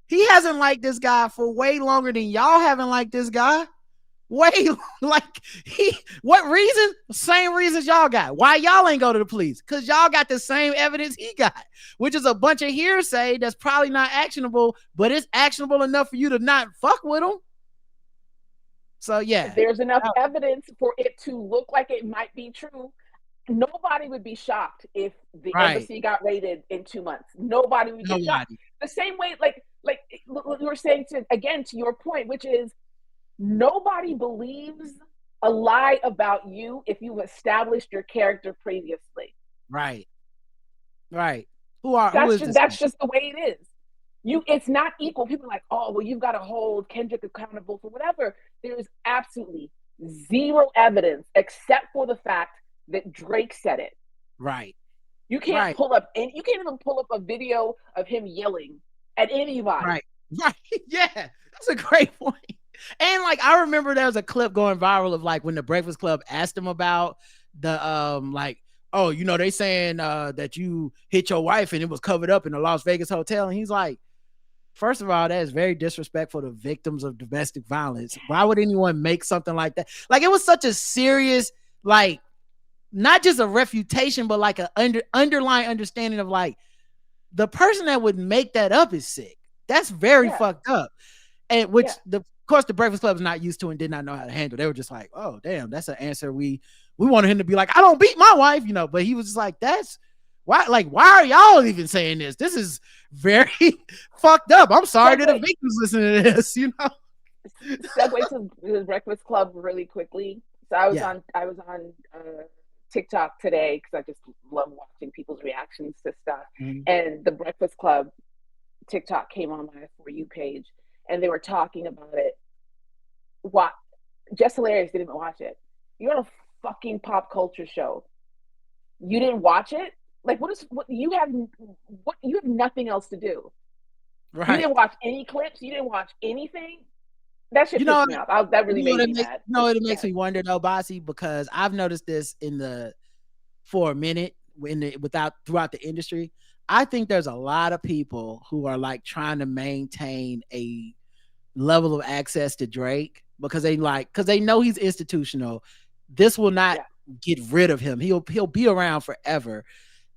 He hasn't liked this guy for way longer than y'all haven't liked this guy. What reason? Same reasons y'all got. Why y'all ain't go to the police? Because y'all got the same evidence he got, which is a bunch of hearsay that's probably not actionable, but it's actionable enough for you to not fuck with him. So yeah, there's enough evidence for it to look like it might be true. Nobody would be shocked if the embassy got raided in 2 months. Nobody would be shocked. The same way, like you were saying to your point, which is nobody believes a lie about you if you've established your character previously. Right. That's just the way it is. It's not equal. People are like, oh, well, you've got to hold Kendrick accountable for whatever. There is absolutely zero evidence except for the fact that Drake said it. Right. You can't pull up, and you can't even pull up a video of him yelling at anybody. Right. Yeah, that's a great point. And like, I remember there was a clip going viral of like when the Breakfast Club asked him about the like, oh, they saying that you hit your wife and it was covered up in a Las Vegas hotel, and he's like, First of all, that is very disrespectful to victims of domestic violence. Why would anyone make something like that? Like, it was such a serious, like, not just a refutation, but like a underlying understanding of like the person that would make that up is sick. That's very fucked up. And which of course the Breakfast Club is not used to and did not know how to handle. They were just like, oh damn, that's an answer we wanted him to be like, I don't beat my wife, you know, but he was just like, that's why are y'all even saying this? This is very fucked up. I'm sorry to the victims listening to this, you know. Segue to the Breakfast Club really quickly. So I was on TikTok today because I just love watching people's reactions to stuff. And the Breakfast Club TikTok came on my For You page, and they were talking about it. What? Just Hilarious didn't even watch it. You're on a fucking pop culture show. You didn't watch it? Like, what you have nothing else to do. Right. You didn't watch any clips. You didn't watch anything. That shit pissed me off. That really made me mad. No, it makes me wonder though, Bassey, because I've noticed this for a minute throughout the industry. I think there's a lot of people who are like trying to maintain a level of access to Drake because they know he's institutional. This will not get rid of him. He'll be around forever.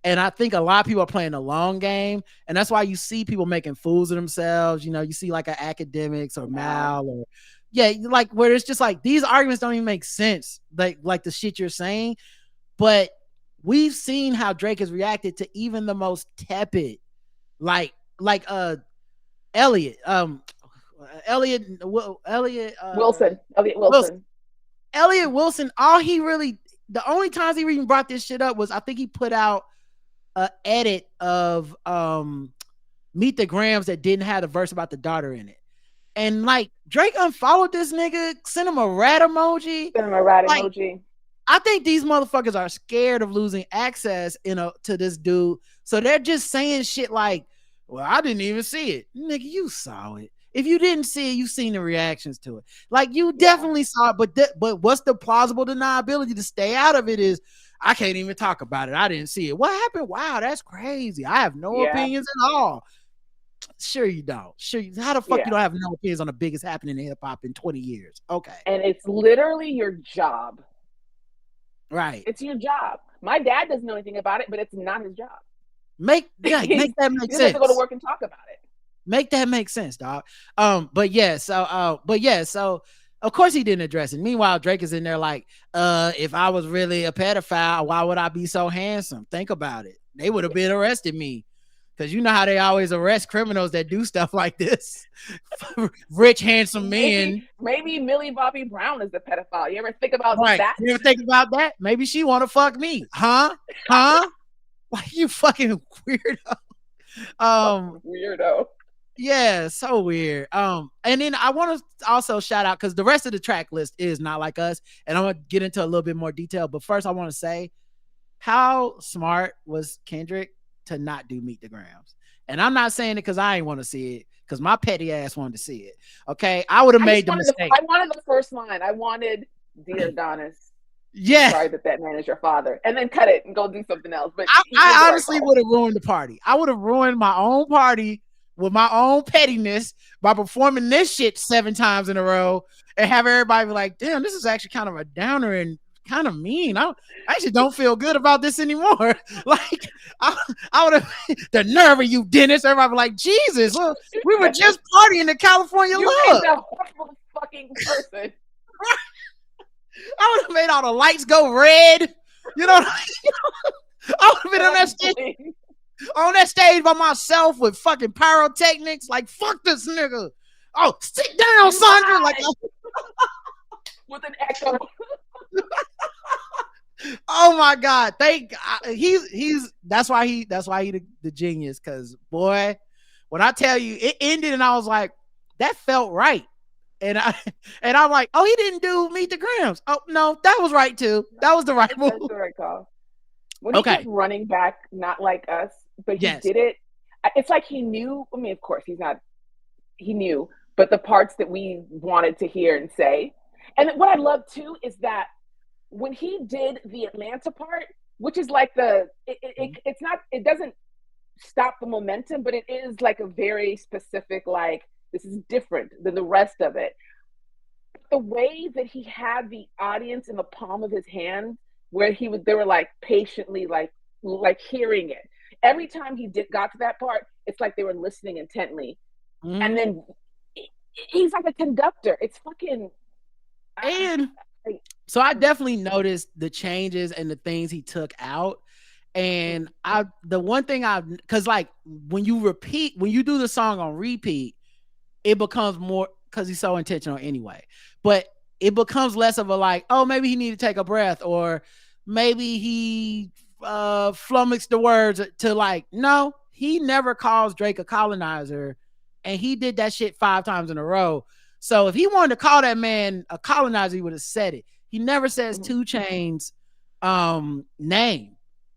And I think a lot of people are playing the long game. And that's why you see people making fools of themselves. You know, you see like an Academics or Mal or like where it's just like these arguments don't even make sense. Like the shit you're saying. But we've seen how Drake has reacted to even the most tepid, like Elliot Wilson. The only times he even brought this shit up was I think he put out an edit of Meet the Grams that didn't have a verse about the daughter in it. And like Drake unfollowed this nigga, sent him a rat emoji. I think these motherfuckers are scared of losing access to this dude. So they're just saying shit like, well, I didn't even see it. Nigga, you saw it. If you didn't see it, you've seen the reactions to it. Like you definitely saw it, but what's the plausible deniability to stay out of it is I can't even talk about it. I didn't see it. What happened? Wow, that's crazy. I have no opinions at all. Sure you don't. How the fuck you don't have no opinions on the biggest happening in hip hop in 20 years? Okay. And it's literally your job. Right. It's your job. My dad doesn't know anything about it, but it's not his job. Make that make sense. He doesn't have to go to work and talk about it. Make that make sense, dog. So of course he didn't address it. Meanwhile, Drake is in there like, if I was really a pedophile, why would I be so handsome? Think about it. They would have been arrested me. Because you know how they always arrest criminals that do stuff like this. Rich, handsome men. Maybe Millie Bobby Brown is the pedophile. You ever think about that? You ever think about that? Maybe she want to fuck me. Huh? Like, you fucking weirdo. Weirdo. Yeah, so weird. And then I want to also shout out, because the rest of the track list is not like us. And I'm going to get into a little bit more detail. But first, I want to say, how smart was Kendrick to not do Meet the Grams? And I'm not saying it because I ain't want to see it, because my petty ass wanted to see it. Okay, I would have made the mistake. I wanted the first line. I wanted, "Dear Adonis, yeah, sorry that man is your father," and then cut it and go do something else. But I honestly would have ruined the party. I would have ruined my own party with my own pettiness by performing this shit 7 times in a row and have everybody be like, damn, this is actually kind of a downer and kind of mean. I actually don't feel good about this anymore. Like, I would have the nerve of you, Dennis. Everybody be like, Jesus, look, we were just partying in California. You look, a horrible fucking person. I would have made all the lights go red. You know, I would have been on that stage by myself with fucking pyrotechnics. Like, fuck this nigga. Oh, sit down, Sandra. Like, with an echo. Oh my God! That's why he the genius. Because boy, when I tell you it ended, and I was like, that felt right, and I'm like, oh, he didn't do Meet the Grams. Oh no, that was right too. That was the right move. That's the right call. When he kept running back, not like us, but he did it. It's like he knew. I mean, of course, he knew, but the parts that we wanted to hear and say. And what I love too is that when he did the Atlanta part, which is like it doesn't stop the momentum, but it is like a very specific, like, this is different than the rest of it. The way that he had the audience in the palm of his hand, where they were like patiently like hearing it. Every time got to that part, it's like they were listening intently. Mm-hmm. And then he's like a conductor. It's fucking. And so I definitely noticed the changes and the things he took out. And the one thing cause like when you do the song on repeat, it becomes more, cause he's so intentional anyway, but it becomes less of a like, oh, maybe he need to take a breath, or maybe he flummoxed the words, to like, no, he never calls Drake a colonizer, and he did that shit 5 times in a row. So if he wanted to call that man a colonizer, he would have said it. He never says 2 Chainz's name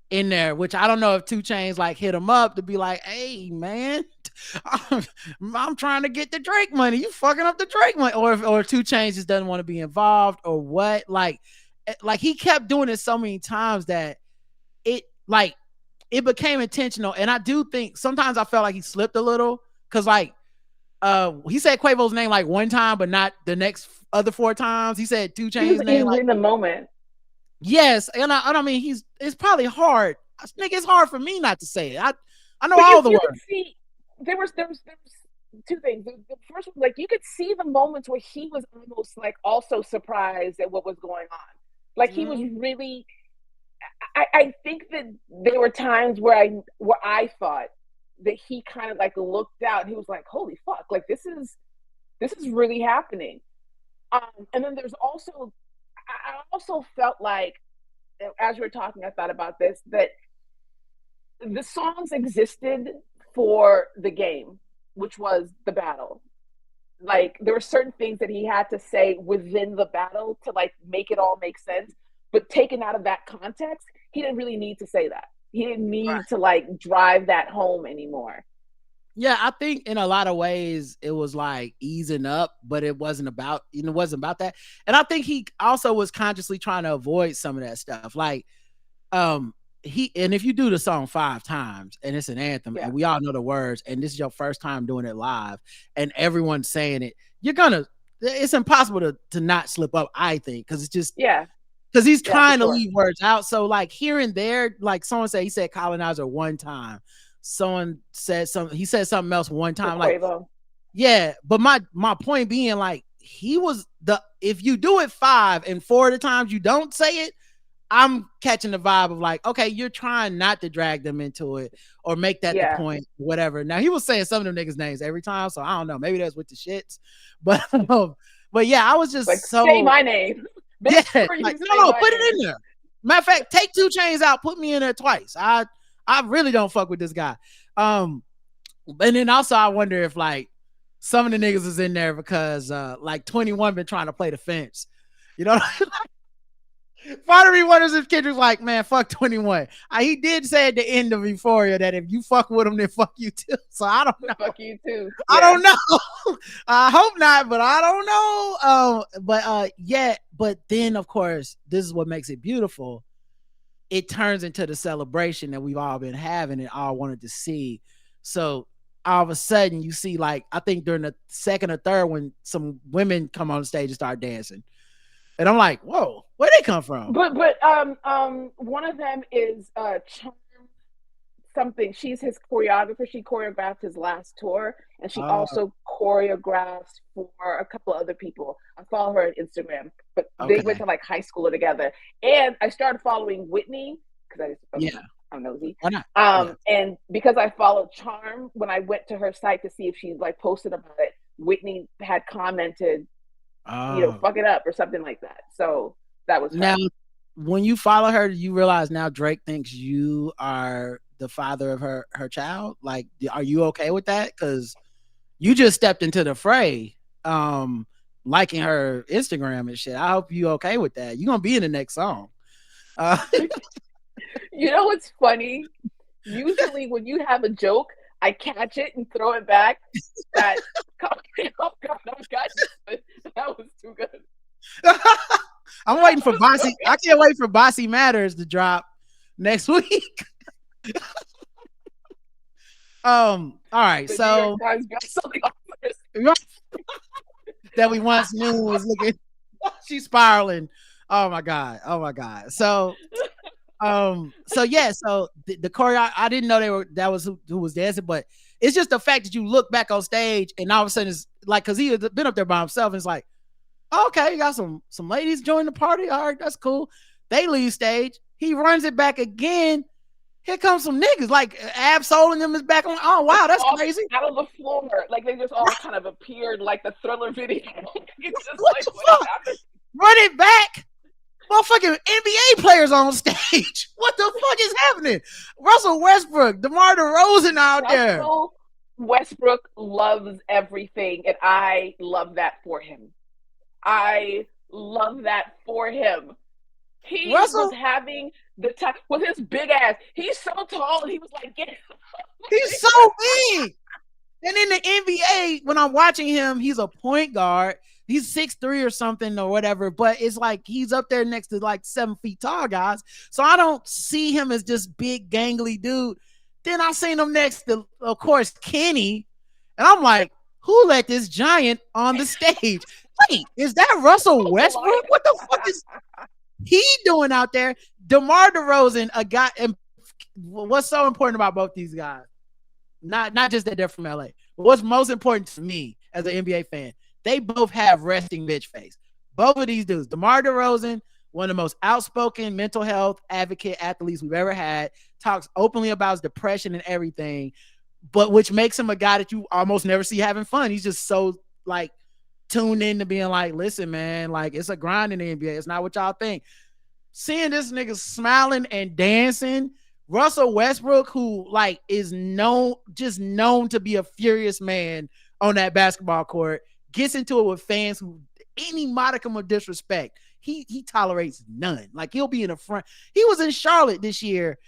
in there, which I don't know if 2 Chainz like hit him up to be like, hey man, I'm trying to get the Drake money, you fucking up the Drake money, or 2 Chainz just doesn't want to be involved, or what. Like he kept doing it so many times that it became intentional. And I do think sometimes I felt like he slipped a little, because like he said Quavo's name like 1 time, but not the next other 4 times. He said 2 Chainz's name like, in the moment. Yes, and I mean, it's probably hard. I think it's hard for me not to say it. I know all the words. See, there was 2 things. The first one, like, you could see the moments where he was almost like also surprised at what was going on. Like he was really. I think that there were times where I thought that he kind of like looked out and he was like, holy fuck, like this is really happening. And then there's also, I also felt like, as you were talking, I thought about this, that the songs existed for the game, which was the battle. Like there were certain things that he had to say within the battle to like make it all make sense, but taken out of that context, he didn't really need to say that. He didn't need to like drive that home anymore. Yeah, I think in a lot of ways it was like easing up, but it wasn't about that. And I think he also was consciously trying to avoid some of that stuff. Like, and if you do the song 5 times and it's an anthem and we all know the words, and this is your first time doing it live and everyone's saying it, it's impossible to not slip up, I think, because it's just, because he's trying to leave words out. So like here and there, like someone said, he said colonizer 1 time. Someone said something, he said something else 1 time. Like, yeah, but my point being, like, if you do it 5 and 4 of the times you don't say it, I'm catching the vibe of like, okay, you're trying not to drag them into it or make that the point, whatever. Now he was saying some of them niggas' names every time, so I don't know, maybe that's with the shits, but yeah, I was just like, say my name. Yeah, like, no, put it in there. Matter of fact, take 2 Chainz out, put me in there twice. I really don't fuck with this guy. And then also I wonder if like some of the niggas is in there because like 21 been trying to play the fence. You know, part of me wonders if Kendrick's like, man, fuck 21. He did say at the end of Euphoria that if you fuck with him, then fuck you too. So I don't know. Fuck you too. I don't know. I hope not, but I don't know. But then of course, this is what makes it beautiful. It turns into the celebration that we've all been having and all wanted to see. So all of a sudden you see, like, I think during the 2nd or 3rd, when some women come on stage and start dancing. And I'm like, whoa, where'd they come from? But one of them is Charm something. She's his choreographer. She choreographed his last tour, and she also choreographed for a couple of other people. I follow her on Instagram, but they went to like high school together. And I started following Whitney because I'm nosy. Why not? And because I followed Charm, when I went to her site to see if she like posted about it, Whitney had commented, fuck it up or something like that. So that was her. Now, when you follow her, do you realize now Drake thinks you are the father of her child? Like, are you okay with that? Because you just stepped into the fray, liking her Instagram and shit. I hope you okay with that. You're gonna be in the next song. You know what's funny? Usually when you have a joke, I catch it and throw it back. That was too good. I'm waiting for Bassey. I can't wait for Bassey Matters to drop next week. All right, The New York so Times bestselling authors. that we once knew was looking, she's spiraling. Oh my god. Oh my god. So yeah, so the choreo, I didn't know that was who was dancing, but it's just the fact that you look back on stage and all of a sudden it's like, because he had been up there by himself, and it's like, okay, you got some ladies join the party. All right, that's cool. They leave stage. He runs it back again. Here comes some niggas like Absol and them is back on. Oh wow, that's All crazy. out of the floor, like they just all kind of appeared like the Thriller video. It's just What like the what is fuck? happening? Run it back. Motherfucking NBA players on stage. What the fuck is happening? Russell Westbrook, DeMar DeRozan out there. Russell Westbrook loves everything, and I love that for him. I love that for him. He was Russell, having the time with his big ass. He's so tall, and he was like, "Get he's so big. And in the NBA, when I'm watching him, he's a point guard. He's 6'3" or something or whatever, but it's like he's up there next to like 7 feet tall guys. So I don't see him as just big, gangly dude. Then I seen him next to, of course, Kenny. And I'm like, who let this giant on the stage? Wait, is that Russell Westbrook? What the fuck is he doing out there? DeMar DeRozan, a guy. And what's so important about both these guys? Not just that they're from LA. But what's most important to me as an NBA fan, they both have resting bitch face. Both of these dudes, DeMar DeRozan, one of the most outspoken mental health advocate athletes we've ever had, talks openly about his depression and everything, but which makes him a guy that you almost never see having fun. He's just so like tuned in to being like, listen, man, like it's a grind in the NBA. It's not what y'all think. Seeing this nigga smiling and dancing, Russell Westbrook, who like is known to be a furious man on that basketball court, gets into it with fans who any modicum of disrespect, he tolerates none. Like he'll be in the front. He was in Charlotte this year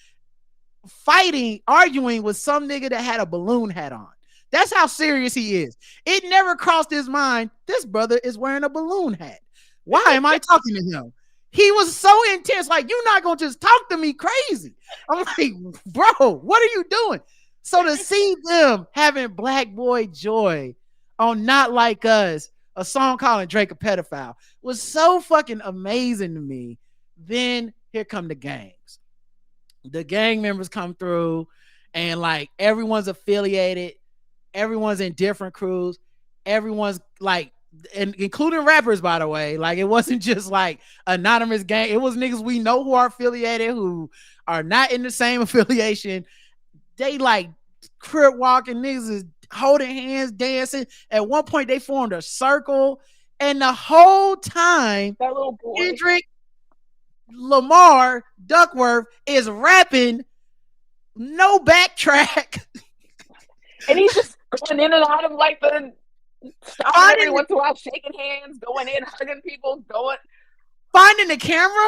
arguing with some nigga that had a balloon hat on. That's how serious he is. It never crossed his mind, this brother is wearing a balloon hat. Why am I talking to him? He was so intense, like, you're not going to just talk to me crazy. I'm like, bro, what are you doing? So to see them having Black Boy Joy on Not Like Us, a song calling Drake a pedophile, was so fucking amazing to me. Then here come the gangs. The gang members come through and like everyone's affiliated. Everyone's in different crews. Everyone's like, and including rappers, by the way. Like it wasn't just like anonymous gang. It was niggas we know who are affiliated, who are not in the same affiliation. They like crib walking, niggas is holding hands, dancing. At one point, they formed a circle, and the whole time, that little boy, Kendrick Lamar Duckworth is rapping, no backtrack. And he's just going in and out of like the stopping every once in a while, shaking hands, going in, hugging people, finding the camera,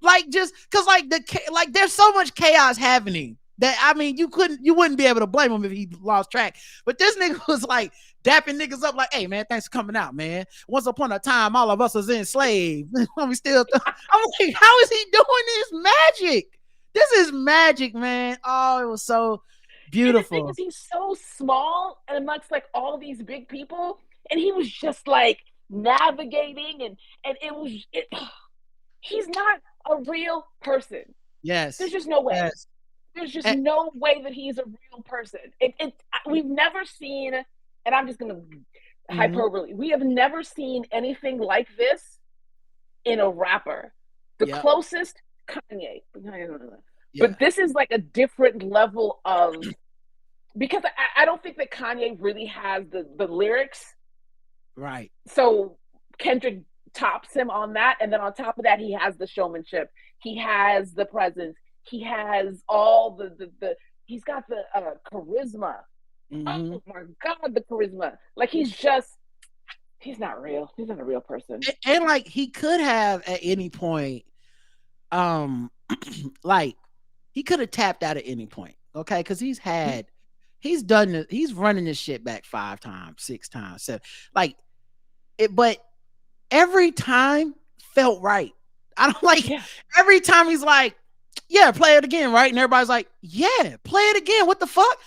like just because like there's so much chaos happening that I mean you wouldn't be able to blame him if he lost track. But this nigga was like dapping niggas up, like, hey man, thanks for coming out, man. Once upon a time, all of us was enslaved. We still. I'm like, how is he doing this magic? This is magic, man. Oh, it was so beautiful. And the thing is, he's so small and amongst like all these big people, and he was just like navigating, and he's not a real person. Yes, there's just no way. Yes. There's just no way that he's a real person. We've never seen, and I'm just gonna hyperbole. We have never seen anything like this in a rapper. The closest, Kanye. But this is like a different level of, because I don't think that Kanye really has the lyrics. Right. So Kendrick tops him on that. And then on top of that, he has the showmanship. He has the presence. He has all the he's got the charisma. Mm-hmm. Oh my God, the charisma. Like he's not real. He's not a real person. And like he could have at any point, like, he could have tapped out at any point, okay? Because he's running this shit back 5 times, 6 times, 7, like it. But every time felt right. I don't like every time he's like, yeah, play it again, right? And everybody's like, yeah, play it again. What the fuck?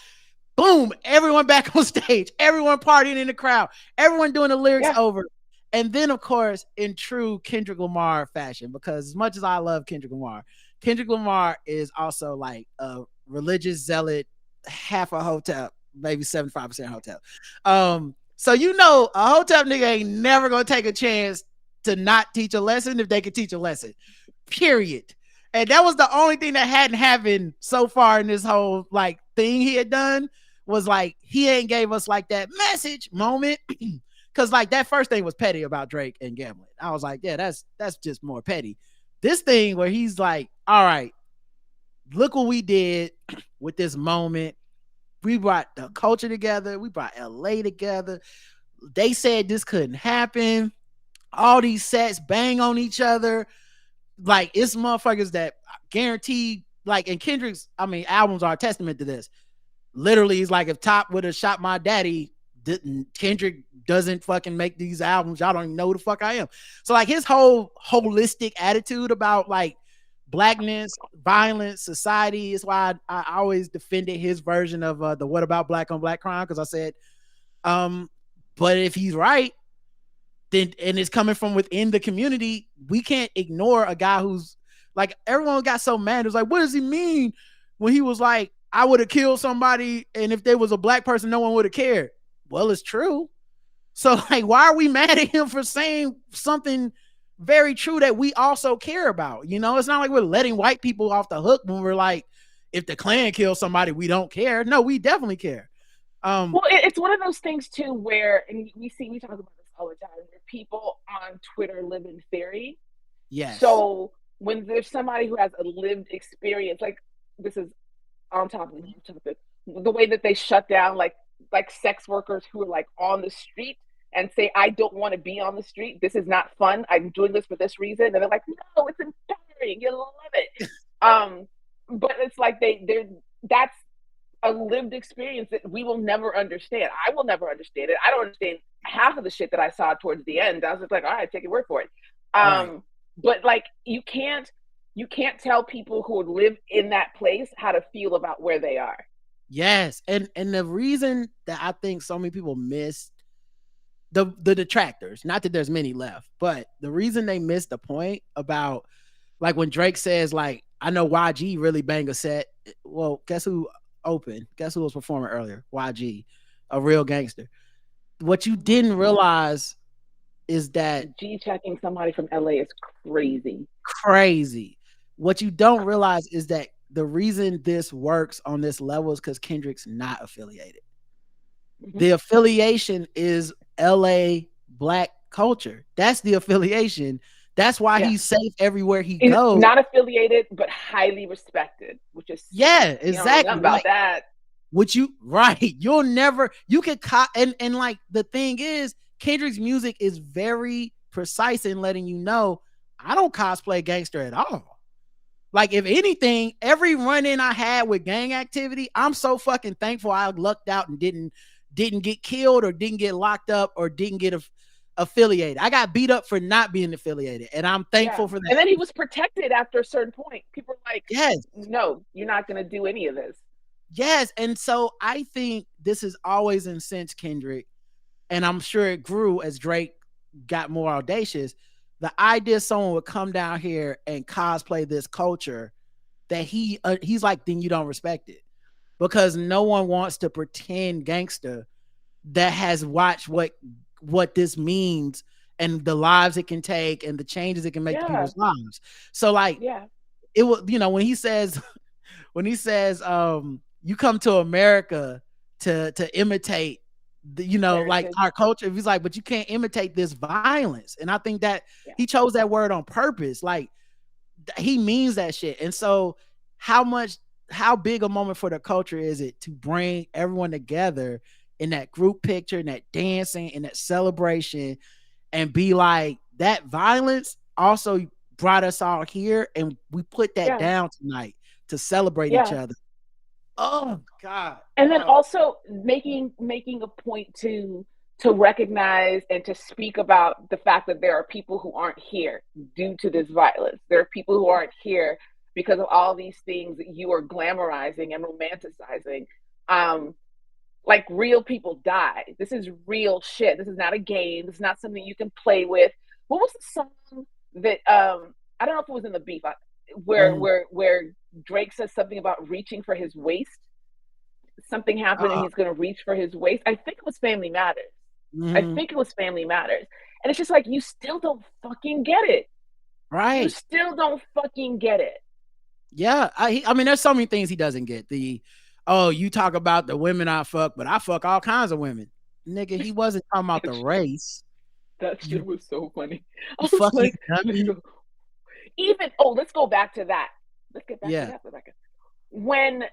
Boom, everyone back on stage, everyone partying in the crowd, everyone doing the lyrics Yeah. over. And then, of course, in true Kendrick Lamar fashion, because as much as I love Kendrick Lamar is also like a religious zealot, half a hotel, maybe 75% hotel. So you know a hotel nigga ain't never gonna take a chance to not teach a lesson if they could teach a lesson. Period. And that was the only thing that hadn't happened so far in this whole like thing he had done was like he ain't gave us like that message moment. Cause like that first thing was petty about Drake and gambling. I was like, yeah, that's just more petty. This thing where he's like, all right, look what we did with this moment. We brought the culture together. We brought LA together. They said this couldn't happen. All these sets bang on each other. Like it's motherfuckers that guarantee like and Kendrick's, I mean, albums are a testament to this. Literally, he's like, if Top would have shot my daddy, Kendrick doesn't fucking make these albums. Y'all don't even know who the fuck I am. So like his whole holistic attitude about like blackness, violence, society is why I always defended his version of the What About Black on Black crime, because I said, but if he's right, then and it's coming from within the community, we can't ignore a guy who's like everyone got so mad. It was like, what does he mean when he was like, I would have killed somebody, and if there was a black person, no one would have cared. Well, it's true. So like, why are we mad at him for saying something very true that we also care about? You know, it's not like we're letting white people off the hook when we're like, if the Klan kills somebody, we don't care. No, we definitely care. Well, it's one of those things too where, and we talk about this all the time, where people on Twitter live in theory. Yes. So when there's somebody who has a lived experience, like this is on top of the way that they shut down like sex workers who are like on the street and say, I don't want to be on the street. This is not fun. I'm doing this for this reason. And they're like, no, it's empowering. You'll love it. But it's like that's a lived experience that we will never understand. I will never understand it. I don't understand half of the shit that I saw towards the end. I was just like, all right, take your word for it. Right. But like, you can't tell people who live in that place how to feel about where they are. Yes. And the reason that I think so many people missed the detractors, not that there's many left, but the reason they missed the point about like when Drake says like, I know YG really bang a set. Well, guess who opened? Guess who was performing earlier? YG, a real gangster. What you didn't realize is that G checking somebody from LA is crazy. Crazy. What you don't realize is that the reason this works on this level is because Kendrick's not affiliated. Mm-hmm. The affiliation is LA black culture. That's the affiliation. That's why he's safe everywhere he goes. Not affiliated, but highly respected, which is exactly about like, that. Which you you'll never you can and like the thing is, Kendrick's music is very precise in letting you know I don't cosplay gangster at all. Like if anything, every run-in I had with gang activity, I'm so fucking thankful I lucked out and didn't get killed or didn't get locked up or didn't get affiliated. I got beat up for not being affiliated, and I'm thankful for that. And then he was protected after a certain point. People were like, yes, no, you're not going to do any of this. Yes, and so I think this has always incensed Kendrick, and I'm sure it grew as Drake got more audacious. The idea someone would come down here and cosplay this culture that he's like, then you don't respect it, because no one wants to pretend gangster that has watched what this means and the lives it can take and the changes it can make to people's lives. So like, it was, when he says you come to America to imitate like our culture. He's like, but you can't imitate this violence. And I think that he chose that word on purpose. Like he means that shit. And so how big a moment for the culture is it to bring everyone together in that group picture and that dancing and that celebration and be like, that violence also brought us all here. And we put that down tonight to celebrate each other. Oh God. And then also making a point to recognize and to speak about the fact that there are people who aren't here due to this violence. There are people who aren't here because of all these things that you are glamorizing and romanticizing. Like real people die. This is real shit. This is not a game. This is not something you can play with. What was the song that I don't know if it was in the beef where Drake says something about reaching for his waist. Something happened and he's going to reach for his waist. I think it was Family Matters. I think it was Family Matters. And it's just like, you still don't fucking get it. Right. You still don't fucking get it. Yeah. I mean, there's so many things he doesn't get. You talk about the women I fuck, but I fuck all kinds of women. Nigga, he wasn't talking about the race. That shit was so funny. I was fucking like, even, let's go back to that. Let's get back to that, Rebecca. When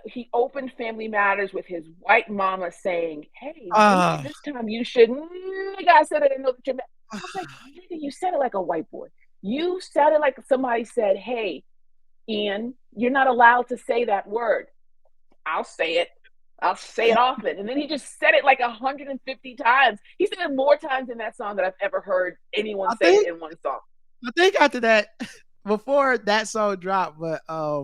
he opened Family Matters with his white mama saying, "Hey, maybe this time you shouldn't." Nigga, I said it. I know that you're mad. I was like, nigga, you said it like a white boy. You said it like somebody said, "Hey, Ian, you're not allowed to say that word." I'll say it. I'll say it often. And then he just said it like 150 times. He said it more times in that song than I've ever heard anyone say it in one song. I think after that, before that song dropped, but I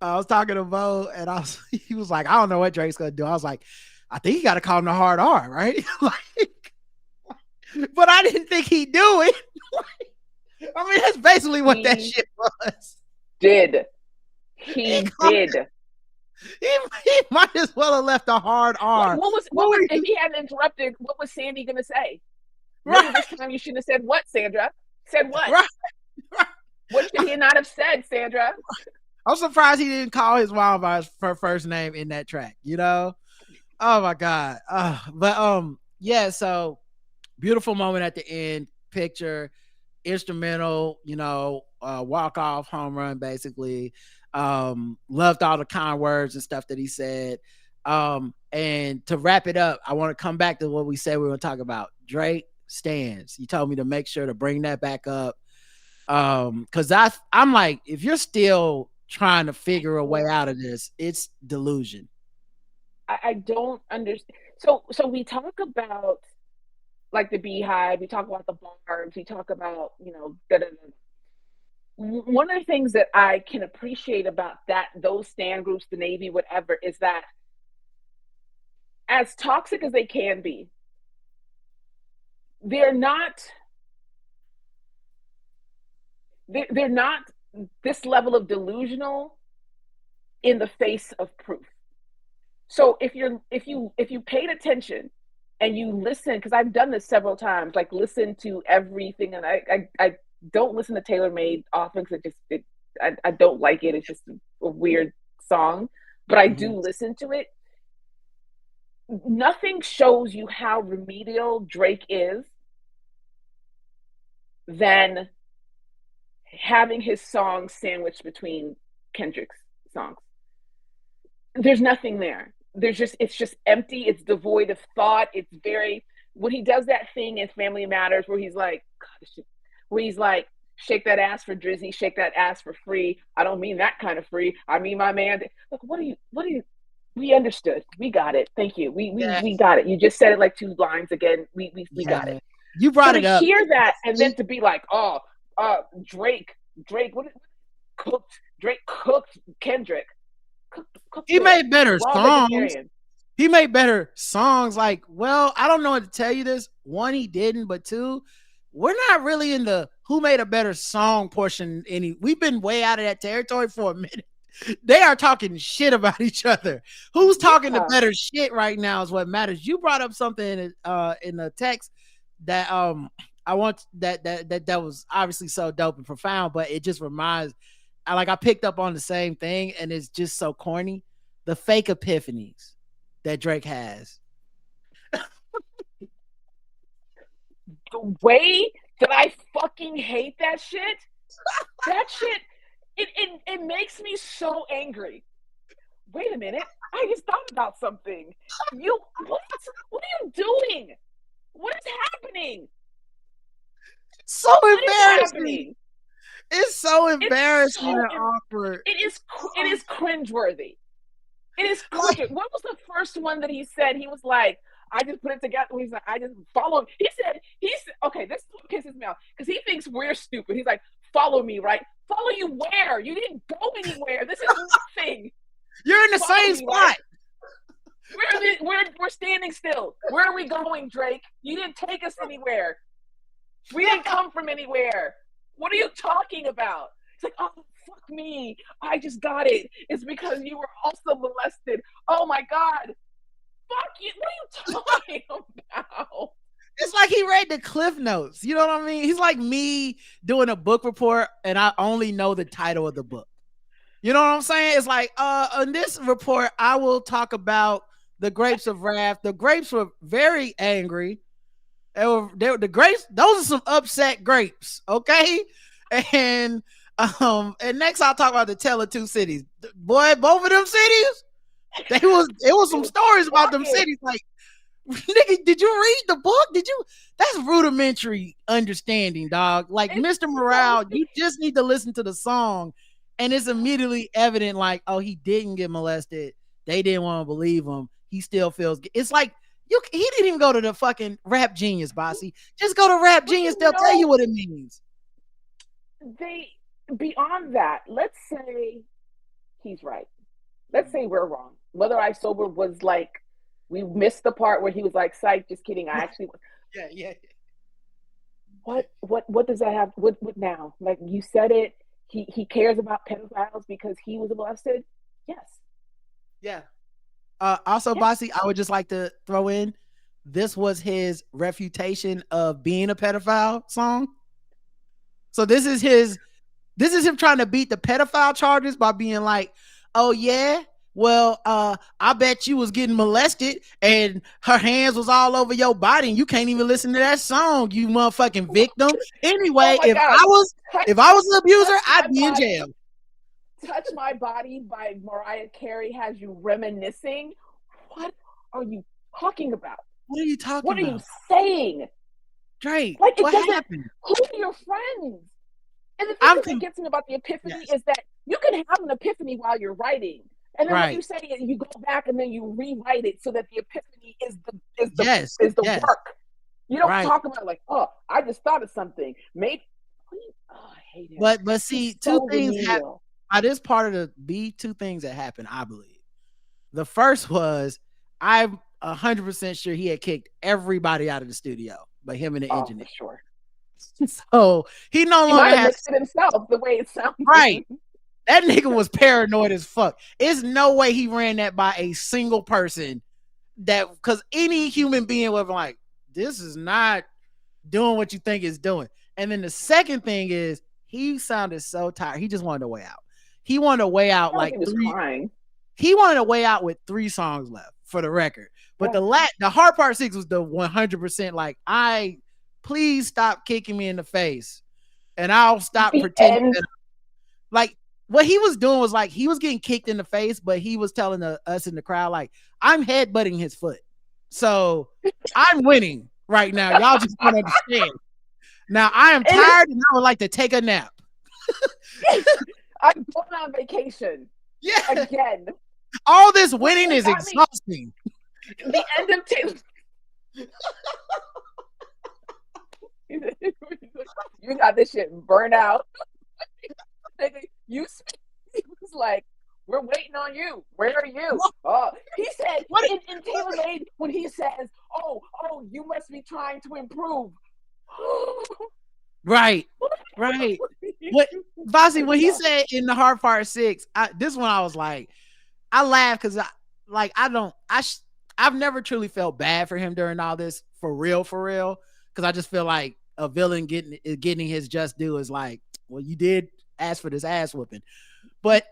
was talking to Bo, and he was like, "I don't know what Drake's gonna do." I was like, "I think he got to call him the hard R, right?" But I didn't think he'd do it. I mean, that's basically what that shit was. He did. He might as well have left a hard R. What was if he hadn't interrupted? What was Sandy gonna say? Right. Maybe this time you shouldn't have said what, Sandra? Said what? Right. What should he not have said, Sandra? I'm surprised he didn't call his mom by her first name in that track. You know? Oh my God. Yeah. So beautiful moment at the end. Picture, instrumental. Walk off, home run, basically. Loved all the kind words and stuff that he said. And to wrap it up, I want to come back to what we said we were going to talk about. Drake stands. You told me to make sure to bring that back up. Because I'm like, if you're still trying to figure a way out of this, it's delusion. I don't understand. So we talk about like the Beehive, we talk about the barbs, we talk about, one of the things that I can appreciate about those stand groups, the Navy, whatever, is that as toxic as they can be, they're not this level of delusional in the face of proof. So if you paid attention and you listen, because I've done this several times, like listen to everything, and I don't listen to Taylor Made often because I don't like it. It's just a weird song, but I do listen to it. Nothing shows you how remedial Drake is than having his songs sandwiched between Kendrick's songs. There's nothing there. It's just empty. It's devoid of thought. It's very, when he does that thing in Family Matters where he's like, shake that ass for Drizzy, shake that ass for free. I don't mean that kind of free. I mean my man. Look, what do you? We understood. We got it. Thank you. We got it. You just said it like 2 lines again. We got it. You brought it up. To hear that and then to be like, Drake, Drake cooked Kendrick. He made better songs. He made better songs. Like, well, I don't know what to tell you this. 1, he didn't, but 2, we're not really in the who made a better song portion. We've been way out of that territory for a minute. They are talking shit about each other. Who's talking the better shit right now is what matters. You brought up something in the text that I want that was obviously so dope and profound, but it just reminds, I picked up on the same thing, and it's just so corny. The fake epiphanies that Drake has. The way that I fucking hate that shit, it makes me so angry. Wait a minute, I just thought about something. What are you doing? What is happening? So embarrassing. It's so embarrassing and awkward. It is cringeworthy. It is cringeworthy. What was the first one that he said? He was like, I just put it together. He's like, I just follow him. He said, okay, this pisses me off because he thinks we're stupid. He's like, follow me, right? Follow you where? You didn't go anywhere. This is nothing. You're in the Follow same me, right? spot. We're standing still. Where are we going, Drake? You didn't take us anywhere. We didn't come from anywhere. What are you talking about? It's like, oh, fuck me. I just got it. It's because you were also molested. Oh my God. Fuck you. What are you talking about? It's like he read the cliff notes. You know what I mean? He's like me doing a book report and I only know the title of the book. You know what I'm saying? It's like, on this report, I will talk about the grapes of wrath. The grapes were very angry. They were the grapes. Those are some upset grapes. Okay. And and next I'll talk about the Tale of Two Cities. Boy, both of them cities, it was some stories about them cities. Like, nigga, did you read the book? Did you? That's rudimentary understanding, dog. Like Mr. Morale, you just need to listen to the song, and it's immediately evident. Like, oh, he didn't get molested. They didn't want to believe him. He still feels. It's like he didn't even go to the fucking Rap Genius, Bassey. Just go to Rap Genius. They'll tell you what it means. They beyond that. Let's say he's right. Let's say we're wrong. Whether I sober was like. We missed the part where he was like, "Psych, just kidding." I actually, yeah. What does that have? What now? Like you said it. He cares about pedophiles because he was molested. Yes. Yeah. Also, Bassey, I would just like to throw in, this was his refutation of being a pedophile song. So this is him trying to beat the pedophile charges by being like, oh yeah, well, I bet you was getting molested and her hands was all over your body and you can't even listen to that song, you motherfucking victim. Anyway, oh if I was an abuser, I'd be in jail. Touch My Body by Mariah Carey has you reminiscing. What are you talking about? What are you talking about? What are you saying? Drake, like it what doesn't happened? Who are your friends? And the thing that gets me about the epiphany is that you can have an epiphany while you're writing. And then when you say it, you go back and then you rewrite it so that the epiphany is the work. You don't talk about like, oh, I just thought of something. Maybe I hate it. But see, two things happen. By this part of two things that happened, I believe. The first was, I'm 100% sure he had kicked everybody out of the studio, but him and the engineer. For sure. So he no longer has mixed it himself the way it sounds. Right. That nigga was paranoid as fuck. There's no way he ran that by a single person, that because any human being would be like, this is not doing what you think it's doing. And then the second thing is, he sounded so tired. He just wanted to way out. He wanted to way out like crying. He wanted to way out with 3 songs left for the record. But the hard part 6 was the 100% like, please stop kicking me in the face and I'll stop pretending that, like, what he was doing was like, he was getting kicked in the face, but he was telling us in the crowd, like, I'm headbutting his foot. So I'm winning right now. Y'all just don't understand. Now I am tired and I would like to take a nap. I'm going on vacation. Yeah. Again. All this winning is exhausting. The end of Taylor. You got this shit burned out. He was like, we're waiting on you. Where are you? He said in Taylor Made, when he says, oh, you must be trying to improve. Right. What Bassey, when he said in the hard part 6, this one I was like, I laughed because I've never truly felt bad for him during all this, for real, because I just feel like a villain getting his just due is like, well, you did ask for this ass whooping. But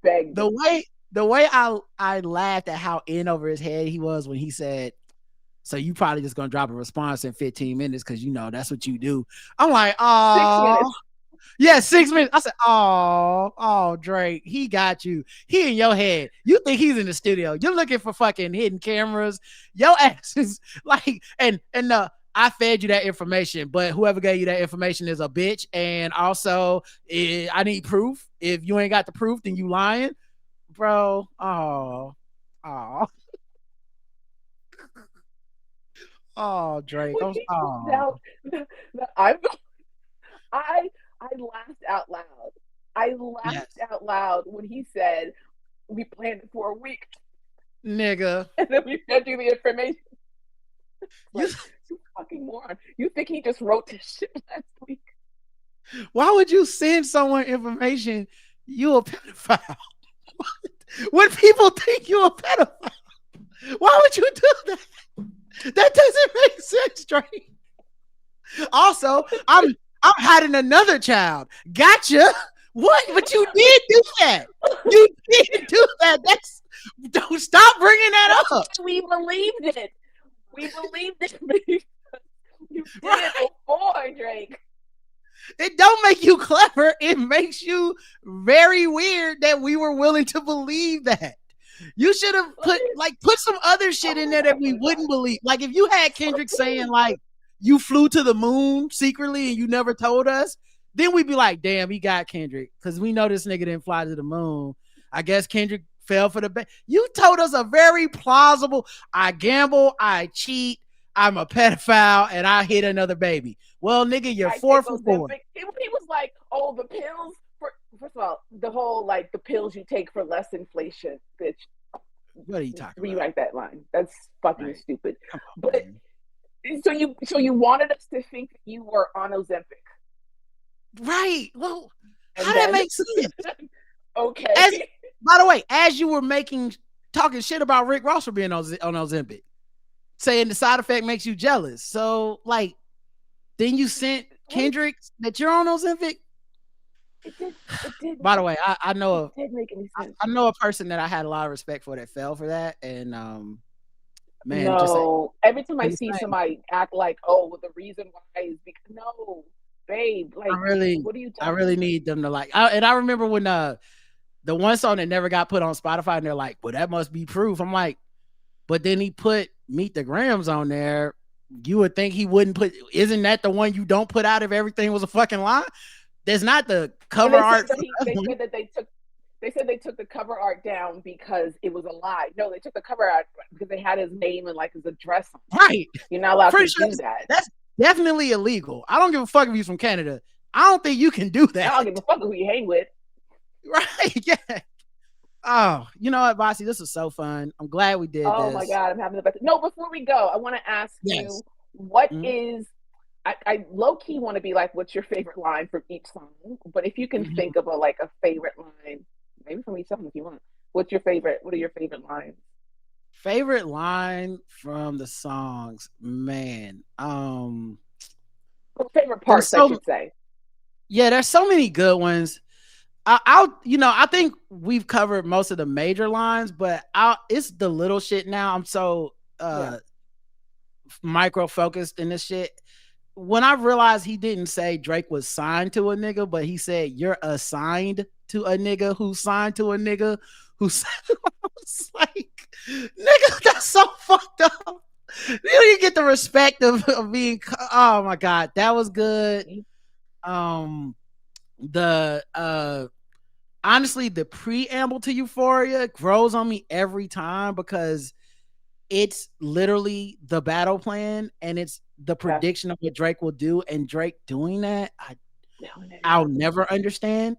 the way I laughed at how in over his head he was when he said, so you probably just gonna drop a response in 15 minutes because you know that's what you do. I'm like, oh, yeah, 6 minutes. I said, oh, Drake, he got you. He in your head. You think he's in the studio? You're looking for fucking hidden cameras. Your ass is like, and I fed you that information, but whoever gave you that information is a bitch. And also, I need proof. If you ain't got the proof, then you lying, bro. Oh, Drake. I laughed out loud. I laughed out loud when he said, We planned it for a week, nigga. and then we sent you the information. You, Like, you fucking moron. You think he just wrote this shit last week? why would you send someone information you a pedophile? When people think you a pedophile, why would you do that? That doesn't make sense, Drake. Also, I'm hiding another child. Gotcha. What? But you did do that. You did do that. That's don't stop bringing that up. We believed it. We believed it. You did it before, Drake. It don't make you clever. It makes you very weird that we were willing to believe that. You should have put some other shit in there that we wouldn't believe. Like if you had Kendrick saying like you flew to the moon secretly and you never told us, then we'd be like, damn, he got Kendrick. Because we know this nigga didn't fly to the moon. I guess Kendrick fell for the bet. You told us a very plausible, I gamble, I cheat, I'm a pedophile, and I hit another baby. Well, nigga, you're 4 for 4. He was like, oh, the pills first of all, the whole like the pills you take for less inflation, bitch. What are you talking Rewrite that line. That's fucking stupid. On, but man. so you wanted us to think that you were on Ozempic. Right. Well, how that makes sense? Okay. By the way, as you were talking shit about Rick Ross for being on Ozempic, saying the side effect makes you jealous. So, like, then you sent Kendrick that you're on Ozempic? It did. By the way, I know it did make any sense. I know a person that I had a lot of respect for that fell for that, and man, no. Just like, every time I see somebody act like, oh, well, the reason why is because no, babe, like, what are you talking? I really need them to like. And I remember when the one song that never got put on Spotify, and they're like, well, that must be proof. I'm like, but then he put Meet the Grams on there. You would think he wouldn't put. Isn't that the one you don't put out if everything was a fucking lie? There's not the cover art. They said they took the cover art down because it was a lie. No, they took the cover art because they had his name and like his address on it. Right. You're not allowed to do that. That's definitely illegal. I don't give a fuck if he's from Canada. I don't think you can do that. I don't give a fuck who you hang with. Right. Yeah. Oh, you know what, Bassey? This was so fun. I'm glad we did this. Oh my God, I'm having the best. No, before we go, I want to ask you what is. I low key want to be like, what's your favorite line from each song? But if you can think of a favorite line, maybe from each song if you want. What are your favorite lines? Favorite line from the songs, man. Favorite parts, I should say. Yeah, there's so many good ones. I think we've covered most of the major lines, but it's the little shit now. I'm so micro focused in this shit. When I realized he didn't say Drake was signed to a nigga, but he said you're assigned to a nigga who's signed to a nigga who's like, nigga, that's so fucked up. You didn't get the respect of being. Oh my God, that was good. Honestly, the preamble to Euphoria grows on me every time because it's literally the battle plan and it's the prediction of what Drake will do, and Drake doing that, I'll never understand.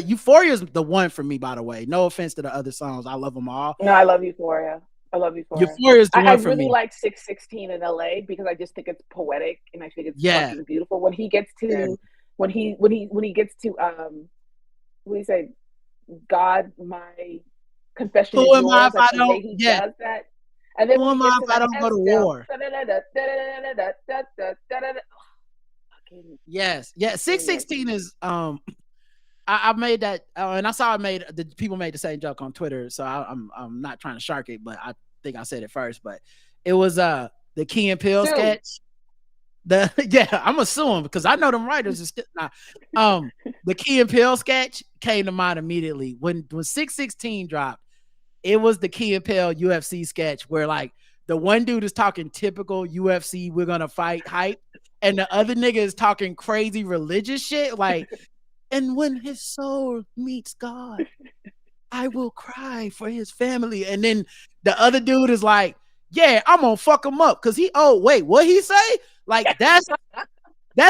Euphoria is the one for me, by the way. No offense to the other songs, I love them all. No, I love Euphoria. Euphoria is the one for me. I really like 616 in LA because I just think it's poetic and I think it's fucking beautiful. When he gets to when he gets to what do you say? God, my confession is yours. Like the way he does that. And then who am I if I don't go to war? Yes. 616 is I made that and I saw people made the same joke on Twitter, so I'm not trying to shark it, but I think I said it first. But it was the Key and Peele sketch. I'm assuming because I know them writers are still not. The Key and Peele sketch came to mind immediately when 616 dropped. It was the Key and Peele UFC sketch where like the one dude is talking typical UFC, we're gonna fight hype, and the other nigga is talking crazy religious shit like, and when his soul meets God, I will cry for his family. And then the other dude is like, yeah, I'm gonna fuck him up because wait, what he say? Like that's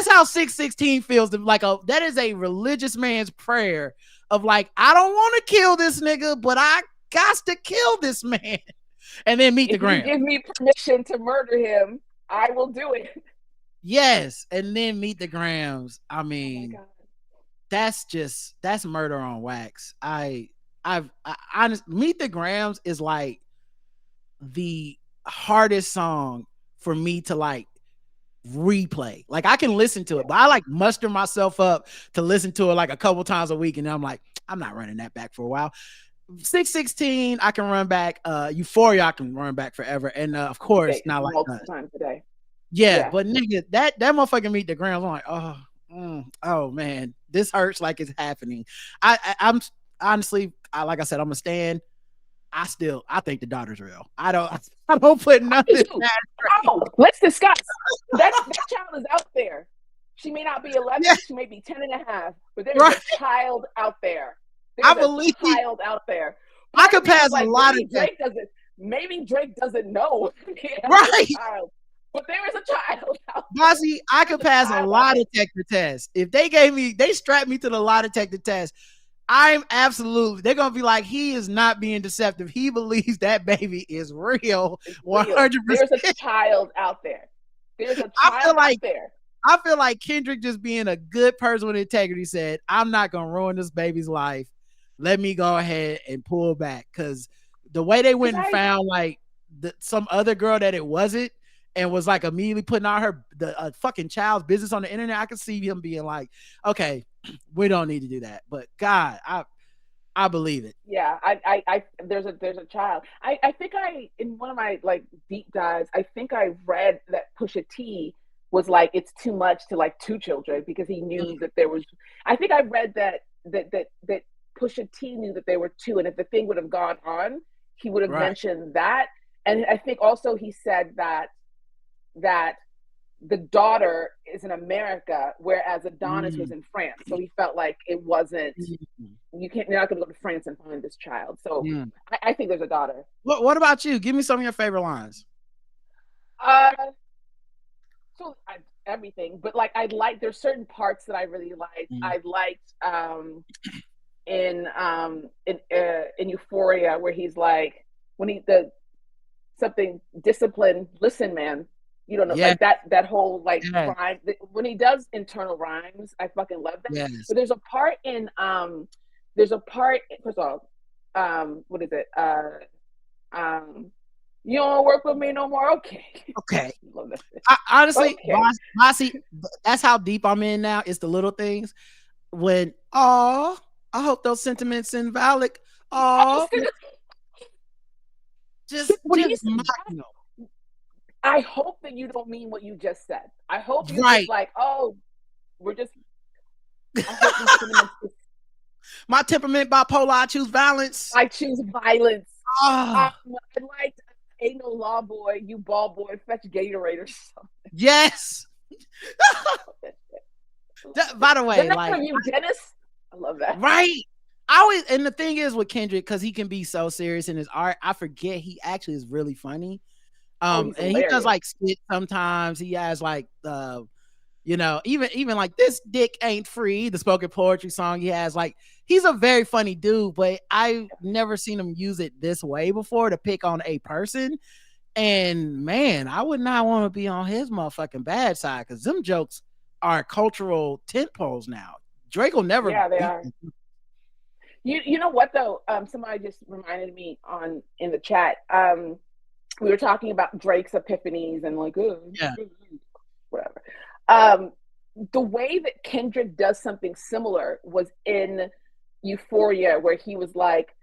how 616 feels. Like that is a religious man's prayer of like, I don't want to kill this nigga, but I got to kill this man. And then Meet the If you Grahams. give me permission to murder him, I will do it. Yes, and then Meet the Grahams. I Oh my mean, God. that's murder on wax. I honest Meet the Grahams is like the hardest song for me to like replay. Like I can listen to it, but I like muster myself up to listen to it like a couple times a week, and then I'm like, I'm not running that back for a while. 616 I can run back. Euphoria I can run back forever, and of course Okay, Not Like multiple Us. times a day. Yeah, but nigga, that motherfucking Meet the Grahams, I'm like, oh man, this hurts like it's happening. I'm honestly, like I said, I'm a stand. I think the daughter's real. I don't put nothing past. Oh, let's discuss. That child is out there. She may not be 11, Yeah. she may be 10 and a half, but there's a child out there. I believe a child out there. I could pass a lot of Maybe Drake doesn't know. Right. Child, but there is a child out Bassey, I could pass a lie detector test. If they strapped me to the lie detector test, I'm absolutely, they're going to be like, he is not being deceptive. He believes that baby is real. 100%. There's a child out there. There's a child out there. I feel like Kendrick, just being a good person with integrity, said, I'm not going to ruin this baby's life. Let me go ahead and pull back. Because the way they went and found like some other girl that it wasn't, and was like immediately putting out the fucking child's business on the internet, I could see him being like, okay, we don't need to do that. But God, I believe it. Yeah, I there's a child. I think in one of my like deep dives, I think I read that Pusha T was like, it's too much to like 2 children, because he knew that there was. I think I read that Pusha T knew that there were 2, and if the thing would have gone on, he would have mentioned that. And I think also he said that the daughter is in America, whereas Adonis was in France. So he felt like it wasn't, you're not going to go to France and find this child. So I think there's a daughter. What about you? Give me some of your favorite lines. Everything, but like there's certain parts that I really liked. I liked in Euphoria, where he's like, when something discipline, listen, man, you don't know, like that whole like rhyme, when he does internal rhymes, I fucking love that. But there's a part first of all, what is it, you don't work with me no more. Okay. Honestly, Bassey, that's how deep I'm in now. It's the little things. When I hope those sentiments invalid. Just I hope that you don't mean what you just said. I hope you're just like, we're just. My temperament bipolar. I choose violence. I choose violence. I liked Ain't No Law Boy, you ball boy, fetch Gatorade or something. Yes. By the way, like you, Dennis. I love that. Right. And the thing is with Kendrick, because he can be so serious in his art, I forget he actually is really funny. And he does like skits sometimes. He has like even like This Dick Ain't Free, the spoken poetry song he has. Like, he's a very funny dude, but I've never seen him use it this way before, to pick on a person. And man, I would not want to be on his motherfucking bad side, because them jokes are cultural tent poles now. Drake will never. Yeah, they are. You know what though? Somebody just reminded me in the chat. We were talking about Drake's epiphanies and like, whatever. The way that Kendrick does something similar was in Euphoria, where he was like,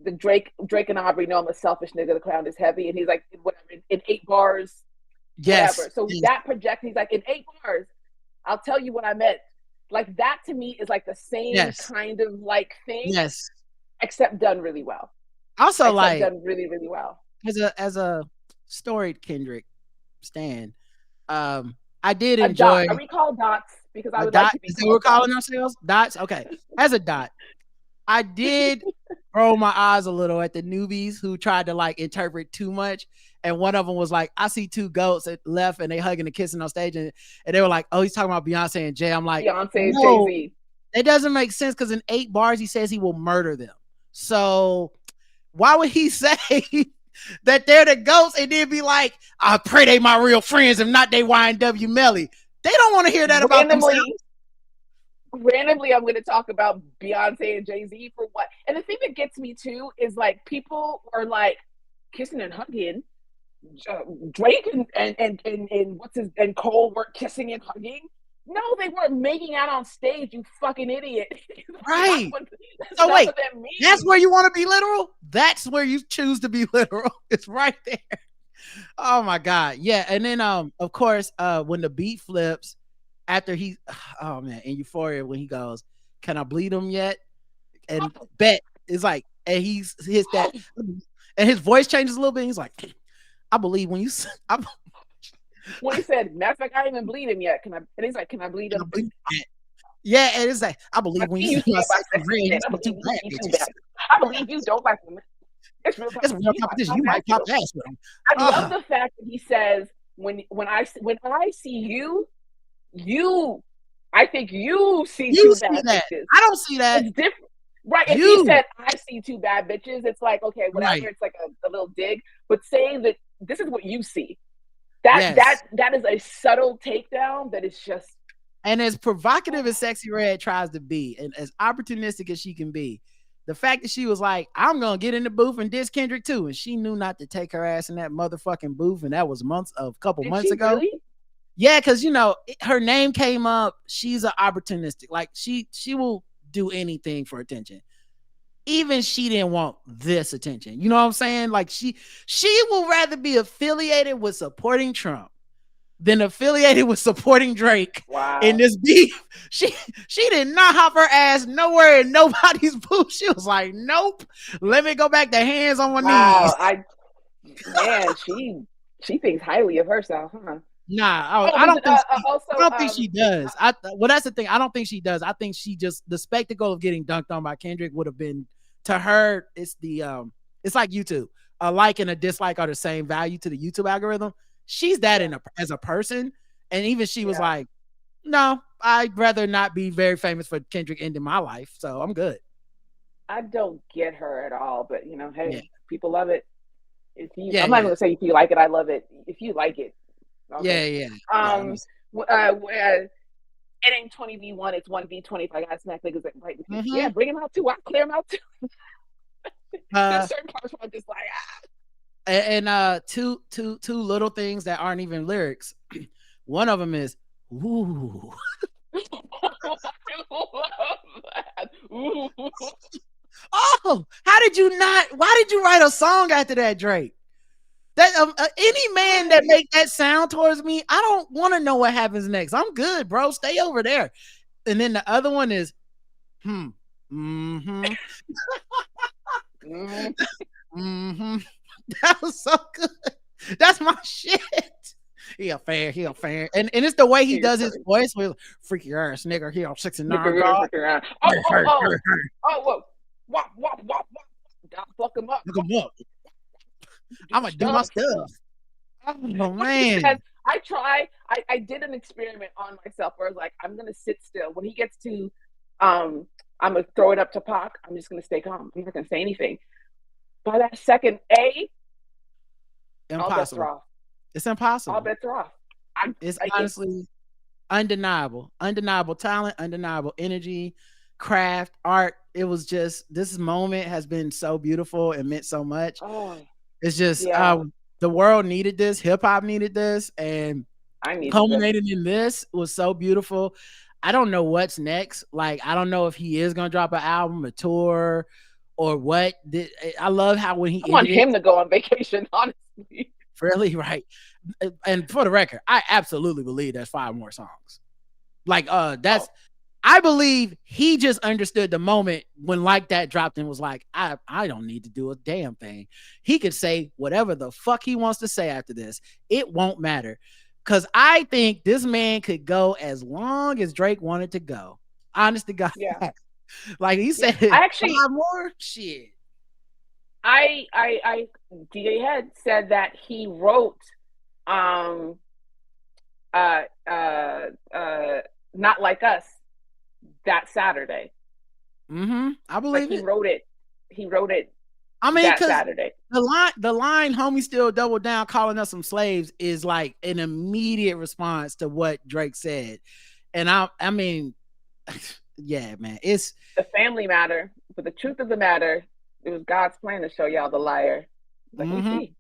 the Drake and Aubrey know I'm a selfish nigga, the crown is heavy, and he's like, whatever, in 8 bars, whatever. So that project, he's like, in 8 bars, I'll tell you what I meant. Like, that to me is like the same kind of like thing, except done really well. Also, like, done really, really well. As a storied Kendrick stan, I did enjoy. Are we called dots? Because I would like to be. Is that what we're calling ourselves? Dots? Okay. As a dot, I did roll my eyes a little at the newbies who tried to like interpret too much. And one of them was like, I see 2 goats at left and they hugging and kissing on stage. And they were like, oh, he's talking about Beyonce and Jay. I'm like, Beyonce and Jay-Z. It doesn't make sense, because in 8 bars, he says he will murder them. So why would he say that they're the ghosts and then be like, I pray they my real friends, if not they YNW Melly? They don't want to hear that about themselves. Randomly, I'm going to talk about Beyonce and Jay-Z for what? And the thing that gets me too is like people are like kissing and hugging. Drake and what's his and Cole were kissing and hugging. No, they weren't making out on stage. You fucking idiot! Right. So wait, that's where you want to be literal. That's where you choose to be literal. It's right there. Oh my god, yeah. And then of course, when the beat flips after he, oh man, in Euphoria when he goes, "Can I bleed him yet?" And Bet is like, and he's his that, and his voice changes a little bit. He's like, I believe when you, when he said, matter of fact, I ain't even bleed him yet. Can I? And he's like, can I bleed him? Yeah, and it's like, I believe when you see my second ring, I believe you don't like women. It's real competition. You might pop ass with him. I love the fact that he says, when I see you, I think you see two bad bitches. I don't see that. It's different. Right. If he said, I see two bad bitches, it's like, okay, whatever. Right. It's like a little dig. But saying that this is what you see, that is a subtle takedown that is just. And as provocative as Sexy Red tries to be, and as opportunistic as she can be, the fact that she was like, I'm going to get in the booth and diss Kendrick too. And she knew not to take her ass in that motherfucking booth. And that was a couple months ago. Really? Yeah, because, you know, her name came up. She's an opportunistic. Like, she will do anything for attention. Even she didn't want this attention. You know what I'm saying? Like, she will rather be affiliated with supporting Trump than affiliated with supporting Drake in this beef. She did not hop her ass nowhere in nobody's booth. She was like, nope. Let me go back to hands on my knees. She thinks highly of herself, huh? Nah, I don't think she does. Well, that's the thing. I don't think she does. I think she just, the spectacle of getting dunked on by Kendrick would have been, to her, it's it's like YouTube. A like and a dislike are the same value to the YouTube algorithm. She's that as a person, and even she was like, no, I'd rather not be very famous for Kendrick ending my life, so I'm good. I don't get her at all, but you know, hey, people love it. I'm not gonna say if you like it, I love it. If you like it, okay. It ain't 20v1, it's 1v20. If I got smack niggas that right, yeah, bring them out too. I'll clear them out too. There's certain parts where I'm just like, And two little things that aren't even lyrics. One of them is, ooh. Oh, how did you not? Why did you write a song after that, Drake? That any man that make that sound towards me, I don't want to know what happens next. I'm good, bro. Stay over there. And then the other one is, mm-hmm. That was so good. That's my shit. He a fan. And it's the way he does his voice with freaky ass nigga. He on 69. Whoa. Wop. Fuck him up. I'm gonna do my stuff. Oh man. I did an experiment on myself where I was like, I'm gonna sit still. When he gets to I'm gonna throw it up to Pac, I'm just gonna stay calm. I'm not gonna say anything. By that second impossible. It's impossible. All bets are off. It's honestly undeniable talent, undeniable energy, craft, art. It was just, this moment has been so beautiful and meant so much. It's just the world needed this, hip hop needed this, and culminating in this was so beautiful. I don't know what's next. Like, I don't know if he is gonna drop an album, a tour, or what. I love how when he, I want him to go on vacation, honestly. Really, right? And for the record, I absolutely believe there's 5 more songs. Like, I believe he just understood the moment when Like That dropped and was like, I don't need to do a damn thing. He could say whatever the fuck he wants to say after this. It won't matter. Because I think this man could go as long as Drake wanted to go. Honest to God. Yeah. Like he said, I actually 5 more shit. DJ Head said that he wrote Not Like Us that Saturday. I believe he wrote it I mean, that because Saturday. the line, homie still double down, calling us some slaves is like an immediate response to what Drake said. And I mean, yeah, man, it's The family matter, but the truth of the matter, it was God's plan to show y'all the liar. Let me mm-hmm, see.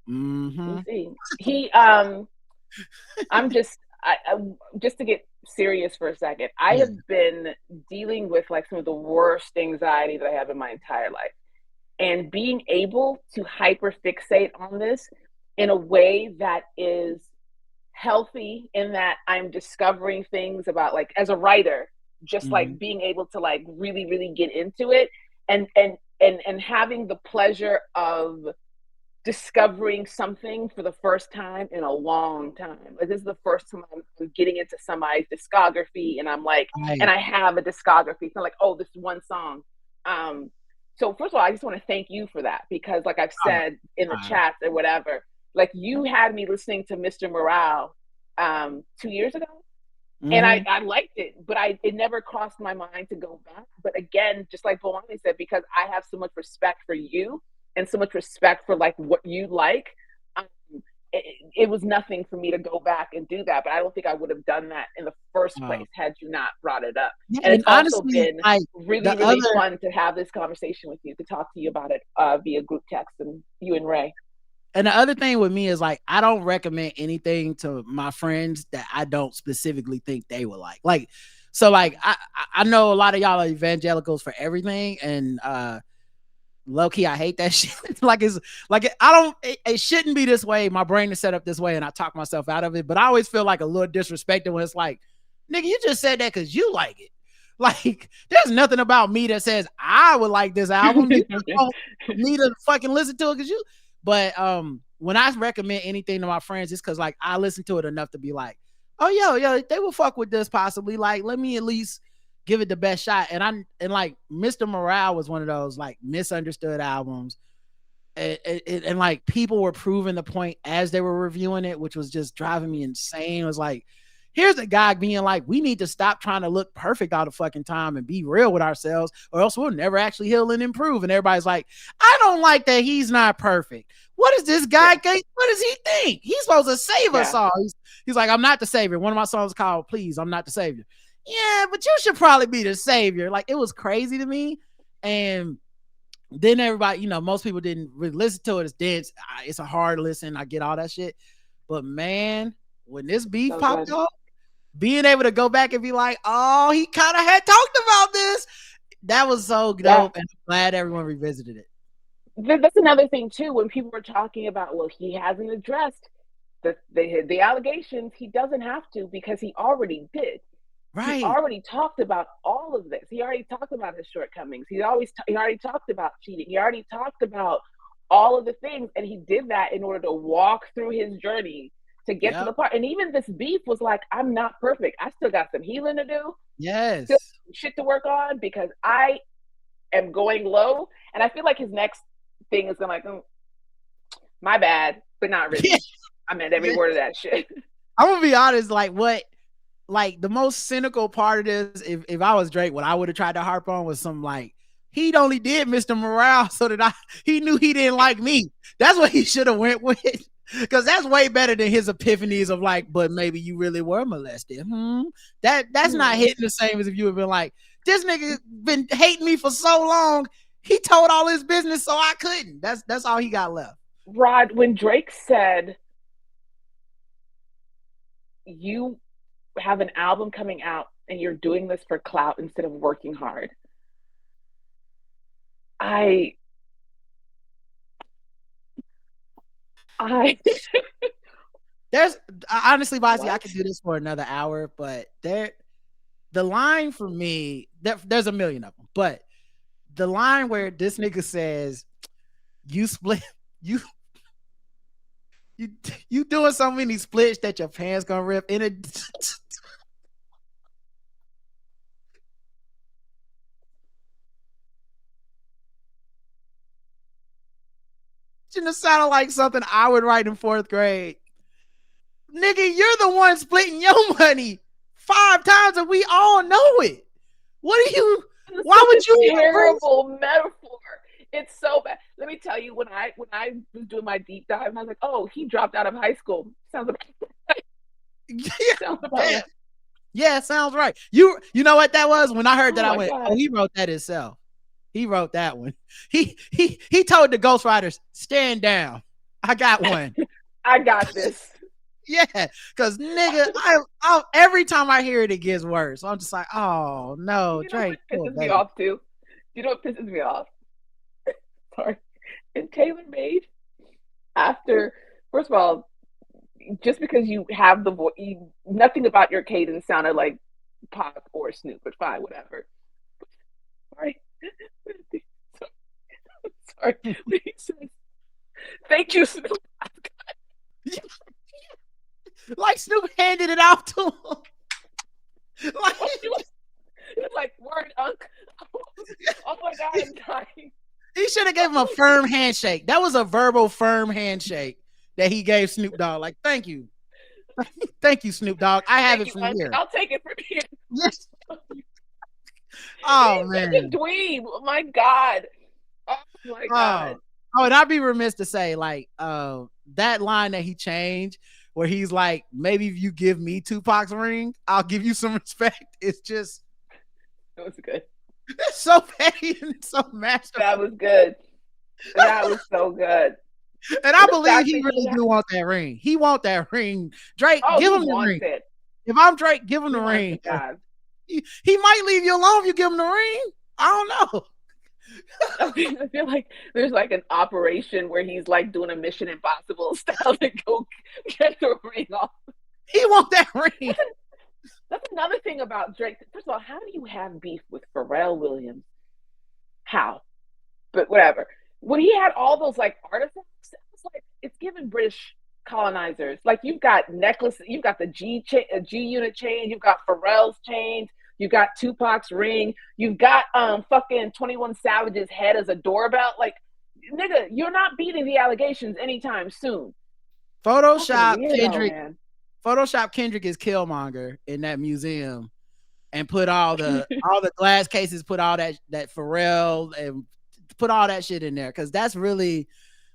Let mm-hmm, me see. I'm just to get serious for a second. I yeah, have been dealing with like some of the worst anxiety that I have in my entire life, and being able to hyper fixate on this in a way that is healthy, in that I'm discovering things about, like, as a writer, just mm-hmm. like being able to like really get into it, and having the pleasure of discovering something for the first time in a long time. Like, this is the first time I'm getting into somebody's discography, and I'm like, and Right. I have a discography. It's not like, oh, this one song. Um, so first of all, I just want to thank you for that, because like I've Oh, said in the God. chats or whatever, like you had me listening to Mr. Morale 2 years ago, and Mm-hmm. I liked it, but it never crossed my mind to go back. But again, just like Bolani said, because I have so much respect for you and so much respect for like what you like, um, it was nothing for me to go back and do that. But I don't think I would have done that in the first Oh. place had you not brought it up. Yeah, And and it's also honestly, been like really, the really other fun to have this conversation with you, to talk to you about it via group text, and you and Ray. And the other thing with me is like I don't recommend anything to my friends that I don't specifically think they would like. Like, so like I know a lot of y'all are evangelicals for everything, and low key I hate that shit. Like it's like I don't. It shouldn't be this way. My brain is set up this way, and I talk myself out of it. But I always feel like a little disrespected when it's like, nigga, you just said that because you like it. Like, there's nothing about me that says I would like this album. You just don't need to fucking listen to it because you. But when I recommend anything to my friends, it's because like I listen to it enough to be like, oh yo, they will fuck with this possibly. Like, let me at least give it the best shot. And like Mr. Morale was one of those like misunderstood albums. And like people were proving the point as they were reviewing it, which was just driving me insane. It was like, here's a guy being like, we need to stop trying to look perfect all the fucking time and be real with ourselves, or else we'll never actually heal and improve. And everybody's like, I don't like that he's not perfect. What is this guy? Yeah, What does he think? He's supposed to save us yeah, all. He's like, I'm not the savior. One of my songs called Please, I'm Not the Savior. Yeah, but you should probably be the savior. Like, it was crazy to me. And then everybody, most people didn't really listen to it. It's dense. It's a hard listen. I get all that shit. But man, when this beef so popped good. up, being able to go back and be like, oh, he kind of had talked about this. That was so Yeah. dope. And I'm glad everyone revisited it. That's another thing too. When people were talking about, well, he hasn't addressed the allegations, he doesn't have to, because he already did. He Right. already talked about all of this. He already talked about his shortcomings. He already talked about cheating. He already talked about all of the things, and he did that in order to walk through his journey to get to Yep. the part. And even this beef was like, I'm not perfect. I still got some healing to do, still Yes. shit to work on, because I am going low. And I feel like his next thing is gonna like, my bad, but not Yeah. really. I meant every word of that shit. I'm gonna be honest. Like the most cynical part of this, if I was Drake, what I would have tried to harp on was some like, he only did Mr. Morale so that he knew he didn't like me. That's what he should have went with. Because that's way better than his epiphanies of like, but maybe you really were molested. That's not hitting the same as if you have been like, this nigga been hating me for so long. He told all his business so I couldn't. That's all he got left. Rod, when Drake said, you have an album coming out and you're doing this for clout instead of working hard, I I There's honestly, Bassey, I what? could do this for another hour, but the line for me, there's a million of them, but the line where this nigga says, you split, you you you doing so many splits that your pants gonna rip in it. Shouldn't have sounded like something I would write in fourth grade. Nigga, you're the one splitting your money 5 times and we all know it. What are you? It's Why such would you a even bring? terrible metaphor. It's so bad. Let me tell you, when I was doing my deep dive, and I was like, oh, he dropped out of high school. Sounds about sounds about Yeah, right. yeah, sounds right. You know what that was? When I heard Oh that, I my went, "Oh, god, he wrote that himself. He wrote that one. He told the ghostwriters, stand down. I got one." I got this. Yeah, because nigga, I every time I hear it, it gets worse. I'm just like, oh no, You know what Drake, poor pisses me baby. off too? You know what pisses me off? Sorry. And Taylor made after, first of all, just because you have the voice, nothing about your cadence sounded like Pop or Snoop, but fine, whatever. Sorry. Sorry. When he says, thank you, Snoop. Like Snoop handed it out to him. Like, He was like, word, Unc. Oh my God, I'm dying. he should have gave him a firm handshake. That was a verbal firm handshake that he gave Snoop Dogg. Like, thank you. Thank you, Snoop Dogg. I have Thank it you, from Unc. here. I'll take it from here. Yes. Oh He's such a man. dweeb. Oh my God. Oh my God. Oh. Oh, and I'd be remiss to say, like, that line that he changed where he's like, maybe if you give me Tupac's ring, I'll give you some respect. It's just It was good. it's so petty and so That masterful. was good. That was so good. And I And the believe fact he that he really do want that ring. He want that ring. Drake, oh, give he him the wants ring. it. If I'm Drake, give him He the wants ring. it bad. He might leave you alone if you give him the ring. I don't know. I feel like there's like an operation where he's like doing a Mission Impossible style to go get the ring off. He want that ring. That's another thing about Drake. First of all, how do you have beef with Pharrell Williams? How? But whatever. When he had all those like artifacts, it was like it's given British colonizers. Like you've got necklace, you've got the G unit chain, you've got Pharrell's chains, you've got Tupac's ring, you've got fucking 21 Savage's head as a doorbell. Like, nigga, you're not beating the allegations anytime soon. Fucking Photoshop weirdo, Kendrick. man. Photoshop Kendrick is Killmonger in that museum and put all the glass cases, put all that Pharrell and put all that shit in there because that's really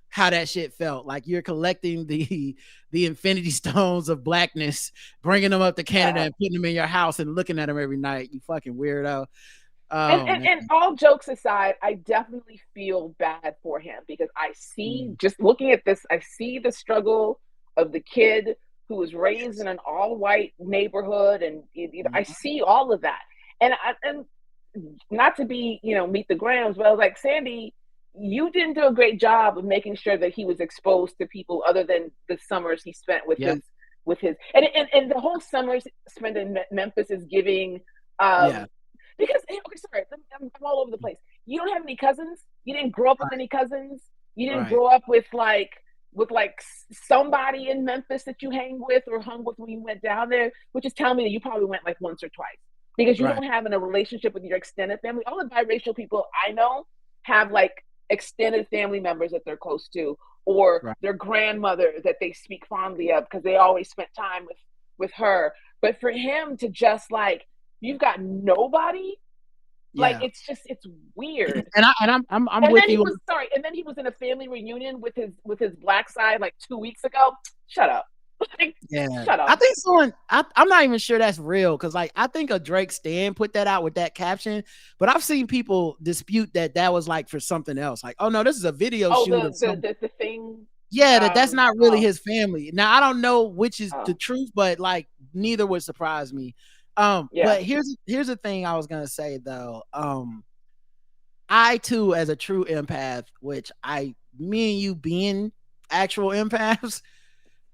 how that shit felt. Like you're collecting the Infinity Stones of blackness, bringing them up to Canada Yeah. and putting them in your house and looking at them every night. You fucking weirdo. and, Oh and man. and all jokes aside, I definitely feel bad for him because I see, just looking at this, I see the struggle of the kid who was raised Yes. in an all-white neighborhood, and I Mhm. see all of that. And not to be, meet the grams, but I was like, Sandy, you didn't do a great job of making sure that he was exposed to people other than the summers he spent with Yeah. his and the whole summers spent in Memphis is giving Yeah. because okay, sorry, I'm all over the place. You don't have any cousins. You didn't grow up with Right. any cousins. You didn't Right. grow up with somebody in Memphis that you hang with or hung with when you went down there, which is telling me that you probably went like once or twice because you Right. don't have a relationship with your extended family. All the biracial people I know have like extended family members that they're close to, or Right. their grandmother that they speak fondly of because they always spent time with her. But for him to just like you've got nobody, like Yeah. it's weird. And I'm And with then he you. was sorry, and then he was in a family reunion with his black side like 2 weeks ago. Shut up. Like, Yeah. shut I up. think I'm not even sure that's real because, like, I think a Drake Stan put that out with that caption, but I've seen people dispute that was like for something else. Like, oh no, this is a video Oh, shoot the of the some. the, the thing. Yeah, that's not really Oh, his family. Now I don't know which is the oh, truth, but like neither would surprise me. yeah. But here's the thing I was gonna say though. I too, as a true empath, which me and you being actual empaths,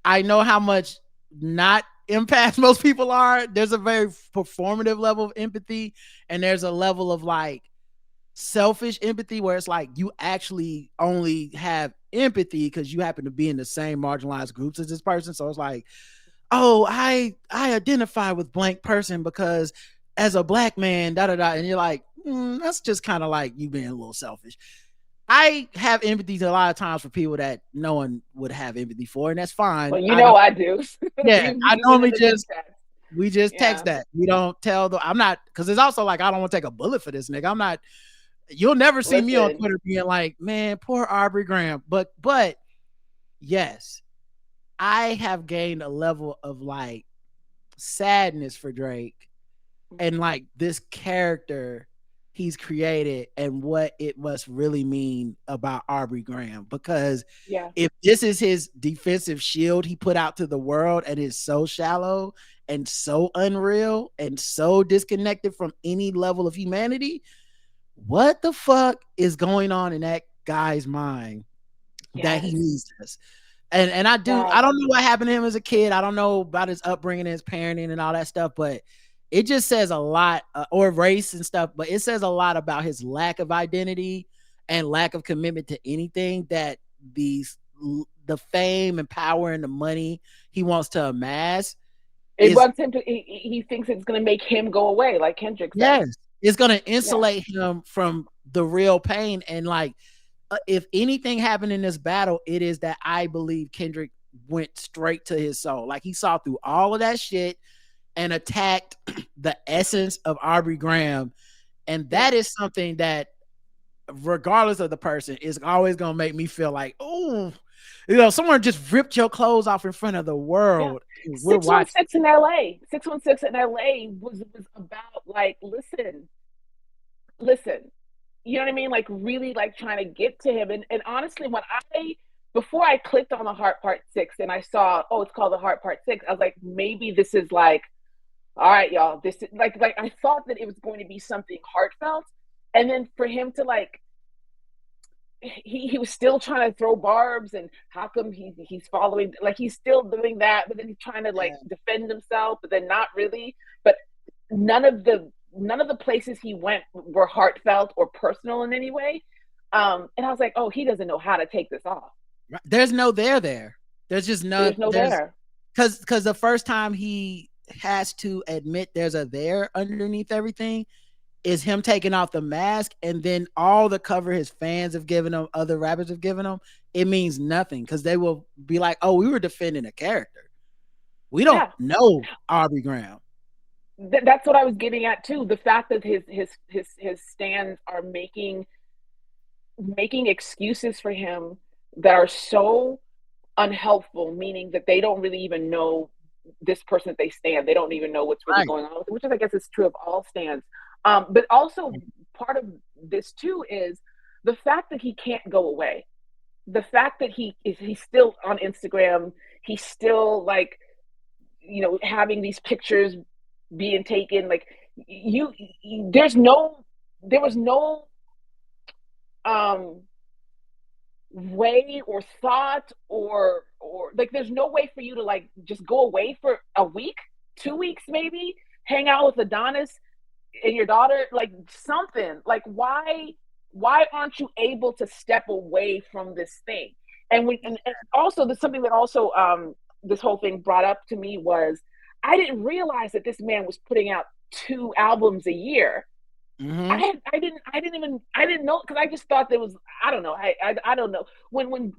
I know how much not empaths most people are. There's a very performative level of empathy, and there's a level of like selfish empathy where it's like you actually only have empathy because you happen to be in the same marginalized groups as this person. So it's like, oh, I identify with blank person because as a black man, da da da, and you're like, that's just kind of like you being a little selfish. I have empathy to a lot of times for people that no one would have empathy for, and that's fine. Well, you I know don't. I do. Yeah, You I use it in normally the group just chat. we just text Yeah. that. We don't tell the. I'm not because it's also like I don't want to take a bullet for this nigga. I'm not. You'll never see me on Listen, Twitter being like, man, poor Aubrey Graham. But yes, I have gained a level of like sadness for Drake and like this character he's created and what it must really mean about Aubrey Graham. Because yeah, if this is his defensive shield he put out to the world and is so shallow and so unreal and so disconnected from any level of humanity, what the fuck is going on in that guy's mind that he yes, needs this? And I yes. don't know what happened to him as a kid. I don't know about his upbringing and his parenting and all that stuff, but it just says a lot, or race and stuff, but it says a lot about his lack of identity and lack of commitment to anything, that these the fame and power and the money he wants to amass It is, wants him to. He thinks it's going to make him go away, like Kendrick said. yes, it's going to Yeah, insulate him from the real pain. And like, if anything happened in this battle, it is that I believe Kendrick went straight to his soul. Like he saw through all of that shit and attacked the essence of Aubrey Graham. And yeah, that is something that, regardless of the person, is always going to make me feel like, oh, someone just ripped your clothes off in front of the yeah. world. We're watching. 616 in LA. 616 in LA was about like, listen. You know what I mean? Like really like trying to get to him. And honestly, when I before I clicked on the Heart Part 6 and I saw, oh, it's called the Heart Part 6, I was like, maybe this is like, all right, y'all, this is like I thought that it was going to be something heartfelt. And then for him to like he was still trying to throw barbs, and how come he's following, like he's still doing that, but then he's trying to like defend himself, but then not really. But none of the places he went were heartfelt or personal in any way. And I was like, oh, he doesn't know how to take this off. There's no there. There's just none. There's no there. Because the first time he has to admit there's a there underneath everything is him taking off the mask, and then all the cover his fans have given him, other rappers have given him, it means nothing, because they will be like, oh, we were defending a character. We don't Yeah, know Aubrey Graham. that's what I was getting at too. The fact that his stands are making excuses for him that are so unhelpful, meaning that they don't really even know this person that they stand. They don't even know what's really Right. going on, which is, I guess, is true of all stands. But also, part of this too is the fact that he can't go away. The fact that he's still on Instagram. He's still like, having these pictures being taken. Like you, there was no um way or thought or like there's no way for you to like just go away for a week, 2 weeks, maybe hang out with Adonis and your daughter, like something. Like why aren't you able to step away from this thing? And also there's something that also this whole thing brought up to me was I didn't realize that this man was putting out 2 albums a year. Mm-hmm. I didn't know, because I just thought there was, I don't know, I don't know. When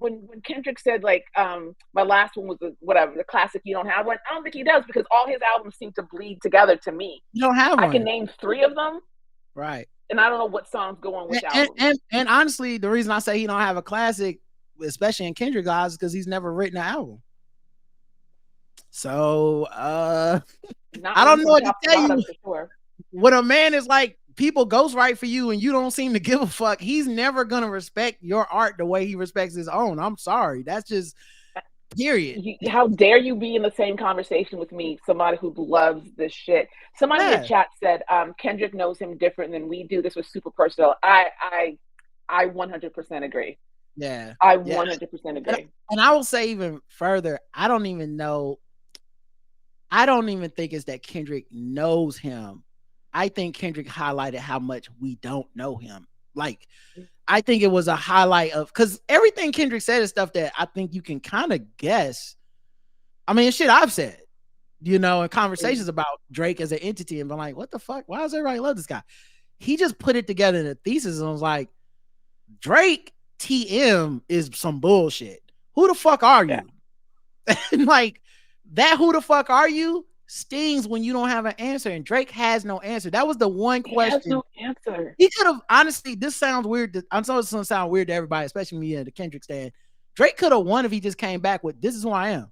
Kendrick said like my last one was whatever, the classic You Don't Have One, I don't think he does, because all his albums seem to bleed together to me. You don't have I can one. name 3 of them, Right. and I don't know what songs go on which And, and, albums. and, and honestly, the reason I say he don't have a classic, especially in Kendrick's eyes, is because he's never written an album. So Not I one don't know from what to top to tell bottom you. for sure. When a man is like, people ghostwrite for you and you don't seem to give a fuck, he's never gonna respect your art the way he respects his own. I'm sorry. That's just period. How dare you be in the same conversation with me, somebody who loves this shit. Somebody in the Yeah. chat said Kendrick knows him different than we do. This was super personal. I 100% agree. Yeah. I Yeah. 100% And, agree. and I will say even further, I don't even think it's that Kendrick knows him. I think Kendrick highlighted how much we don't know him. Like, I think it was a highlight of, because everything Kendrick said is stuff that I think you can kind of guess. I mean, shit I've said, in conversations about Drake as an entity, and been like, what the fuck? Why does everybody love this guy? He just put it together in a thesis and was like, Drake TM is some bullshit. Who the fuck are you? Yeah. And like, that who the fuck are you stings when you don't have an answer. And Drake has no answer. That was the one He has question. no answer. He could have, honestly, this sounds weird. I'm sorry it's going to sound weird to everybody, especially me and the Kendrick stand. Drake could have won if he just came back with, this is who I am.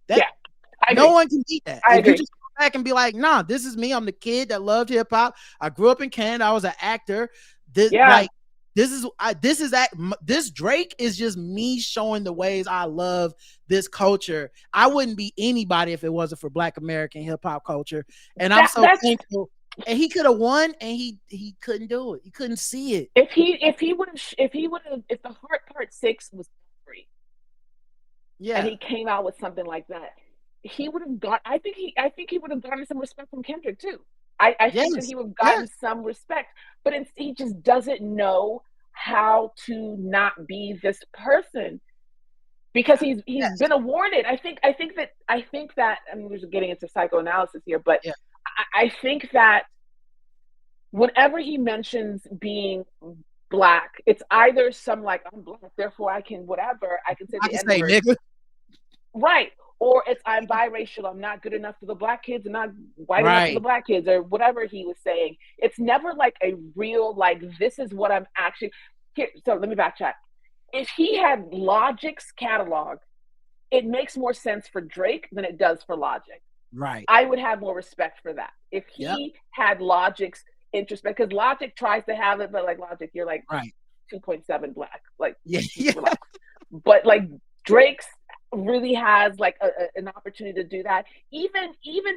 That, yeah, no one can beat that. I if agree. you just come back and be like, nah, this is me. I'm the kid that loved hip hop. I grew up in Canada. I was an actor. This, like, this Drake is just me showing the ways I love this culture. I wouldn't be anybody if it wasn't for Black American hip hop culture. And I'm so thankful. And he could have won, and he couldn't do it. He couldn't see it. If the Heart Part 6 was free, yeah, and he came out with something like that, he would have got. I think he would have gotten some respect from Kendrick too. I think that he would have gotten some respect, but he just doesn't know how to not be this person because he's been awarded. I think that I mean, we're just getting into psychoanalysis here, but I think that whenever he mentions being Black, it's either some like, I'm Black, therefore I can whatever, I can say the N-word. Nigga. Right. Or it's, I'm biracial, I'm not good enough for the Black kids and not white enough for the Black kids, or whatever he was saying. It's never like a real, like, this is what I'm actually here. So let me backtrack. If he had Logic's catalog, it makes more sense for Drake than it does for Logic. Right. I would have more respect for that. If he had Logic's introspect, because Logic tries to have it, but like, Logic, you're like 2.7 Black. Like, relax. But like Drake's really has like an opportunity to do that. Even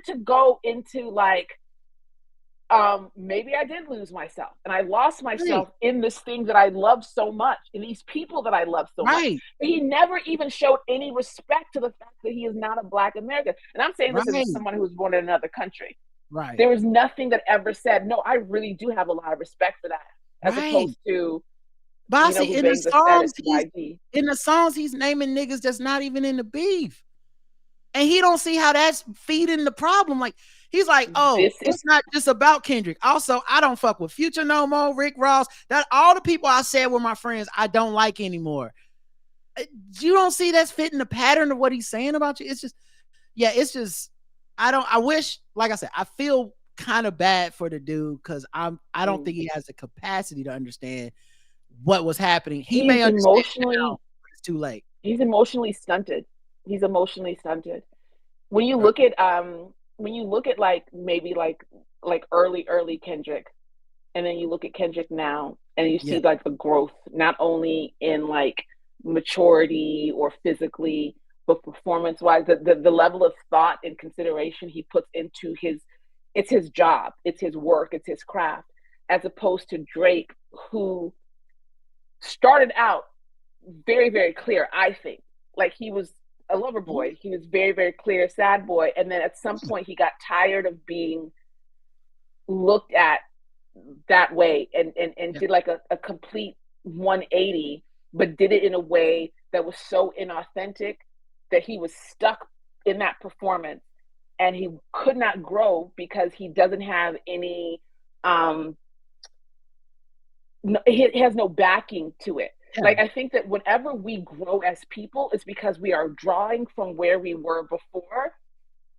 to go into like, maybe I did lose myself and I lost myself in this thing that I love so much, in these people that I love so much. But he never even showed any respect to the fact that he is not a Black American. And I'm saying this as someone who was born in another country. Right. There was nothing that ever said, no, I really do have a lot of respect for that, as opposed to Bassey, in the songs he's naming niggas that's not even in the beef. And he don't see how that's feeding the problem. Like, he's like, oh, it's not just about Kendrick. Also, I don't fuck with Future no more, Rick Ross. That all the people I said were my friends, I don't like anymore. You don't see that's fitting the pattern of what he's saying about you. It's just, I wish, like I said, I feel kind of bad for the dude because I don't think he has the capacity to understand what was happening. He may emotionally, now, but it's too late. He's emotionally stunted. When you look at like maybe like early Kendrick, and then you look at Kendrick now, and you see like the growth, not only in like maturity or physically, but performance wise, the level of thought and consideration he puts into it's his job, it's his work, it's his craft, as opposed to Drake, who started out very, very clear. I think like he was a lover boy. He was very, very clear, sad boy. And then at some point he got tired of being looked at that way and did like a complete 180, but did it in a way that was so inauthentic that he was stuck in that performance and he could not grow because he doesn't have any, he has no backing to it. Yeah. Like, I think that whenever we grow as people, it's because we are drawing from where we were before,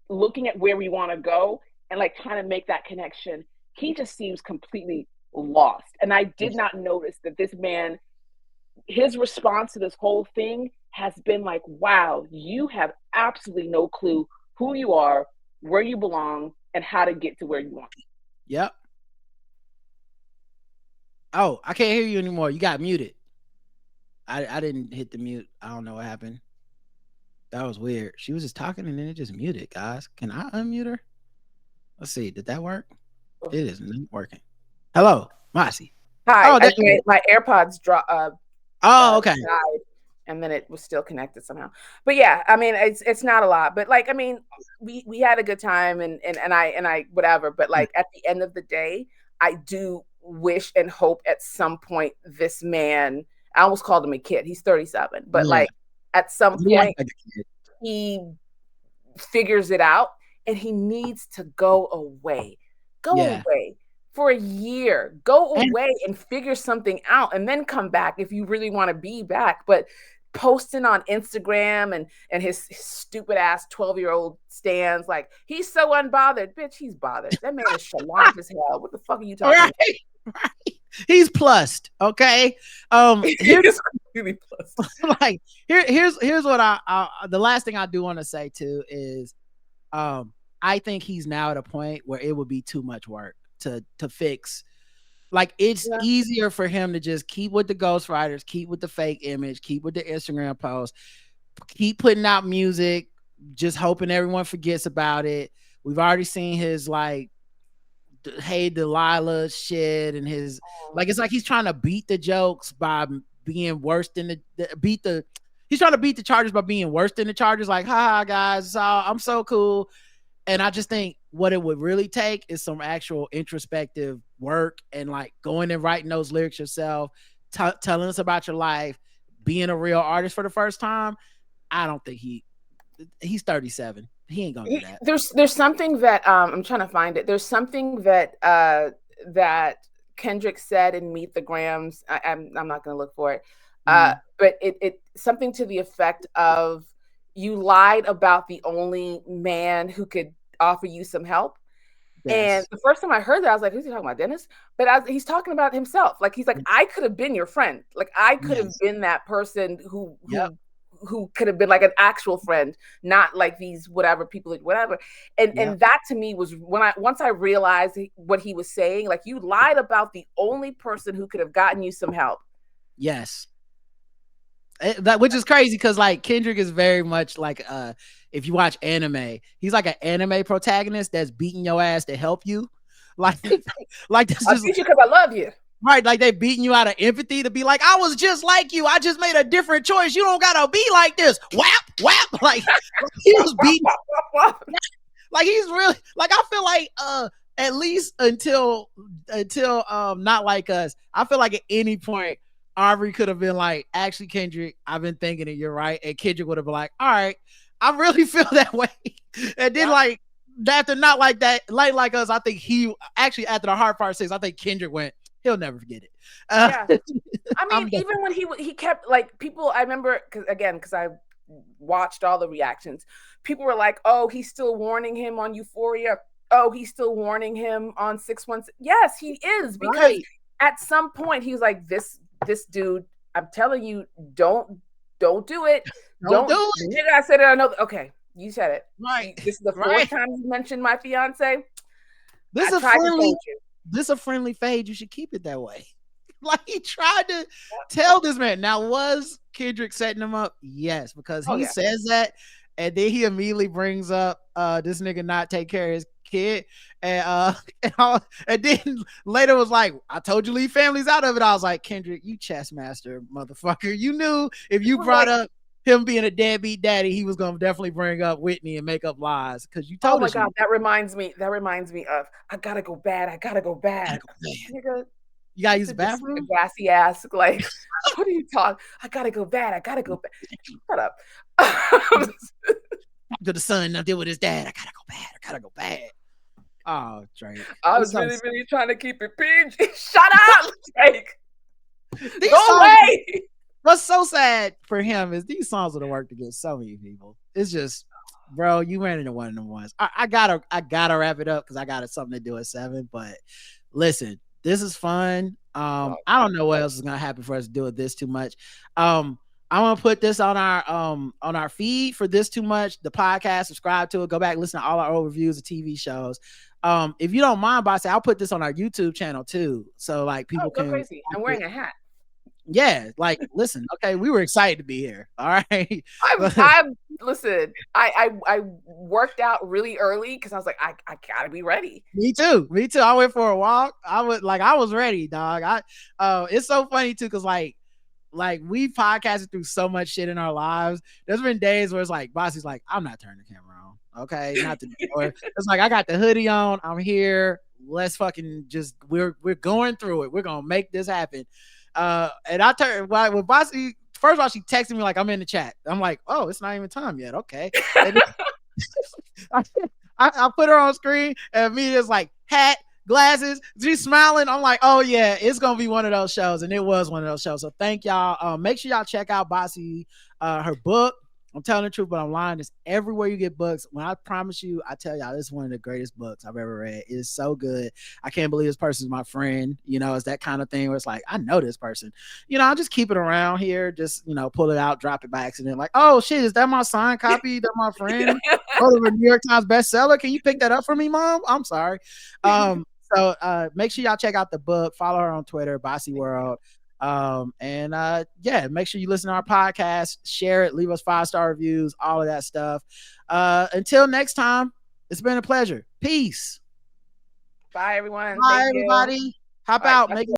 looking at where we want to go, and like trying to make that connection. He just seems completely lost. And I did not notice that this man, his response to this whole thing has been like, wow, you have absolutely no clue who you are, where you belong, and how to get to where you want. Yep. Oh, I can't hear you anymore. You got muted. I didn't hit the mute. I don't know what happened. That was weird. She was just talking and then it just muted, guys. Can I unmute her? Let's see. Did that work? It is not working. Hello, Bassey. Hi. My AirPods dropped. Okay. Died, and then it was still connected somehow. But yeah, I mean, it's not a lot. But like, I mean, we had a good time and I whatever. But like at the end of the day, I do wish and hope at some point this man, I almost called him a kid. He's 37, but like at some point he figures it out and he needs to go away. Away for a year. Go away and figure something out and then come back if you really want to be back. But posting on Instagram and his stupid ass 12-year-old stands. Like, he's so unbothered. Bitch, he's bothered. That man is chalant as hell. What the fuck are you talking about? Right. He's plussed. Okay. Here's really plussed. Like here's what I the last thing I do want to say too is I think he's now at a point where it would be too much work to fix. Like, it's easier for him to just keep with the ghostwriters, keep with the fake image, keep with the Instagram post, keep putting out music, just hoping everyone forgets about it. We've already seen his like Hey Delilah shit and his like, it's like he's trying to beat the jokes by being worse than he's trying to beat the Chargers by being worse than the Chargers. Like, haha, guys, I'm so cool. And I just think what it would really take is some actual introspective work and like going and writing those lyrics yourself, telling us about your life, being a real artist for the first time. I don't think he's 37. He ain't gonna do that. There's something that I'm trying to find it. There's something that that Kendrick said in Meet the Grams. I'm not gonna look for it. But it something to the effect of, you lied about the only man who could offer you some help. Yes. And the first time I heard that, I was like, who's he talking about, Dennis? But he's talking about himself. Like, he's like, I could have been your friend. Like, I could have been that person who could have been like an actual friend, not like these whatever people, whatever. And that to me was once I realized what he was saying, like, you lied about the only person who could have gotten you some help. Yes. Which is crazy because like Kendrick is very much like if you watch anime, he's like an anime protagonist that's beating your ass to help you. Like this I beat you because I love you. Right, like they beating you out of empathy to be like, I was just like you. I just made a different choice. You don't gotta be like this. Whap. Like he was beating. Like he's really like, I feel like at least until Not Like Us, I feel like at any point Aubrey could have been like, actually, Kendrick, I've been thinking it, you're right. And Kendrick would have been like, all right, I really feel that way. And then like after Not Like That, like Us, I think he actually, after the Hard Part 6, I think Kendrick went, he'll never forget it. I mean, even when he kept like, people, I remember because I watched all the reactions, people were like, oh, he's still warning him on Euphoria. Oh, he's still warning him on 616. Yes, he is, because at some point he was like, this dude, I'm telling you, don't do it. Don't do it. I said it. I know. Okay, you said it. Right. This is the fourth time you mentioned my fiance. This is a friendly fade. You should keep it that way. Like, he tried to tell this man. Now, was Kendrick setting him up? Yes, because he says that, and then he immediately brings up this nigga not take care of his kid, and then later was like, I told you leave families out of it. I was like, Kendrick, you chess master motherfucker. You knew if you brought up him being a deadbeat daddy, he was gonna definitely bring up Whitney and make up lies, because you told us. Oh my god, that reminds me of I gotta go bad. Nigga, you gotta use the bathroom. Bassey ass, like, what are you talking? I gotta go bad. Shut up. To the son, now deal with his dad. I gotta go bad. Oh, Drake. I was really trying to keep it PG. Shut up, Drake. Go away. What's so sad for him is these songs would have worked against so many people. It's just, bro, you ran into one of them ones. I gotta wrap it up because I got something to do at 7. But listen, this is fun. I don't know what else is gonna happen for us to do with this too much. I'm gonna put this on our feed for This Too Much, the podcast. Subscribe to it. Go back, listen to all our old reviews of TV shows. If you don't mind, Bassey, I'll put this on our YouTube channel too, so like people can. Crazy. I'm wearing a hat. Yeah, like, listen, okay, we were excited to be here. All right. Listen, I worked out really early because I was like, I gotta be ready. Me too. I went for a walk. I was ready, dog. It's so funny too, because like we podcasted through so much shit in our lives. There's been days where it's like, Bassey's like, I'm not turning the camera on. Okay, not today. Or it's like, I got the hoodie on. I'm here. Let's fucking just we're going through it. We're gonna make this happen. And I turned with Bassey. First of all, she texted me like, I'm in the chat. I'm like, oh, it's not even time yet. Okay. And I put her on screen, and me is like, hat, glasses. She's smiling. I'm like, oh yeah, it's gonna be one of those shows, and it was one of those shows. So thank y'all. Make sure y'all check out Bassey, her book. I'm telling the truth, but I'm lying. It's everywhere you get books. When I promise you, I tell y'all, this is one of the greatest books I've ever read. It is so good. I can't believe this person's my friend. You know, it's that kind of thing where it's like, I know this person. You know, I'll just keep it around here, just, you know, pull it out, drop it by accident. Like, oh shit, is that my signed copy? That my friend? Oh, the New York Times bestseller. Can you pick that up for me, mom? I'm sorry. So make sure y'all check out the book. Follow her on Twitter, Bassey World. Yeah, make sure you listen to our podcast, share it, leave us 5-star reviews, all of that stuff. Until next time, it's been a pleasure. Peace. Bye, everyone. Bye, Thank you. everybody. Hop All right, out. talk Make